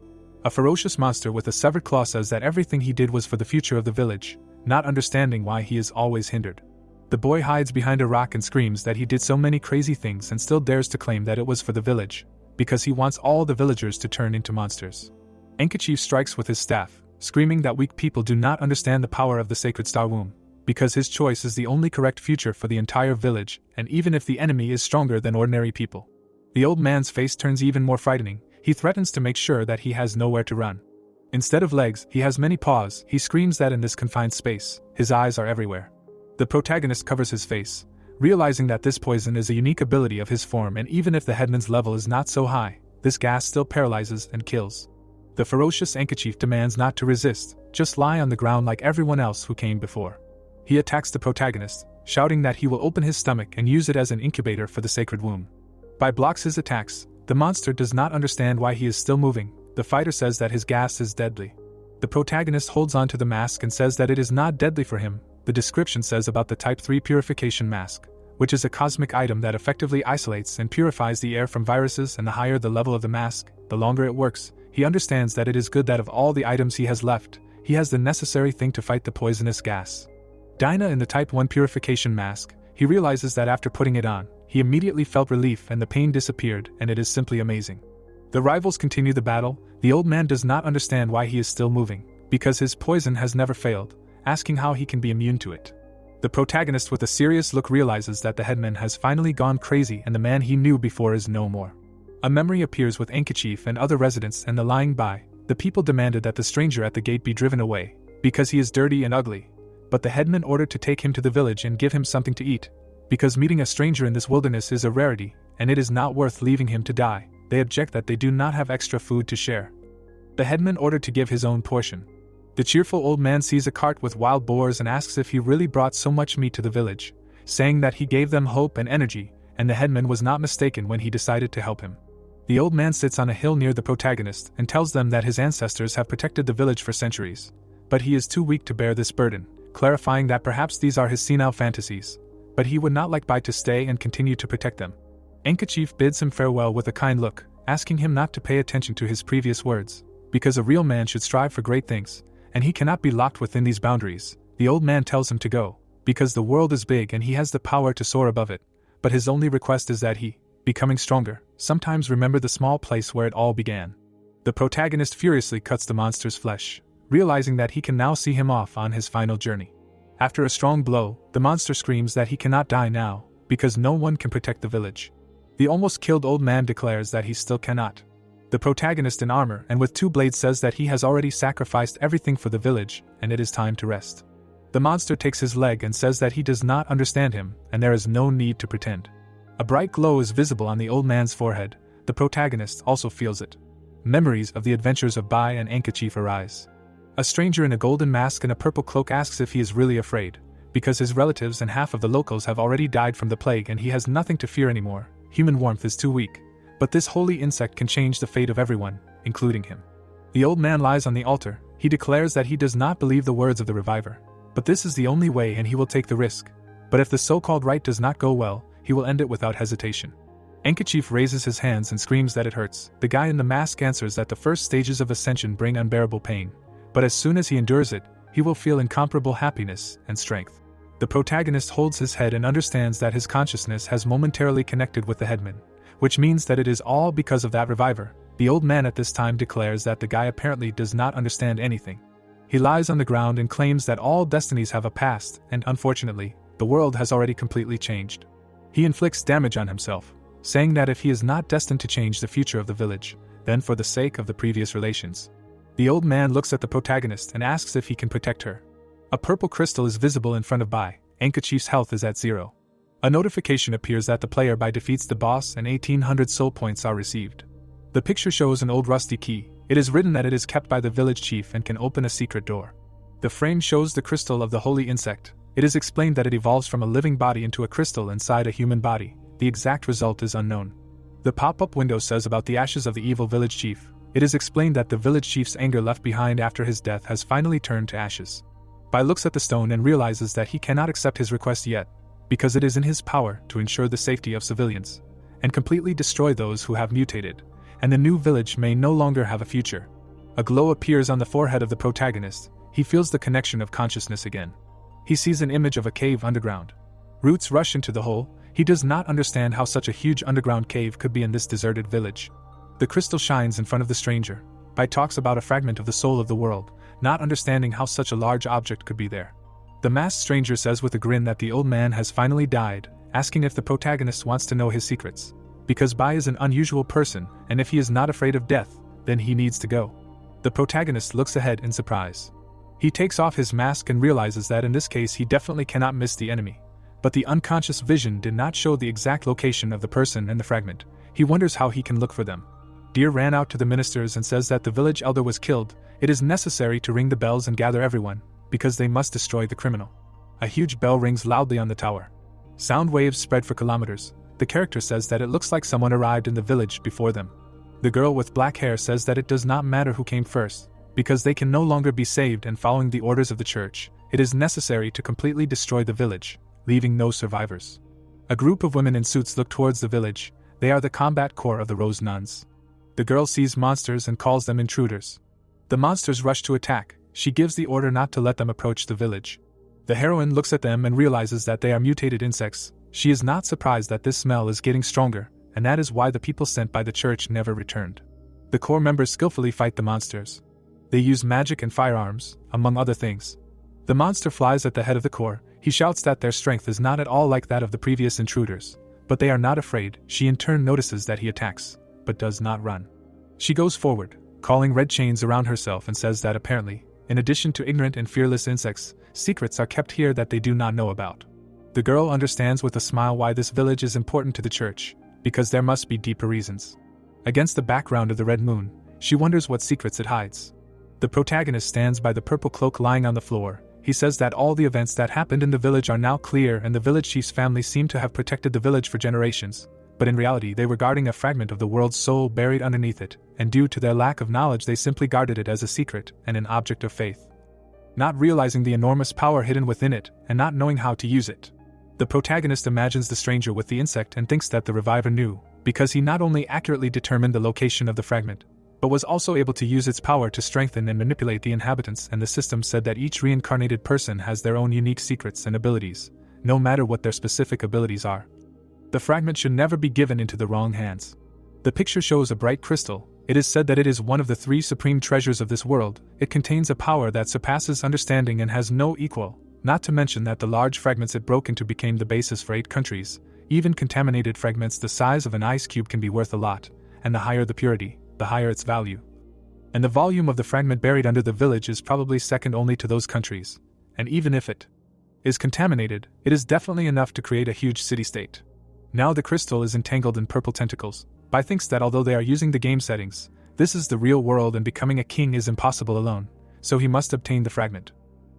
A ferocious monster with a severed claw says that everything he did was for the future of the village, not understanding why he is always hindered. The boy hides behind a rock and screams that he did so many crazy things and still dares to claim that it was for the village, because he wants all the villagers to turn into monsters. Anka strikes with his staff, screaming that weak people do not understand the power of the sacred star womb, because his choice is the only correct future for the entire village, and even if the enemy is stronger than ordinary people. The old man's face turns even more frightening. He threatens to make sure that he has nowhere to run. Instead of legs, he has many paws. He screams that in this confined space, his eyes are everywhere. The protagonist covers his face, realizing that this poison is a unique ability of his form, and even if the headman's level is not so high, this gas still paralyzes and kills. The ferocious Anka demands not to resist, just lie on the ground like everyone else who came before. He attacks the protagonist, shouting that he will open his stomach and use it as an incubator for the sacred womb. Bai blocks his attacks. The monster does not understand why he is still moving. The fighter says that his gas is deadly. The protagonist holds on to the mask and says that it is not deadly for him. The description says about the Type 3 purification mask, which is a cosmic item that effectively isolates and purifies the air from viruses, and the higher the level of the mask, the longer it works. He understands that it is good that of all the items he has left, he has the necessary thing to fight the poisonous gas. Dinah in the Type 1 purification mask, he realizes that after putting it on, he immediately felt relief and the pain disappeared, and it is simply amazing. The rivals continue the battle. The old man does not understand why he is still moving, because his poison has never failed, asking how he can be immune to it. The protagonist with a serious look realizes that the headman has finally gone crazy and the man he knew before is no more. A memory appears with Anka chief and other residents and the lying by. The people demanded that the stranger at the gate be driven away, because he is dirty and ugly. But the headman ordered to take him to the village and give him something to eat. Because meeting a stranger in this wilderness is a rarity, and it is not worth leaving him to die, they object that they do not have extra food to share. The headman ordered to give his own portion. The cheerful old man sees a cart with wild boars and asks if he really brought so much meat to the village, saying that he gave them hope and energy, and the headman was not mistaken when he decided to help him. The old man sits on a hill near the protagonist and tells them that his ancestors have protected the village for centuries, but he is too weak to bear this burden, clarifying that perhaps these are his senile fantasies, but he would not like Bai to stay and continue to protect them. Anka chief bids him farewell with a kind look, asking him not to pay attention to his previous words, because a real man should strive for great things, and he cannot be locked within these boundaries. The old man tells him to go, because the world is big and he has the power to soar above it, but his only request is that he, becoming stronger, sometimes remember the small place where it all began. The protagonist furiously cuts the monster's flesh, realizing that he can now see him off on his final journey. After a strong blow, the monster screams that he cannot die now, because no one can protect the village. The almost killed old man declares that he still cannot. The protagonist in armor and with two blades says that he has already sacrificed everything for the village, and it is time to rest. The monster takes his leg and says that he does not understand him, and there is no need to pretend. A bright glow is visible on the old man's forehead. The protagonist also feels it. Memories of the adventures of Bai and Anka chief arise. A stranger in a golden mask and a purple cloak asks if he is really afraid, because his relatives and half of the locals have already died from the plague and he has nothing to fear anymore. Human warmth is too weak, but this holy insect can change the fate of everyone, including him. The old man lies on the altar. He declares that he does not believe the words of the reviver, but this is the only way and he will take the risk. But if the so-called rite does not go well, he will end it without hesitation. Anka chief raises his hands and screams that it hurts. The guy in the mask answers that the first stages of ascension bring unbearable pain, but as soon as he endures it, he will feel incomparable happiness and strength. The protagonist holds his head and understands that his consciousness has momentarily connected with the headman, which means that it is all because of that reviver. The old man at this time declares that the guy apparently does not understand anything. He lies on the ground and claims that all destinies have a past, and unfortunately, the world has already completely changed. He inflicts damage on himself, saying that if he is not destined to change the future of the village, then for the sake of the previous relations. The old man looks at the protagonist and asks if he can protect her. A purple crystal is visible in front of Bai. Anka chief's health is at 0. A notification appears that the player Bai defeats the boss and 1800 soul points are received. The picture shows an old rusty key. It is written that it is kept by the village chief and can open a secret door. The frame shows the crystal of the holy insect. It is explained that it evolves from a living body into a crystal inside a human body. The exact result is unknown. The pop-up window says about the ashes of the evil village chief. It is explained that the village chief's anger left behind after his death has finally turned to ashes. Bai looks at the stone and realizes that he cannot accept his request yet, because it is in his power to ensure the safety of civilians, and completely destroy those who have mutated, and the new village may no longer have a future. A glow appears on the forehead of the protagonist. He feels the connection of consciousness again. He sees an image of a cave underground. Roots rush into the hole. He does not understand how such a huge underground cave could be in this deserted village. The crystal shines in front of the stranger. Bai talks about a fragment of the soul of the world, not understanding how such a large object could be there. The masked stranger says with a grin that the old man has finally died, asking if the protagonist wants to know his secrets. Because Bai is an unusual person, and if he is not afraid of death, then he needs to go. The protagonist looks ahead in surprise. He takes off his mask and realizes that in this case he definitely cannot miss the enemy. But the unconscious vision did not show the exact location of the person and the fragment. He wonders how he can look for them. Deer ran out to the ministers and says that the village elder was killed. It is necessary to ring the bells and gather everyone, because they must destroy the criminal. A huge bell rings loudly on the tower. Sound waves spread for kilometers. The character says that it looks like someone arrived in the village before them. The girl with black hair says that it does not matter who came first, because they can no longer be saved, and following the orders of the church, it is necessary to completely destroy the village, leaving no survivors. A group of women in suits look towards the village. They are the combat corps of the Rose Nuns. The girl sees monsters and calls them intruders. The monsters rush to attack. She gives the order not to let them approach the village. The heroine looks at them and realizes that they are mutated insects. She is not surprised that this smell is getting stronger, and that is why the people sent by the church never returned. The corps members skillfully fight the monsters. They use magic and firearms, among other things. The monster flies at the head of the corps. He shouts that their strength is not at all like that of the previous intruders, but they are not afraid. She in turn notices that he attacks, but does not run. She goes forward, calling red chains around herself and says that apparently, in addition to ignorant and fearless insects, secrets are kept here that they do not know about. The girl understands with a smile why this village is important to the church, because there must be deeper reasons. Against the background of the red moon, she wonders what secrets it hides. The protagonist stands by the purple cloak lying on the floor. He says that all the events that happened in the village are now clear and the village chief's family seem to have protected the village for generations, but in reality they were guarding a fragment of the world's soul buried underneath it, and due to their lack of knowledge they simply guarded it as a secret and an object of faith. Not realizing the enormous power hidden within it, and not knowing how to use it. The protagonist imagines the stranger with the insect and thinks that the reviver knew, because he not only accurately determined the location of the fragment, but was also able to use its power to strengthen and manipulate the inhabitants, and the system said that each reincarnated person has their own unique secrets and abilities, no matter what their specific abilities are. The fragment should never be given into the wrong hands. The picture shows a bright crystal. It is said that it is one of the 3 supreme treasures of this world. It contains a power that surpasses understanding and has no equal, not to mention that the large fragments it broke into became the basis for 8 countries. Even contaminated fragments the size of an ice cube can be worth a lot, and the higher the purity, the higher its value. And the volume of the fragment buried under the village is probably second only to those countries, and even if it is contaminated, it is definitely enough to create a huge city-state. Now the crystal is entangled in purple tentacles. Bai thinks that although they are using the game settings, this is the real world and becoming a king is impossible alone, so he must obtain the fragment.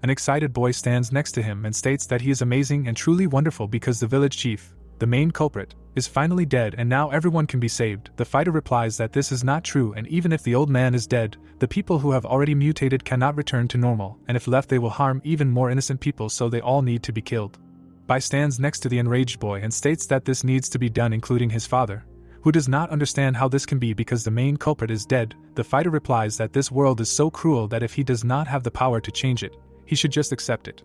An excited boy stands next to him and states that he is amazing and truly wonderful because the village chief, the main culprit, is finally dead and now everyone can be saved. The fighter replies that this is not true, and even if the old man is dead, the people who have already mutated cannot return to normal, and if left they will harm even more innocent people, so they all need to be killed. Bai stands next to the enraged boy and states that this needs to be done, including his father, who does not understand how this can be because the main culprit is dead. The fighter replies that this world is so cruel that if he does not have the power to change it, he should just accept it.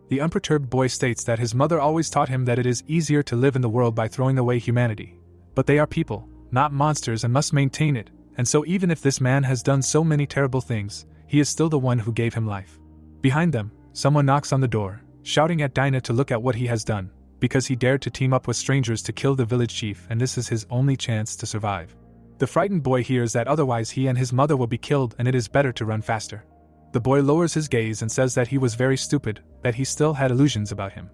The unperturbed boy states that his mother always taught him that it is easier to live in the world by throwing away humanity. But they are people, not monsters, and must maintain it, and so even if this man has done so many terrible things, he is still the one who gave him life. Behind them, someone knocks on the door, shouting at Dinah to look at what he has done, because he dared to team up with strangers to kill the village chief, and this is his only chance to survive. The frightened boy hears that otherwise he and his mother will be killed and it is better to run faster. The boy lowers his gaze and says that he was very stupid, that he still had illusions about him.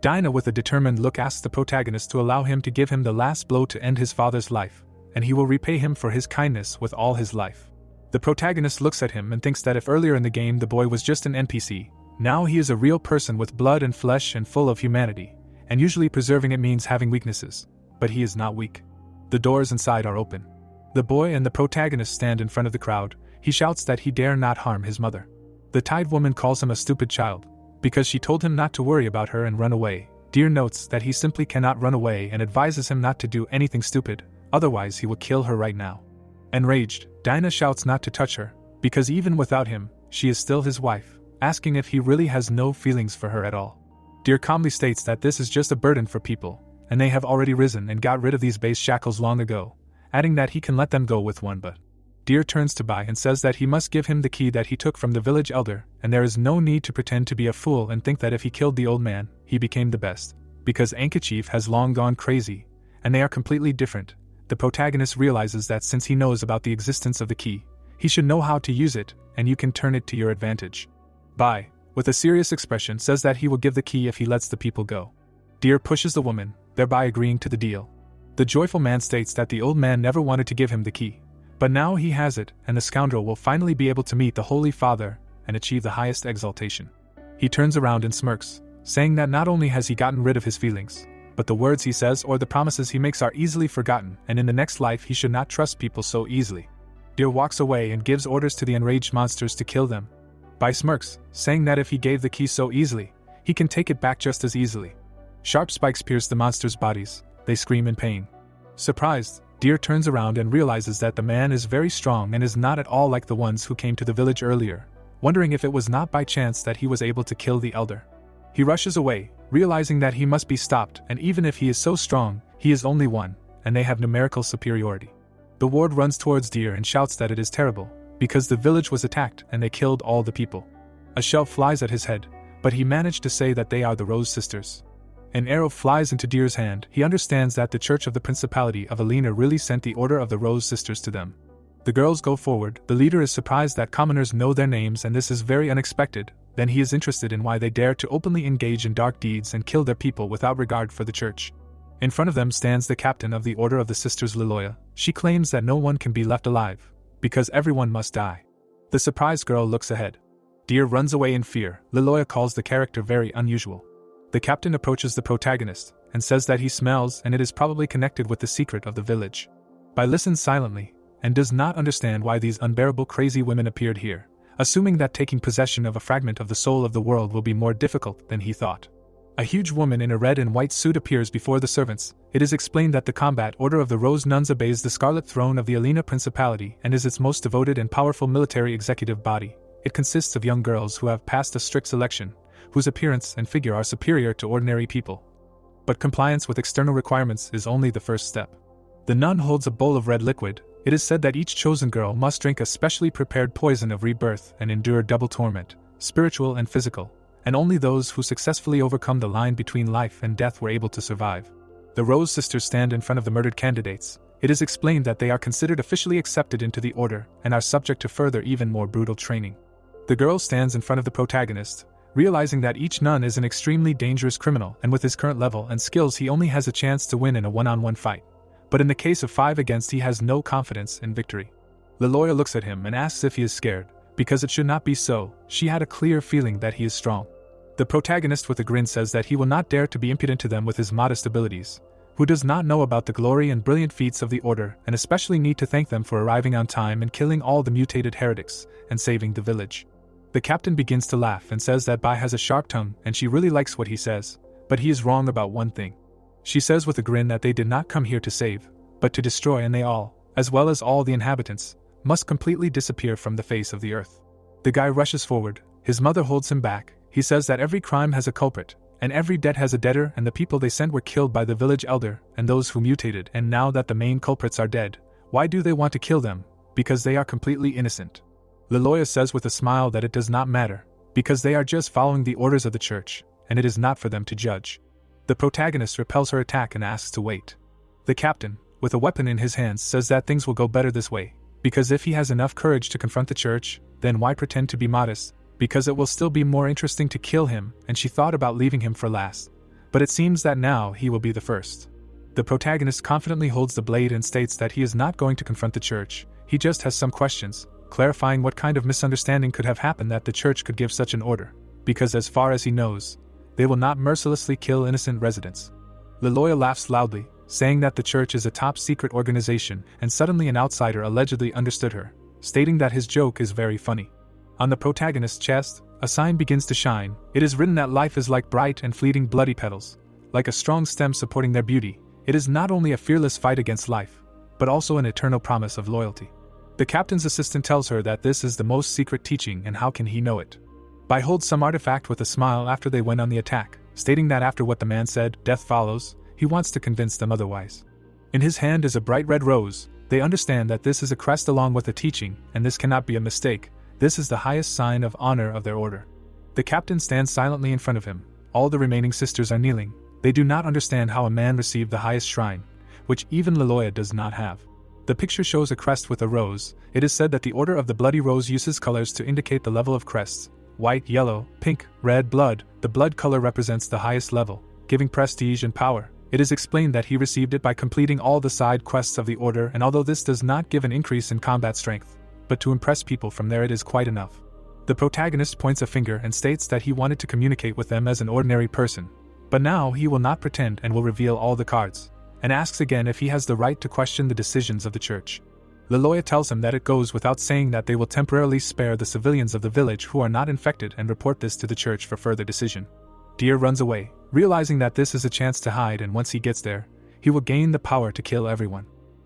Dinah with a determined look asks the protagonist to allow him to give him the last blow to end his father's life, and he will repay him for his kindness with all his life. The protagonist looks at him and thinks that if earlier in the game the boy was just an NPC, now he is a real person with blood and flesh and full of humanity, and usually preserving it means having weaknesses, but he is not weak. The doors inside are open. The boy and the protagonist stand in front of the crowd. He shouts that he dare not harm his mother. The Tide woman calls him a stupid child, because she told him not to worry about her and run away. Deer notes that he simply cannot run away and advises him not to do anything stupid, otherwise he will kill her right now. Enraged, Dinah shouts not to touch her, because even without him, she is still his wife, asking if he really has no feelings for her at all. Deer calmly states that this is just a burden for people, and they have already risen and got rid of these base shackles long ago, adding that he can let them go with one but. Deer turns to Bai and says that he must give him the key that he took from the village elder, and there is no need to pretend to be a fool and think that if he killed the old man, he became the best, because Anka chief has long gone crazy, and they are completely different. The protagonist realizes that since he knows about the existence of the key, he should know how to use it, and you can turn it to your advantage. Bai, with a serious expression, says that he will give the key if he lets the people go. Deer pushes the woman, thereby agreeing to the deal. The joyful man states that the old man never wanted to give him the key, but now he has it, and the scoundrel will finally be able to meet the Holy Father and achieve the highest exaltation. He turns around and smirks, saying that not only has he gotten rid of his feelings, but the words he says or the promises he makes are easily forgotten, and in the next life he should not trust people so easily. Deer walks away and gives orders to the enraged monsters to kill them. Bai smirks, saying that if he gave the key so easily, he can take it back just as easily. Sharp spikes pierce the monsters' bodies. They scream in pain. Surprised, Deer turns around and realizes that the man is very strong and is not at all like the ones who came to the village earlier, wondering if it was not by chance that he was able to kill the elder. He rushes away, realizing that he must be stopped, and even if he is so strong, he is only one, and they have numerical superiority. The ward runs towards Deer and shouts that it is terrible, because the village was attacked and they killed all the people. A shell flies at his head, but he managed to say that they are the Rose Sisters. An arrow flies into Deer's hand. He understands that the Church of the Principality of Alina really sent the Order of the Rose Sisters to them. The girls go forward. The leader is surprised that commoners know their names, and this is very unexpected. Then he is interested in why they dare to openly engage in dark deeds and kill their people without regard for the church. In front of them stands the captain of the Order of the Sisters, Liloya. She claims that no one can be left alive, because everyone must die. The surprised girl looks ahead. Deer runs away in fear. Liloya calls the character very unusual. The captain approaches the protagonist and says that he smells, and it is probably connected with the secret of the village. Bai listens silently and does not understand why these unbearable crazy women appeared here, assuming that taking possession of a fragment of the soul of the world will be more difficult than he thought. A huge woman in a red and white suit appears before the servants. It is explained that the combat order of the Rose Nuns obeys the Scarlet Throne of the Alina Principality and is its most devoted and powerful military executive body. It consists of young girls who have passed a strict selection, whose appearance and figure are superior to ordinary people. But compliance with external requirements is only the first step. The nun holds a bowl of red liquid. It is said that each chosen girl must drink a specially prepared poison of rebirth and endure double torment, spiritual and physical, and only those who successfully overcome the line between life and death were able to survive. The Rose Sisters stand in front of the murdered candidates. It is explained that they are considered officially accepted into the order and are subject to further even more brutal training. The girl stands in front of the protagonist, realizing that each nun is an extremely dangerous criminal, and with his current level and skills he only has a chance to win in a one-on-one fight. But in the case of 5 against, he has no confidence in victory. Liloya looks at him and asks if he is scared, because it should not be so. She had a clear feeling that he is strong. The protagonist with a grin says that he will not dare to be impudent to them with his modest abilities, who does not know about the glory and brilliant feats of the Order, and especially need to thank them for arriving on time and killing all the mutated heretics and saving the village. The captain begins to laugh and says that Bai has a sharp tongue and she really likes what he says, but he is wrong about one thing. She says with a grin that they did not come here to save, but to destroy, and they all, as well as all the inhabitants, must completely disappear from the face of the earth. The guy rushes forward. His mother holds him back. He says that every crime has a culprit, and every debt has a debtor, and the people they sent were killed by the village elder and those who mutated, and now that the main culprits are dead, why do they want to kill them? Because they are completely innocent. Liloya says with a smile that it does not matter, because they are just following the orders of the church, and it is not for them to judge. The protagonist repels her attack and asks to wait. The captain, with a weapon in his hands, says that things will go better this way, because if he has enough courage to confront the church, then why pretend to be modest? Because it will still be more interesting to kill him, and she thought about leaving him for last. But it seems that now he will be the first. The protagonist confidently holds the blade and states that he is not going to confront the church, he just has some questions, clarifying what kind of misunderstanding could have happened that the church could give such an order, because as far as he knows, they will not mercilessly kill innocent residents. Liloya laughs loudly, saying that the church is a top-secret organization, and suddenly an outsider allegedly understood her, stating that his joke is very funny. On the protagonist's chest, a sign begins to shine. It is written that life is like bright and fleeting bloody petals, like a strong stem supporting their beauty. It is not only a fearless fight against life, but also an eternal promise of loyalty. The captain's assistant tells her that this is the most secret teaching, and how can he know it? Bai holds some artifact with a smile after they went on the attack, stating that after what the man said, death follows. He wants to convince them otherwise. In his hand is a bright red rose. They understand that this is a crest along with a teaching, and this cannot be a mistake. This is the highest sign of honor of their order. The captain stands silently in front of him. All the remaining sisters are kneeling. They do not understand how a man received the highest shrine, which even Liloya does not have. The picture shows a crest with a rose. It is said that the Order of the Bloody Rose uses colors to indicate the level of crests: white, yellow, pink, red, blood. The blood color represents the highest level, giving prestige and power. It is explained that he received it by completing all the side quests of the Order, and although this does not give an increase in combat strength, but to impress people from there it is quite enough. The protagonist points a finger and states that he wanted to communicate with them as an ordinary person, but now he will not pretend and will reveal all the cards, and asks again if he has the right to question the decisions of the church. Liloya tells him that it goes without saying that they will temporarily spare the civilians of the village who are not infected and report this to the church for further decision. Deer runs away, realizing that this is a chance to hide, and once he gets there, he will gain the power to kill everyone.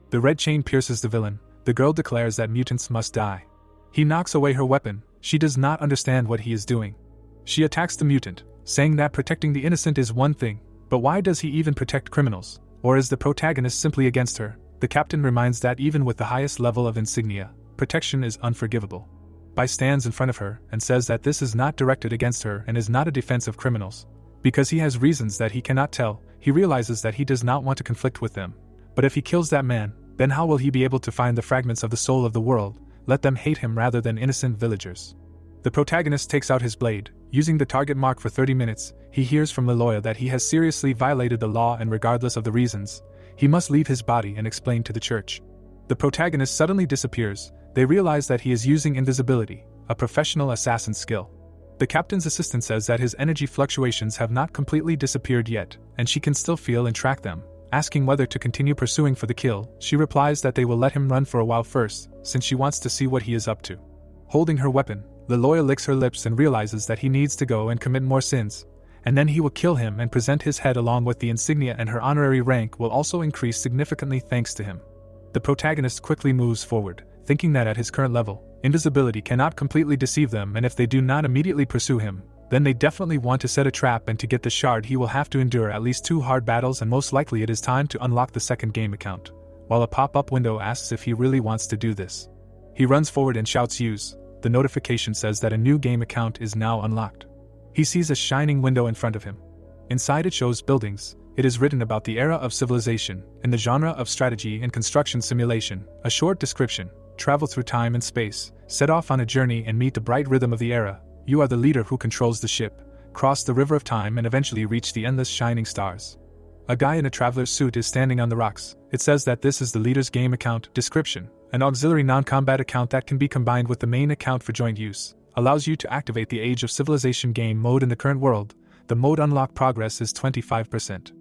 The red chain pierces the villain. The girl declares that mutants must die. He knocks away her weapon. She does not understand what he is doing. She attacks the mutant, saying that protecting the innocent is one thing, but why does he even protect criminals? Or is the protagonist simply against her? The captain reminds that even with the highest level of insignia, protection is unforgivable. Bai stands in front of her and says that this is not directed against her and is not a defense of criminals. Because he has reasons that he cannot tell, he realizes that he does not want to conflict with them. But if he kills that man, then how will he be able to find the fragments of the soul of the world? Let them hate him rather than innocent villagers. The protagonist takes out his blade. Using the target mark for 30 minutes, he hears from Leloya that he has seriously violated the law, and regardless of the reasons, he must leave his body and explain to the church. The protagonist suddenly disappears. They realize that he is using invisibility, a professional assassin's skill. The captain's assistant says that his energy fluctuations have not completely disappeared yet, and she can still feel and track them. Asking whether to continue pursuing for the kill, she replies that they will let him run for a while first, since she wants to see what he is up to. Holding her weapon, Leloya licks her lips and realizes that he needs to go and commit more sins, and then he will kill him and present his head along with the insignia, and her honorary rank will also increase significantly thanks to him. The protagonist quickly moves forward, thinking that at his current level, invisibility cannot completely deceive them, and if they do not immediately pursue him, then they definitely want to set a trap, and to get the shard he will have to endure at least 2 hard battles, and most likely it is time to unlock the second game account, while a pop-up window asks if he really wants to do this. He runs forward and shouts use. The notification says that a new game account is now unlocked. He sees a shining window in front of him. Inside it shows buildings. It is written about the era of civilization, in the genre of strategy and construction simulation. A short description: travel through time and space, set off on a journey and meet the bright rhythm of the era. You are the leader who controls the ship, cross the river of time and eventually reach the endless shining stars. A guy in a traveler's suit is standing on the rocks. It says that this is the leader's game account. Description: an auxiliary non-combat account that can be combined with the main account for joint use. Allows you to activate the Age of Civilization game mode in the current world. The mode unlock progress is 25%.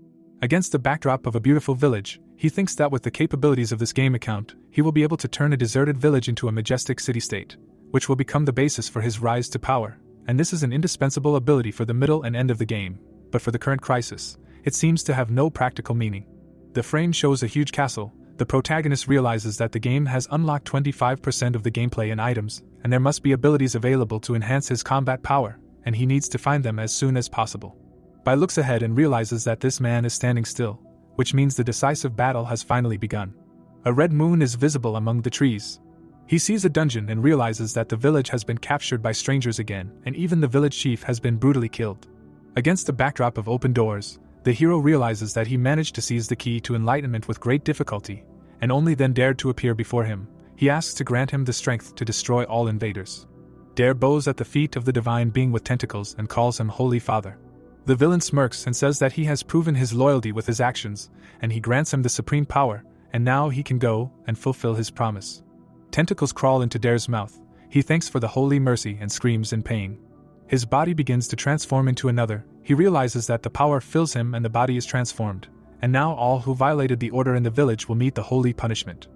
Against the backdrop of a beautiful village, he thinks that with the capabilities of this game account, he will be able to turn a deserted village into a majestic city-state, which will become the basis for his rise to power, and this is an indispensable ability for the middle and end of the game, but for the current crisis, it seems to have no practical meaning. The frame shows a huge castle. The protagonist realizes that the game has unlocked 25% of the gameplay and items, and there must be abilities available to enhance his combat power, and he needs to find them as soon as possible. Bai looks ahead and realizes that this man is standing still, which means the decisive battle has finally begun. A red moon is visible among the trees. He sees a dungeon and realizes that the village has been captured by strangers again, and even the village chief has been brutally killed. Against the backdrop of open doors, the hero realizes that he managed to seize the key to enlightenment with great difficulty, and only then dared to appear before him. He asks to grant him the strength to destroy all invaders. Dare bows at the feet of the divine being with tentacles and calls him Holy Father. The villain smirks and says that he has proven his loyalty with his actions, and he grants him the supreme power, and now he can go and fulfill his promise. Tentacles crawl into Dare's mouth. He thanks for the holy mercy and screams in pain. His body begins to transform into another. He realizes that the power fills him and the body is transformed, and now all who violated the order in the village will meet the holy punishment.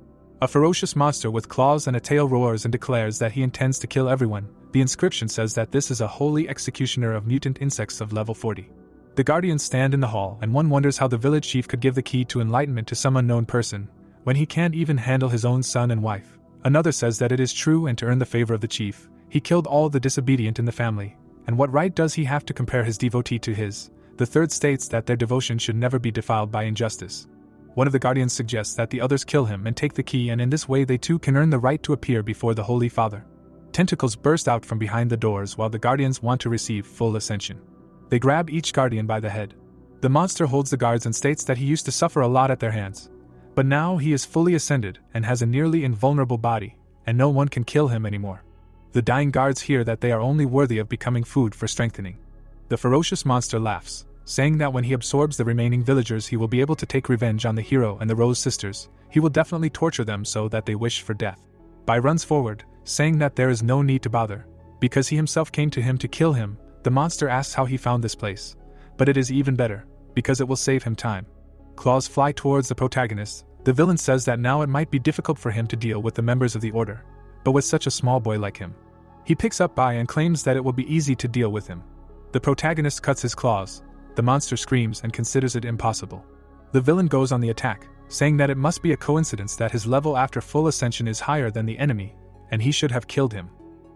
A ferocious monster with claws and a tail roars and declares that he intends to kill everyone. The inscription says that this is a holy executioner of mutant insects of level 40. The guardians stand in the hall, and one wonders how the village chief could give the key to enlightenment to some unknown person, when he can't even handle his own son and wife. Another says that it is true, and to earn the favor of the chief, he killed all the disobedient in the family, and what right does he have to compare his devotee to his? The third states that their devotion should never be defiled by injustice. One of the guardians suggests that the others kill him and take the key, and in this way they too can earn the right to appear before the Holy Father. Tentacles burst out from behind the doors while the guardians want to receive full ascension. They grab each guardian by the head. The monster holds the guards and states that he used to suffer a lot at their hands. But now he is fully ascended and has a nearly invulnerable body, and no one can kill him anymore. The dying guards hear that they are only worthy of becoming food for strengthening. The ferocious monster laughs, saying that when he absorbs the remaining villagers he will be able to take revenge on the hero and the Rose sisters. He will definitely torture them so that they wish for death. Bai runs forward, saying that there is no need to bother, because he himself came to him to kill him. The monster asks how he found this place, but it is even better, because it will save him time. Claws fly towards the protagonist. The villain says that now it might be difficult for him to deal with the members of the order, but with such a small boy like him. He picks up Bai and claims that it will be easy to deal with him. The protagonist cuts his claws. The monster screams and considers it impossible. The villain goes on the attack, saying that it must be a coincidence that his level after full ascension is higher than the enemy, and he should have killed him.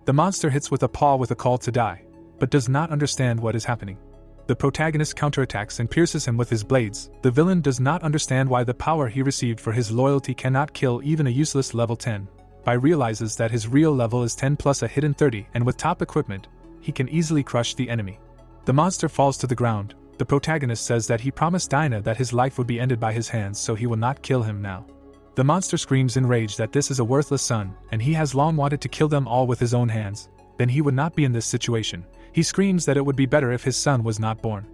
The monster hits with a paw with a call to die, but does not understand what is happening. The protagonist counterattacks and pierces him with his blades. The villain does not understand why the power he received for his loyalty cannot kill even a useless level 10. Bai realizes that his real level is 10 plus a hidden 30, and with top equipment, he can easily crush the enemy. The monster falls to the ground. The protagonist says that he promised Dinah that his life would be ended by his hands, so he will not kill him now. The monster screams in rage that this is a worthless son, and he has long wanted to kill them all with his own hands. Then he would not be in this situation. He screams that it would be better if his son was not born.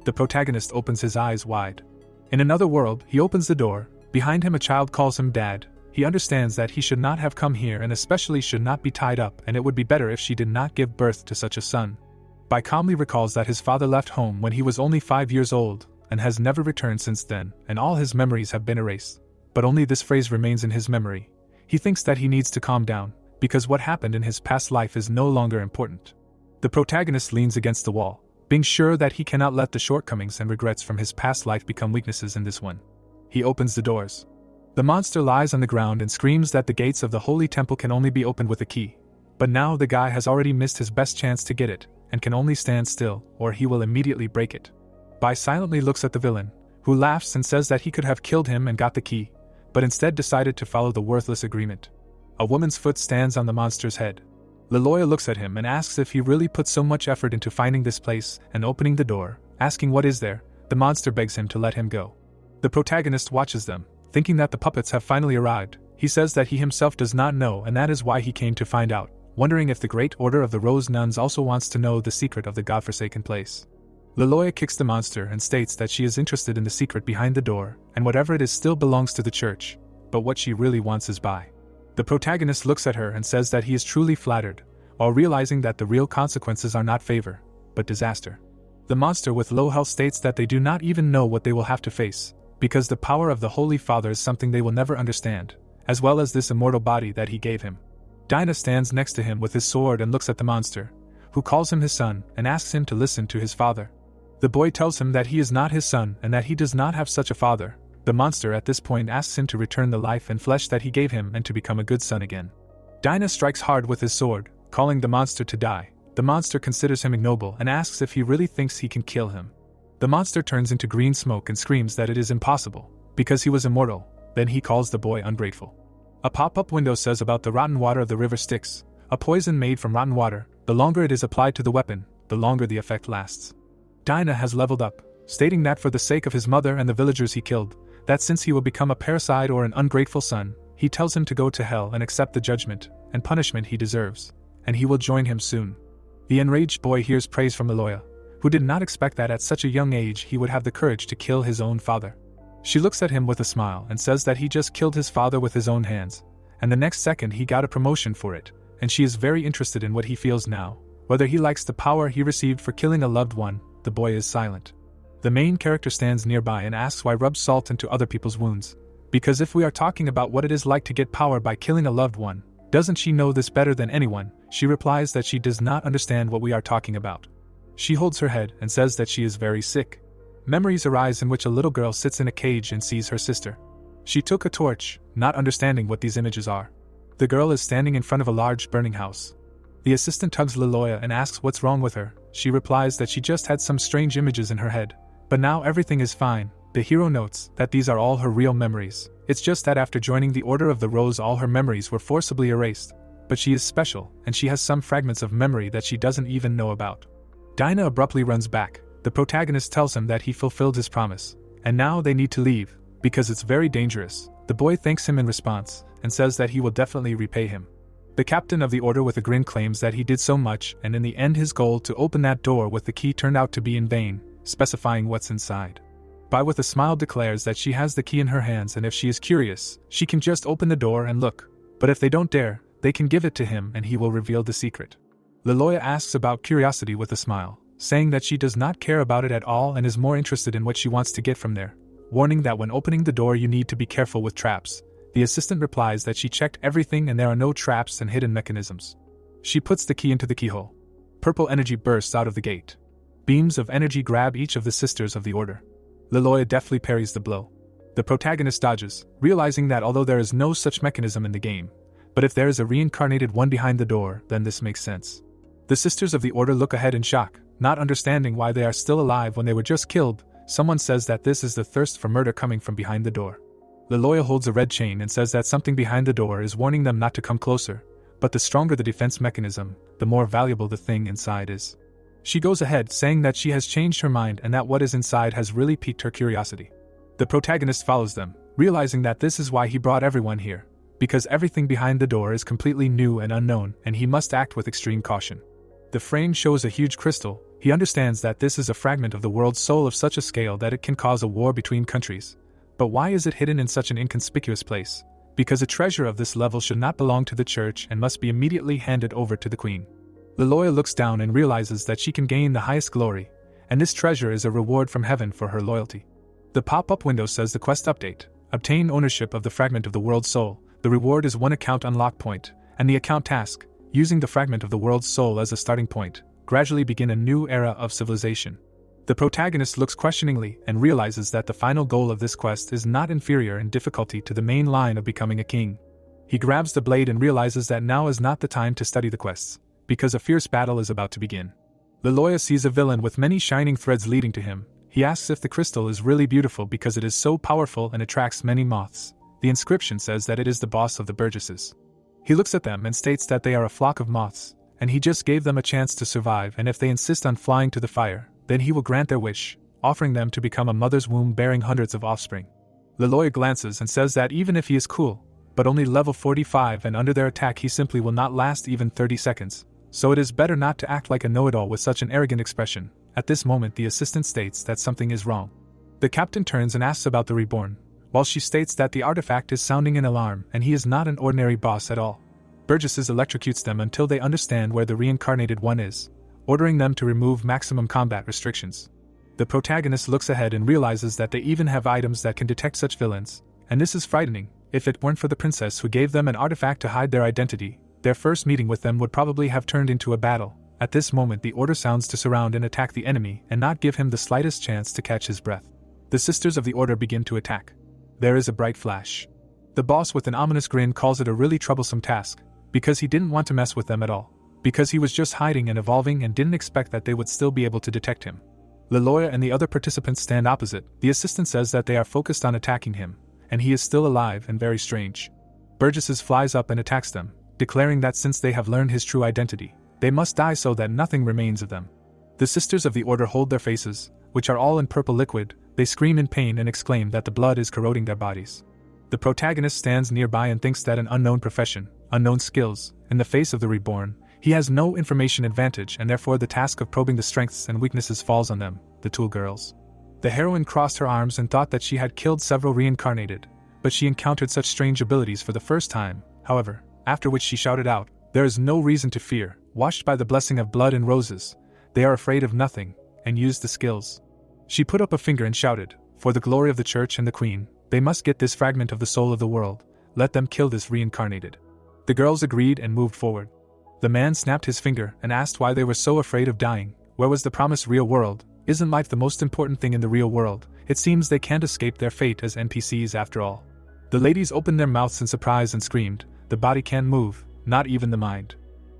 The protagonist opens his eyes wide. In another world, he opens the door. Behind him a child calls him dad. He understands that he should not have come here and especially should not be tied up, and it would be better if she did not give birth to such a son. Bai calmly recalls that his father left home when he was only 5 years old, and has never returned since then, and all his memories have been erased. But only this phrase remains in his memory. He thinks that he needs to calm down, because what happened in his past life is no longer important. The protagonist leans against the wall, being sure that he cannot let the shortcomings and regrets from his past life become weaknesses in this one. He opens the doors. The monster lies on the ground and screams that the gates of the holy temple can only be opened with a key. But now the guy has already missed his best chance to get it, and can only stand still, or he will immediately break it. Bai silently looks at the villain, who laughs and says that he could have killed him and got the key, but instead decided to follow the worthless agreement. A woman's foot stands on the monster's head. Leloya looks at him and asks if he really put so much effort into finding this place and opening the door. Asking what is there, the monster begs him to let him go. The protagonist watches them, thinking that the puppets have finally arrived. He says that he himself does not know, and that is why he came to find out, wondering if the Great Order of the Rose Nuns also wants to know the secret of the godforsaken place. Leloya kicks the monster and states that she is interested in the secret behind the door, and whatever it is still belongs to the church, but what she really wants is Bai. The protagonist looks at her and says that he is truly flattered, while realizing that the real consequences are not favor, but disaster. The monster with low health states that they do not even know what they will have to face, because the power of the Holy Father is something they will never understand, as well as this immortal body that he gave him. Dinah stands next to him with his sword and looks at the monster, who calls him his son and asks him to listen to his father. The boy tells him that he is not his son and that he does not have such a father. The monster at this point asks him to return the life and flesh that he gave him and to become a good son again. Dinah strikes hard with his sword, calling the monster to die. The monster considers him ignoble and asks if he really thinks he can kill him. The monster turns into green smoke and screams that it is impossible, because he was immortal. Then he calls the boy ungrateful. A pop-up window says about the rotten water of the river Styx, a poison made from rotten water. The longer it is applied to the weapon, the longer the effect lasts. Dinah has leveled up, stating that for the sake of his mother and the villagers he killed, that since he will become a parasite or an ungrateful son, he tells him to go to hell and accept the judgment and punishment he deserves, and he will join him soon. The enraged boy hears praise from Leloya, who did not expect that at such a young age he would have the courage to kill his own father. She looks at him with a smile and says that he just killed his father with his own hands, and the next second he got a promotion for it, and she is very interested in what he feels now, whether he likes the power he received for killing a loved one. The boy is silent. The main character stands nearby and asks why rub salt into other people's wounds, because if we are talking about what it is like to get power by killing a loved one, doesn't she know this better than anyone? She replies that she does not understand what we are talking about. She holds her head and says that she is very sick. Memories arise in which a little girl sits in a cage and sees her sister. She took a torch, not understanding what these images are. The girl is standing in front of a large burning house. The assistant tugs Leloya and asks what's wrong with her. She replies that she just had some strange images in her head, but now everything is fine. The hero notes that these are all her real memories. It's just that after joining the Order of the Rose all her memories were forcibly erased. But she is special, and she has some fragments of memory that she doesn't even know about. Dinah abruptly runs back. The protagonist tells him that he fulfilled his promise, and now they need to leave, because it's very dangerous. The boy thanks him in response, and says that he will definitely repay him. The captain of the order with a grin claims that he did so much, and in the end his goal to open that door with the key turned out to be in vain, specifying what's inside. Bai with a smile declares that she has the key in her hands, and if she is curious, she can just open the door and look. But if they don't dare, they can give it to him and he will reveal the secret. Leloya asks about curiosity with a smile, saying that she does not care about it at all and is more interested in what she wants to get from there, warning that when opening the door you need to be careful with traps. The assistant replies that she checked everything and there are no traps and hidden mechanisms. She puts the key into the keyhole. Purple energy bursts out of the gate. Beams of energy grab each of the sisters of the order. Leloya deftly parries the blow. The protagonist dodges, realizing that although there is no such mechanism in the game, but if there is a reincarnated one behind the door, then this makes sense. The sisters of the order look ahead in shock, not understanding why they are still alive when they were just killed. Someone says that this is the thirst for murder coming from behind the door. Leloya holds a red chain and says that something behind the door is warning them not to come closer, but the stronger the defense mechanism, the more valuable the thing inside is. She goes ahead saying that she has changed her mind and that what is inside has really piqued her curiosity. The protagonist follows them, realizing that this is why he brought everyone here, because everything behind the door is completely new and unknown and he must act with extreme caution. The frame shows a huge crystal. He understands that this is a fragment of the world's soul of such a scale that it can cause a war between countries. But why is it hidden in such an inconspicuous place? Because a treasure of this level should not belong to the church and must be immediately handed over to the queen. Leloya looks down and realizes that she can gain the highest glory, and this treasure is a reward from heaven for her loyalty. The pop-up window says the quest update: obtain ownership of the fragment of the world's soul. The reward is 1 account unlock point, and the account task, using the fragment of the world's soul as a starting point, gradually begin a new era of civilization. The protagonist looks questioningly and realizes that the final goal of this quest is not inferior in difficulty to the main line of becoming a king. He grabs the blade and realizes that now is not the time to study the quests, because a fierce battle is about to begin. Leloya sees a villain with many shining threads leading to him. He asks if the crystal is really beautiful because it is so powerful and attracts many moths. The inscription says that it is the boss of the Burgesses. He looks at them and states that they are a flock of moths, and he just gave them a chance to survive, and if they insist on flying to the fire, then he will grant their wish, offering them to become a mother's womb bearing hundreds of offspring. Leloya glances and says that even if he is cool, but only level 45 and under their attack he simply will not last even 30 seconds, so it is better not to act like a know-it-all with such an arrogant expression. At this moment the assistant states that something is wrong. The captain turns and asks about the reborn, while she states that the artifact is sounding an alarm and he is not an ordinary boss at all. Burgesses electrocutes them until they understand where the reincarnated one is, ordering them to remove maximum combat restrictions. The protagonist looks ahead and realizes that they even have items that can detect such villains, and this is frightening. If it weren't for the princess who gave them an artifact to hide their identity, their first meeting with them would probably have turned into a battle. At this moment the order sounds to surround and attack the enemy and not give him the slightest chance to catch his breath. The sisters of the order begin to attack. There is a bright flash. The boss with an ominous grin calls it a really troublesome task, because he didn't want to mess with them at all. Because he was just hiding and evolving and didn't expect that they would still be able to detect him. Leloya and the other participants stand opposite. The assistant says that they are focused on attacking him, and he is still alive and very strange. Burgesses flies up and attacks them, declaring that since they have learned his true identity, they must die so that nothing remains of them. The sisters of the order hold their faces, which are all in purple liquid. They scream in pain and exclaim that the blood is corroding their bodies. The protagonist stands nearby and thinks that an unknown profession, unknown skills, in the face of the reborn, he has no information advantage and therefore the task of probing the strengths and weaknesses falls on them, the Tool Girls. The heroine crossed her arms and thought that she had killed several reincarnated, but she encountered such strange abilities for the first time, however, after which she shouted out, "There is no reason to fear, washed by the blessing of blood and roses, they are afraid of nothing," and used the skills. She put up a finger and shouted, "For the glory of the church and the queen, they must get this fragment of the soul of the world, let them kill this reincarnated." The girls agreed and moved forward. The man snapped his finger and asked why they were so afraid of dying. Where was the promised real world? Isn't life the most important thing in the real world? It seems they can't escape their fate as NPCs after all. The ladies opened their mouths in surprise and screamed, "The body can't move, not even the mind."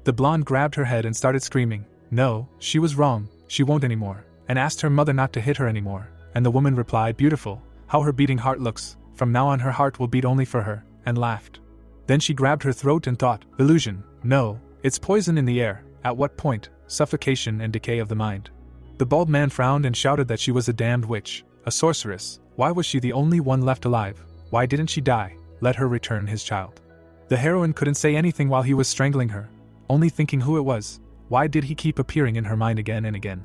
The blonde grabbed her head and started screaming. No, she was wrong, she won't anymore, and asked her mother not to hit her anymore, and the woman replied, "Beautiful, how her beating heart looks, from now on her heart will beat only for her," and laughed. Then she grabbed her throat and thought, "Illusion, no, it's poison in the air, at what point, suffocation and decay of the mind." The bald man frowned and shouted that she was a damned witch, a sorceress. Why was she the only one left alive? Why didn't she die? Let her return his child. The heroine couldn't say anything while he was strangling her, only thinking who it was. Why did he keep appearing in her mind again and again?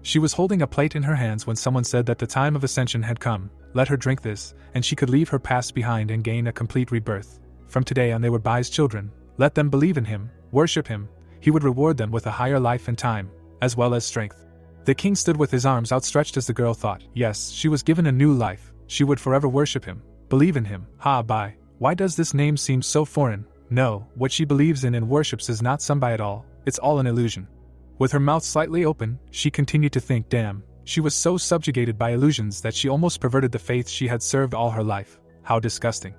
She was holding a plate in her hands when someone said that the time of ascension had come. Let her drink this, and she could leave her past behind and gain a complete rebirth. From today on they were Bai's children. Let them believe in him, worship him. He would reward them with a higher life and time, as well as strength. The king stood with his arms outstretched as the girl thought. Yes, she was given a new life. She would forever worship him, believe in him. Ha, Bai. Why does this name seem so foreign? No, what she believes in and worships is not some Bai at all. It's all an illusion. With her mouth slightly open, she continued to think, damn, she was so subjugated by illusions that she almost perverted the faith she had served all her life. How disgusting.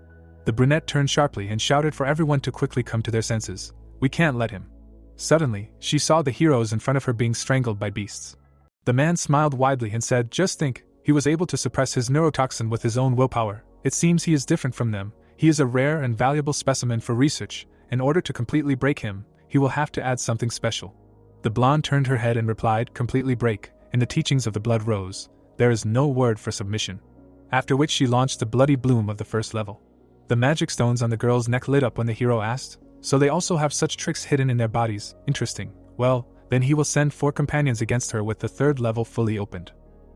The brunette turned sharply and shouted for everyone to quickly come to their senses. We can't let him. Suddenly, she saw the heroes in front of her being strangled by beasts. The man smiled widely and said, just think, he was able to suppress his neurotoxin with his own willpower. It seems he is different from them. He is a rare and valuable specimen for research. In order to completely break him, he will have to add something special. The blonde turned her head and replied, completely break. In the teachings of the Blood Rose, there is no word for submission. After which she launched the bloody bloom of the first level. The magic stones on the girl's neck lit up when the hero asked, so they also have such tricks hidden in their bodies. Interesting. Well, then he will send 4 companions against her with the 3rd level fully opened.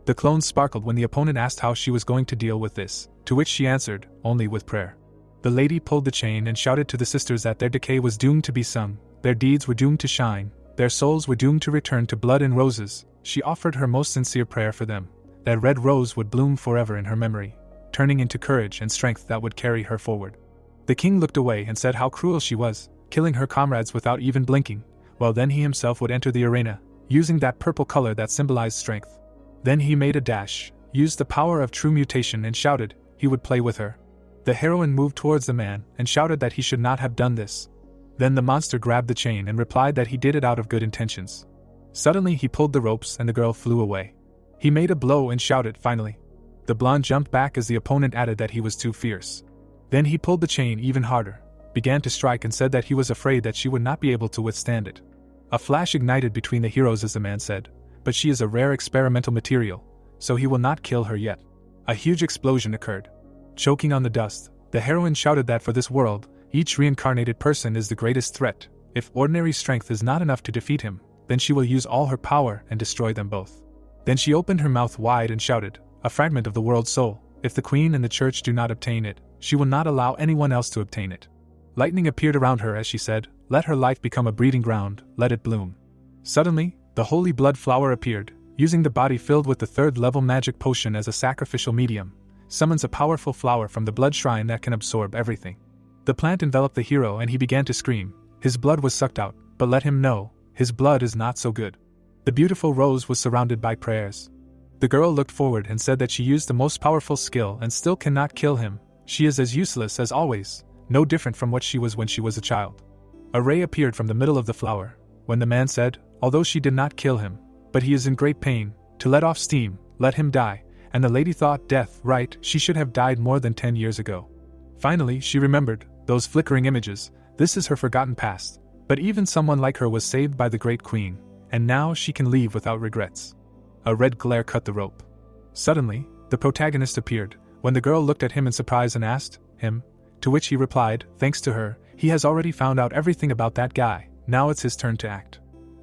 The clones sparkled when the opponent asked how she was going to deal with this, to which she answered, only with prayer. The lady pulled the chain and shouted to the sisters that their decay was doomed to be sung, their deeds were doomed to shine, their souls were doomed to return to blood and roses. She offered her most sincere prayer for them, that red rose would bloom forever in her memory, turning into courage and strength that would carry her forward. The king looked away and said how cruel she was, killing her comrades without even blinking. Well, then he himself would enter the arena, using that purple color that symbolized strength. Then he made a dash, used the power of true mutation and shouted he would play with her. The heroine moved towards the man and shouted that he should not have done this. Then the monster grabbed the chain and replied that he did it out of good intentions. Suddenly he pulled the ropes and the girl flew away. He made a blow and shouted, finally. The blonde jumped back as the opponent added that he was too fierce. Then he pulled the chain even harder, began to strike and said that he was afraid that she would not be able to withstand it. A flash ignited between the heroes as the man said, but she is a rare experimental material, so he will not kill her yet. A huge explosion occurred. Choking on the dust, the heroine shouted that for this world, each reincarnated person is the greatest threat. If ordinary strength is not enough to defeat him, then she will use all her power and destroy them both. Then she opened her mouth wide and shouted, a fragment of the world's soul. If the queen and the church do not obtain it, she will not allow anyone else to obtain it. Lightning appeared around her as she said, let her life become a breeding ground, let it bloom. Suddenly, the holy blood flower appeared, using the body filled with the 3rd level magic potion as a sacrificial medium, summons a powerful flower from the blood shrine that can absorb everything. The plant enveloped the hero and he began to scream. His blood was sucked out, but let him know, his blood is not so good. The beautiful rose was surrounded by prayers. The girl looked forward and said that she used the most powerful skill and still cannot kill him. She is as useless as always, no different from what she was when she was a child. A ray appeared from the middle of the flower, when the man said, although she did not kill him, but he is in great pain, to let off steam, let him die, and the lady thought death, right, she should have died more than 10 years ago. Finally, she remembered, those flickering images, this is her forgotten past, but even someone like her was saved by the great queen, and now she can leave without regrets. A red glare cut the rope. Suddenly, the protagonist appeared, when the girl looked at him in surprise and asked him, to which he replied, thanks to her, he has already found out everything about that guy, now it's his turn to act.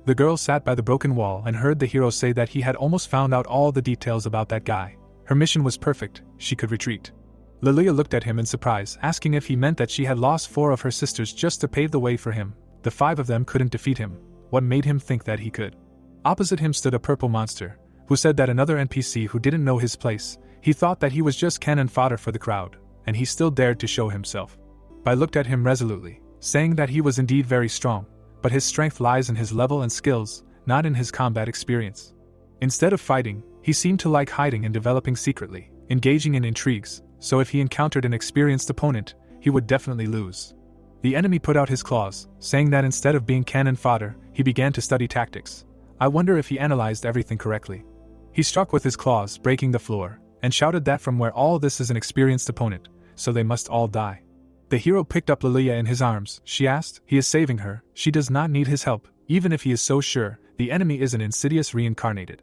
The girl sat by the broken wall and heard the hero say that he had almost found out all the details about that guy. Her mission was perfect, she could retreat. Lilia looked at him in surprise, asking if he meant that she had lost 4 of her sisters just to pave the way for him. The 5 of them couldn't defeat him. What made him think that he could? Opposite him stood a purple monster, who said that another NPC who didn't know his place, he thought that he was just cannon fodder for the crowd, and he still dared to show himself. I looked at him resolutely, saying that he was indeed very strong, but his strength lies in his level and skills, not in his combat experience. Instead of fighting, he seemed to like hiding and developing secretly, engaging in intrigues, so if he encountered an experienced opponent, he would definitely lose. The enemy put out his claws, saying that instead of being cannon fodder, he began to study tactics. I wonder if he analyzed everything correctly. He struck with his claws, breaking the floor, and shouted that from where all this is an experienced opponent, so they must all die. The hero picked up Lilia in his arms. She asked, he is saving her, she does not need his help, even if he is so sure, the enemy is an insidious reincarnated.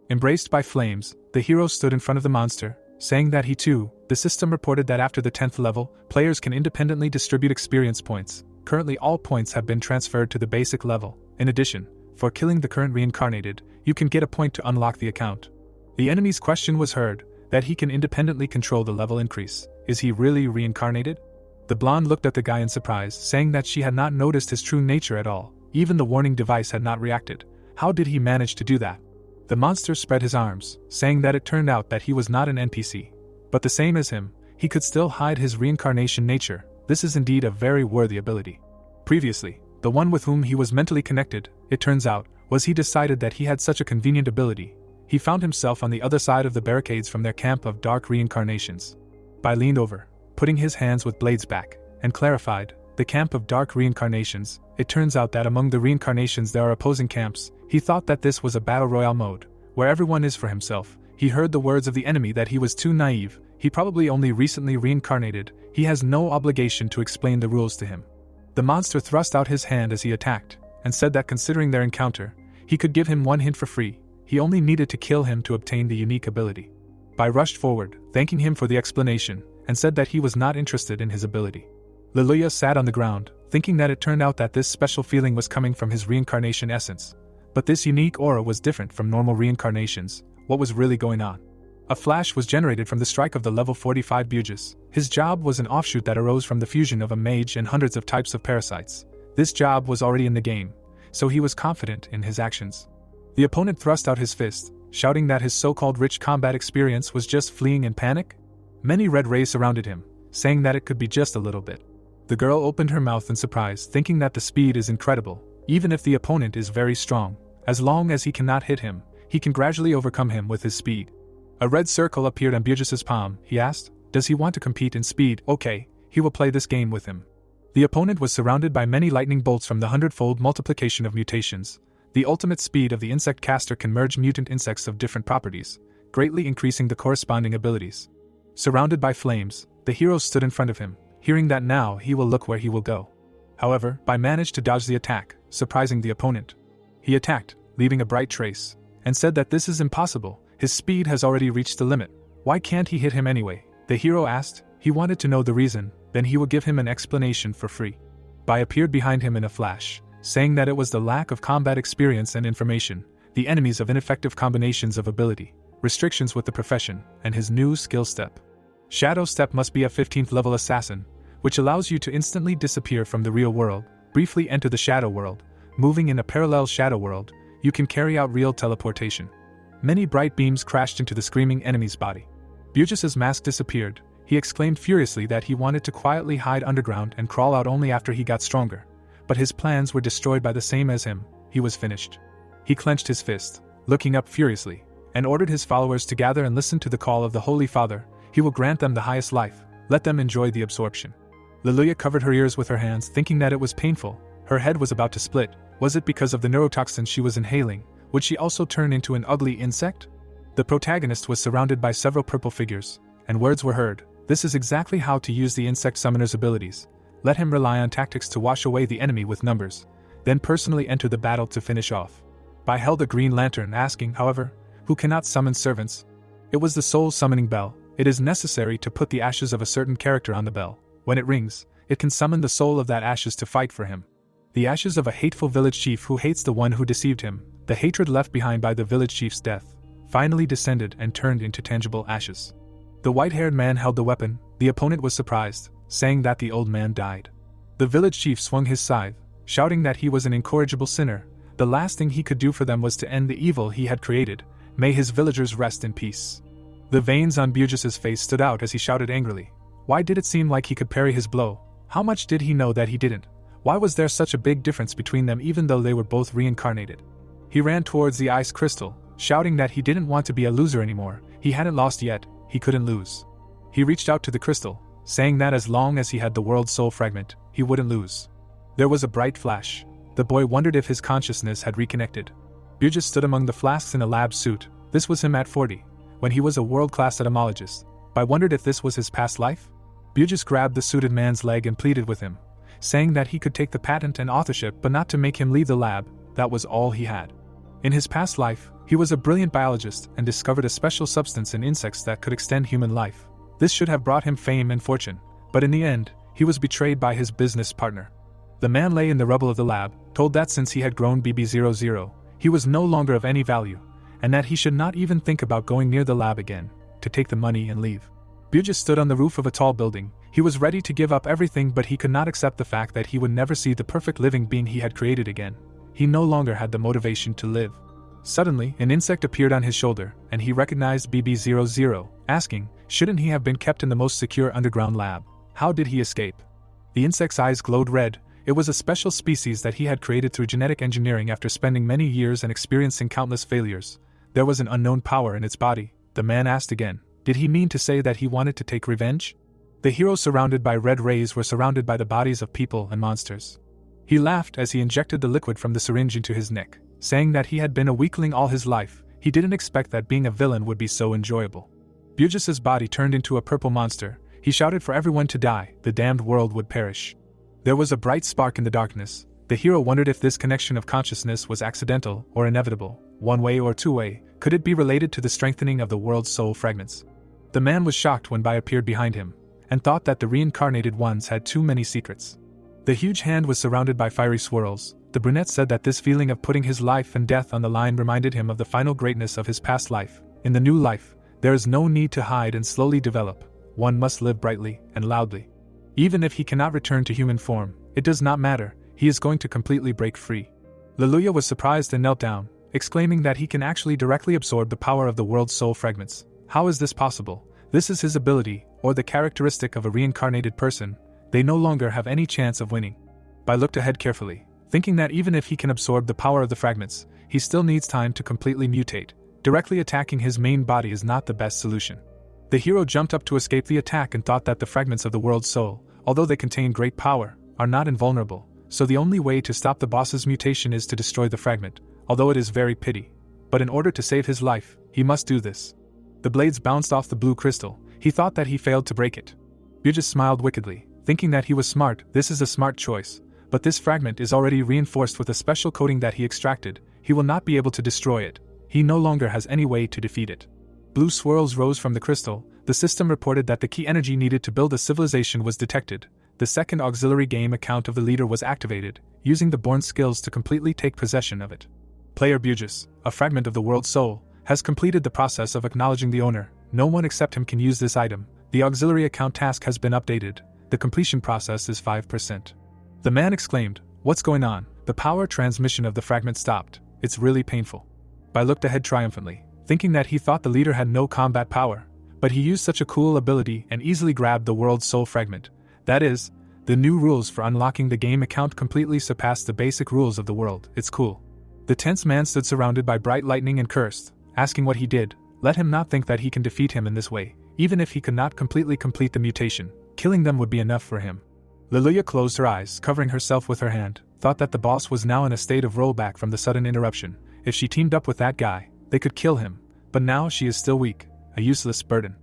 Embraced by flames, the hero stood in front of the monster, saying that he too, the system reported that after the 10th level, players can independently distribute experience points. Currently all points have been transferred to the basic level. In addition, for killing the current reincarnated, you can get a point to unlock the account. The enemy's question was heard, that he can independently control the level increase. Is he really reincarnated? The blonde looked at the guy in surprise, saying that she had not noticed his true nature at all. Even the warning device had not reacted. How did he manage to do that? The monster spread his arms, saying that it turned out that he was not an NPC. But the same as him, he could still hide his reincarnation nature. This is indeed a very worthy ability. Previously, the one with whom he was mentally connected, it turns out, was he decided that he had such a convenient ability. He found himself on the other side of the barricades from their camp of dark reincarnations. Bai leaned over, putting his hands with blades back, and clarified, the camp of dark reincarnations. It turns out that among the reincarnations there are opposing camps. He thought that this was a battle royale mode, where everyone is for himself. He heard the words of the enemy that he was too naive, He probably only recently reincarnated, he has no obligation to explain the rules to him. The monster thrust out his hand as he attacked, and said that considering their encounter, he could give him one hint for free. He only needed to kill him to obtain the unique ability. Bai rushed forward, thanking him for the explanation, and said that he was not interested in his ability. Lilia sat on the ground, thinking that it turned out that this special feeling was coming from his reincarnation essence. But this unique aura was different from normal reincarnations. What was really going on? A flash was generated from the strike of the level 45 Bugus. His job was an offshoot that arose from the fusion of a mage and hundreds of types of parasites. This job was already in the game, so he was confident in his actions. The opponent thrust out his fist, shouting that his so-called rich combat experience was just fleeing in panic. Many red rays surrounded him, saying that it could be just a little bit. The girl opened her mouth in surprise, thinking that the speed is incredible, even if the opponent is very strong. As long as he cannot hit him, he can gradually overcome him with his speed. A red circle appeared on Bugus's palm. He asked, "Does he want to compete in speed?" "Okay, he will play this game with him." The opponent was surrounded by many lightning bolts from the 100-fold multiplication of mutations. The ultimate speed of the insect caster can merge mutant insects of different properties, greatly increasing the corresponding abilities. Surrounded by flames, the hero stood in front of him, hearing that now he will look where he will go. However, Bai managed to dodge the attack, surprising the opponent. He attacked, leaving a bright trace, and said that this is impossible. His speed has already reached the limit. Why can't he hit him anyway? The hero asked. He wanted to know the reason, then he would give him an explanation for free. Bai appeared behind him in a flash, saying that it was the lack of combat experience and information, the enemies of ineffective combinations of ability, restrictions with the profession, and his new skill step. Shadow Step must be a 15th level assassin, which allows you to instantly disappear from the real world, briefly enter the shadow world. Moving in a parallel shadow world, you can carry out real teleportation. Many bright beams crashed into the screaming enemy's body. Bugus's mask disappeared. He exclaimed furiously that he wanted to quietly hide underground and crawl out only after he got stronger. But his plans were destroyed by the same as him. He was finished. He clenched his fist, looking up furiously, and ordered his followers to gather and listen to the call of the Holy Father. He will grant them the highest life. Let them enjoy the absorption. Lilia covered her ears with her hands, thinking that it was painful. Her head was about to split. Was it because of the neurotoxin she was inhaling? Would she also turn into an ugly insect? The protagonist was surrounded by several purple figures, and words were heard. This is exactly how to use the insect summoner's abilities. Let him rely on tactics to wash away the enemy with numbers, then personally enter the battle to finish off. Bai held a green lantern, asking, however, who cannot summon servants? It was the soul summoning bell. It is necessary to put the ashes of a certain character on the bell. When it rings, it can summon the soul of that ashes to fight for him. The ashes of a hateful village chief who hates the one who deceived him. The hatred left behind by the village chief's death finally descended and turned into tangible ashes. The white-haired man held the weapon. The opponent was surprised, saying that the old man died. The village chief swung his scythe, shouting that he was an incorrigible sinner. The last thing he could do for them was to end the evil he had created. May his villagers rest in peace. The veins on Bugus's face stood out as he shouted angrily. Why did it seem like he could parry his blow? How much did he know that he didn't? Why was there such a big difference between them even though they were both reincarnated? He ran towards the ice crystal, shouting that he didn't want to be a loser anymore. He hadn't lost yet, he couldn't lose. He reached out to the crystal, saying that as long as he had the world's soul fragment, he wouldn't lose. There was a bright flash. The boy wondered if his consciousness had reconnected. Bugus stood among the flasks in a lab suit. This was him at 40, when he was a world-class etymologist. Bai wondered if this was his past life? Bugus grabbed the suited man's leg and pleaded with him, saying that he could take the patent and authorship but not to make him leave the lab. That was all he had. In his past life, he was a brilliant biologist and discovered a special substance in insects that could extend human life. This should have brought him fame and fortune, but in the end, he was betrayed by his business partner. The man lay in the rubble of the lab, told that since he had grown BB00, he was no longer of any value, and that he should not even think about going near the lab again, to take the money and leave. Bugus stood on the roof of a tall building. He was ready to give up everything, but he could not accept the fact that he would never see the perfect living being he had created again. He no longer had the motivation to live. Suddenly, an insect appeared on his shoulder, and he recognized BB00, asking, shouldn't he have been kept in the most secure underground lab? How did he escape? The insect's eyes glowed red. It was a special species that he had created through genetic engineering after spending many years and experiencing countless failures. There was an unknown power in its body. The man asked again, did he mean to say that he wanted to take revenge? The heroes surrounded by red rays were surrounded by the bodies of people and monsters. He laughed as he injected the liquid from the syringe into his neck, saying that he had been a weakling all his life. He didn't expect that being a villain would be so enjoyable. Bugus's body turned into a purple monster. He shouted for everyone to die, the damned world would perish. There was a bright spark in the darkness. The hero wondered if this connection of consciousness was accidental or inevitable, one way or two way. Could it be related to the strengthening of the world's soul fragments? The man was shocked when Bai appeared behind him, and thought that the reincarnated ones had too many secrets. The huge hand was surrounded by fiery swirls. The brunette said that this feeling of putting his life and death on the line reminded him of the final greatness of his past life. In the new life, there is no need to hide and slowly develop. One must live brightly and loudly. Even if he cannot return to human form, it does not matter, he is going to completely break free. Liluya was surprised and knelt down, exclaiming that he can actually directly absorb the power of the world's soul fragments. How is this possible? This is his ability, or the characteristic of a reincarnated person. They no longer have any chance of winning. Bai looked ahead carefully, thinking that even if he can absorb the power of the fragments, he still needs time to completely mutate. Directly attacking his main body is not the best solution. The hero jumped up to escape the attack and thought that the fragments of the world's soul, although they contain great power, are not invulnerable, so the only way to stop the boss's mutation is to destroy the fragment, although it is very pity. But in order to save his life, he must do this. The blades bounced off the blue crystal. He thought that he failed to break it. Bugus smiled wickedly, thinking that he was smart. This is a smart choice, but this fragment is already reinforced with a special coating that he extracted. He will not be able to destroy it. He no longer has any way to defeat it. Blue swirls rose from the crystal. The system reported that the key energy needed to build a civilization was detected. The second auxiliary game account of the leader was activated, using the born skills to completely take possession of it. Player Bugus, a fragment of the world's soul, has completed the process of acknowledging the owner. No one except him can use this item. The auxiliary account task has been updated. The completion process is 5%. The man exclaimed, "What's going on?" The power transmission of the fragment stopped. It's really painful. Bai looked ahead triumphantly, thinking that he thought the leader had no combat power, but he used such a cool ability and easily grabbed the world's soul fragment. That is, the new rules for unlocking the game account completely surpassed the basic rules of the world. It's cool. The tense man stood surrounded by bright lightning and cursed, asking what he did. Let him not think that he can defeat him in this way. Even if he could not completely complete the mutation, killing them would be enough for him. Liluya closed her eyes, covering herself with her hand, thought that the boss was now in a state of rollback from the sudden interruption. If she teamed up with that guy, they could kill him. But now she is still weak, a useless burden.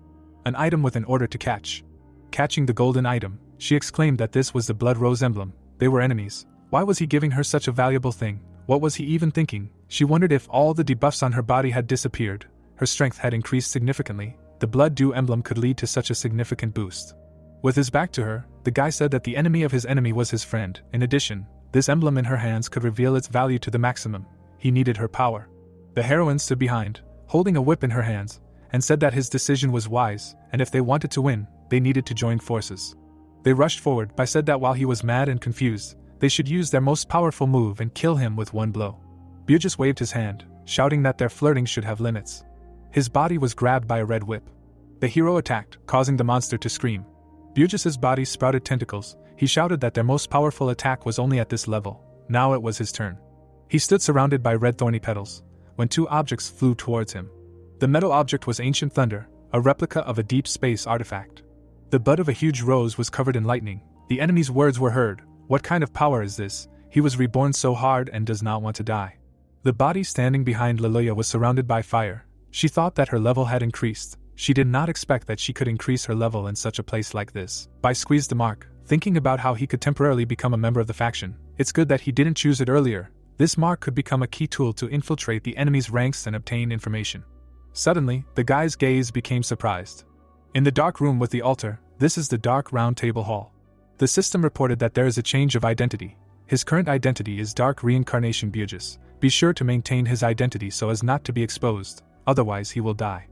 An item with an order to catch. Catching the golden item, she exclaimed that this was the blood rose emblem. They were enemies. Why was he giving her such a valuable thing? What was he even thinking? She wondered if all the debuffs on her body had disappeared. Her strength had increased significantly. The blood dew emblem could lead to such a significant boost. With his back to her, the guy said that the enemy of his enemy was his friend. In addition, this emblem in her hands could reveal its value to the maximum. He needed her power. The heroine stood behind, holding a whip in her hands, and said that his decision was wise, and if they wanted to win, they needed to join forces. They rushed forward. Bai said that while he was mad and confused, they should use their most powerful move and kill him with one blow. Bugus waved his hand, shouting that their flirting should have limits. His body was grabbed by a red whip. The hero attacked, causing the monster to scream. Bugus's body sprouted tentacles. He shouted that their most powerful attack was only at this level. Now it was his turn. He stood surrounded by red thorny petals, when two objects flew towards him. The metal object was ancient thunder, a replica of a deep space artifact. The bud of a huge rose was covered in lightning. The enemy's words were heard. What kind of power is this? He was reborn so hard and does not want to die. The body standing behind Liluya was surrounded by fire. She thought that her level had increased. She did not expect that she could increase her level in such a place like this. Bai squeezed the mark, thinking about how he could temporarily become a member of the faction. It's good that he didn't choose it earlier. This mark could become a key tool to infiltrate the enemy's ranks and obtain information. Suddenly, the guy's gaze became surprised. In the dark room with the altar, this is the Dark Round Table Hall. The system reported that there is a change of identity. His current identity is Dark Reincarnation Bugus. Be sure to maintain his identity so as not to be exposed, otherwise he will die.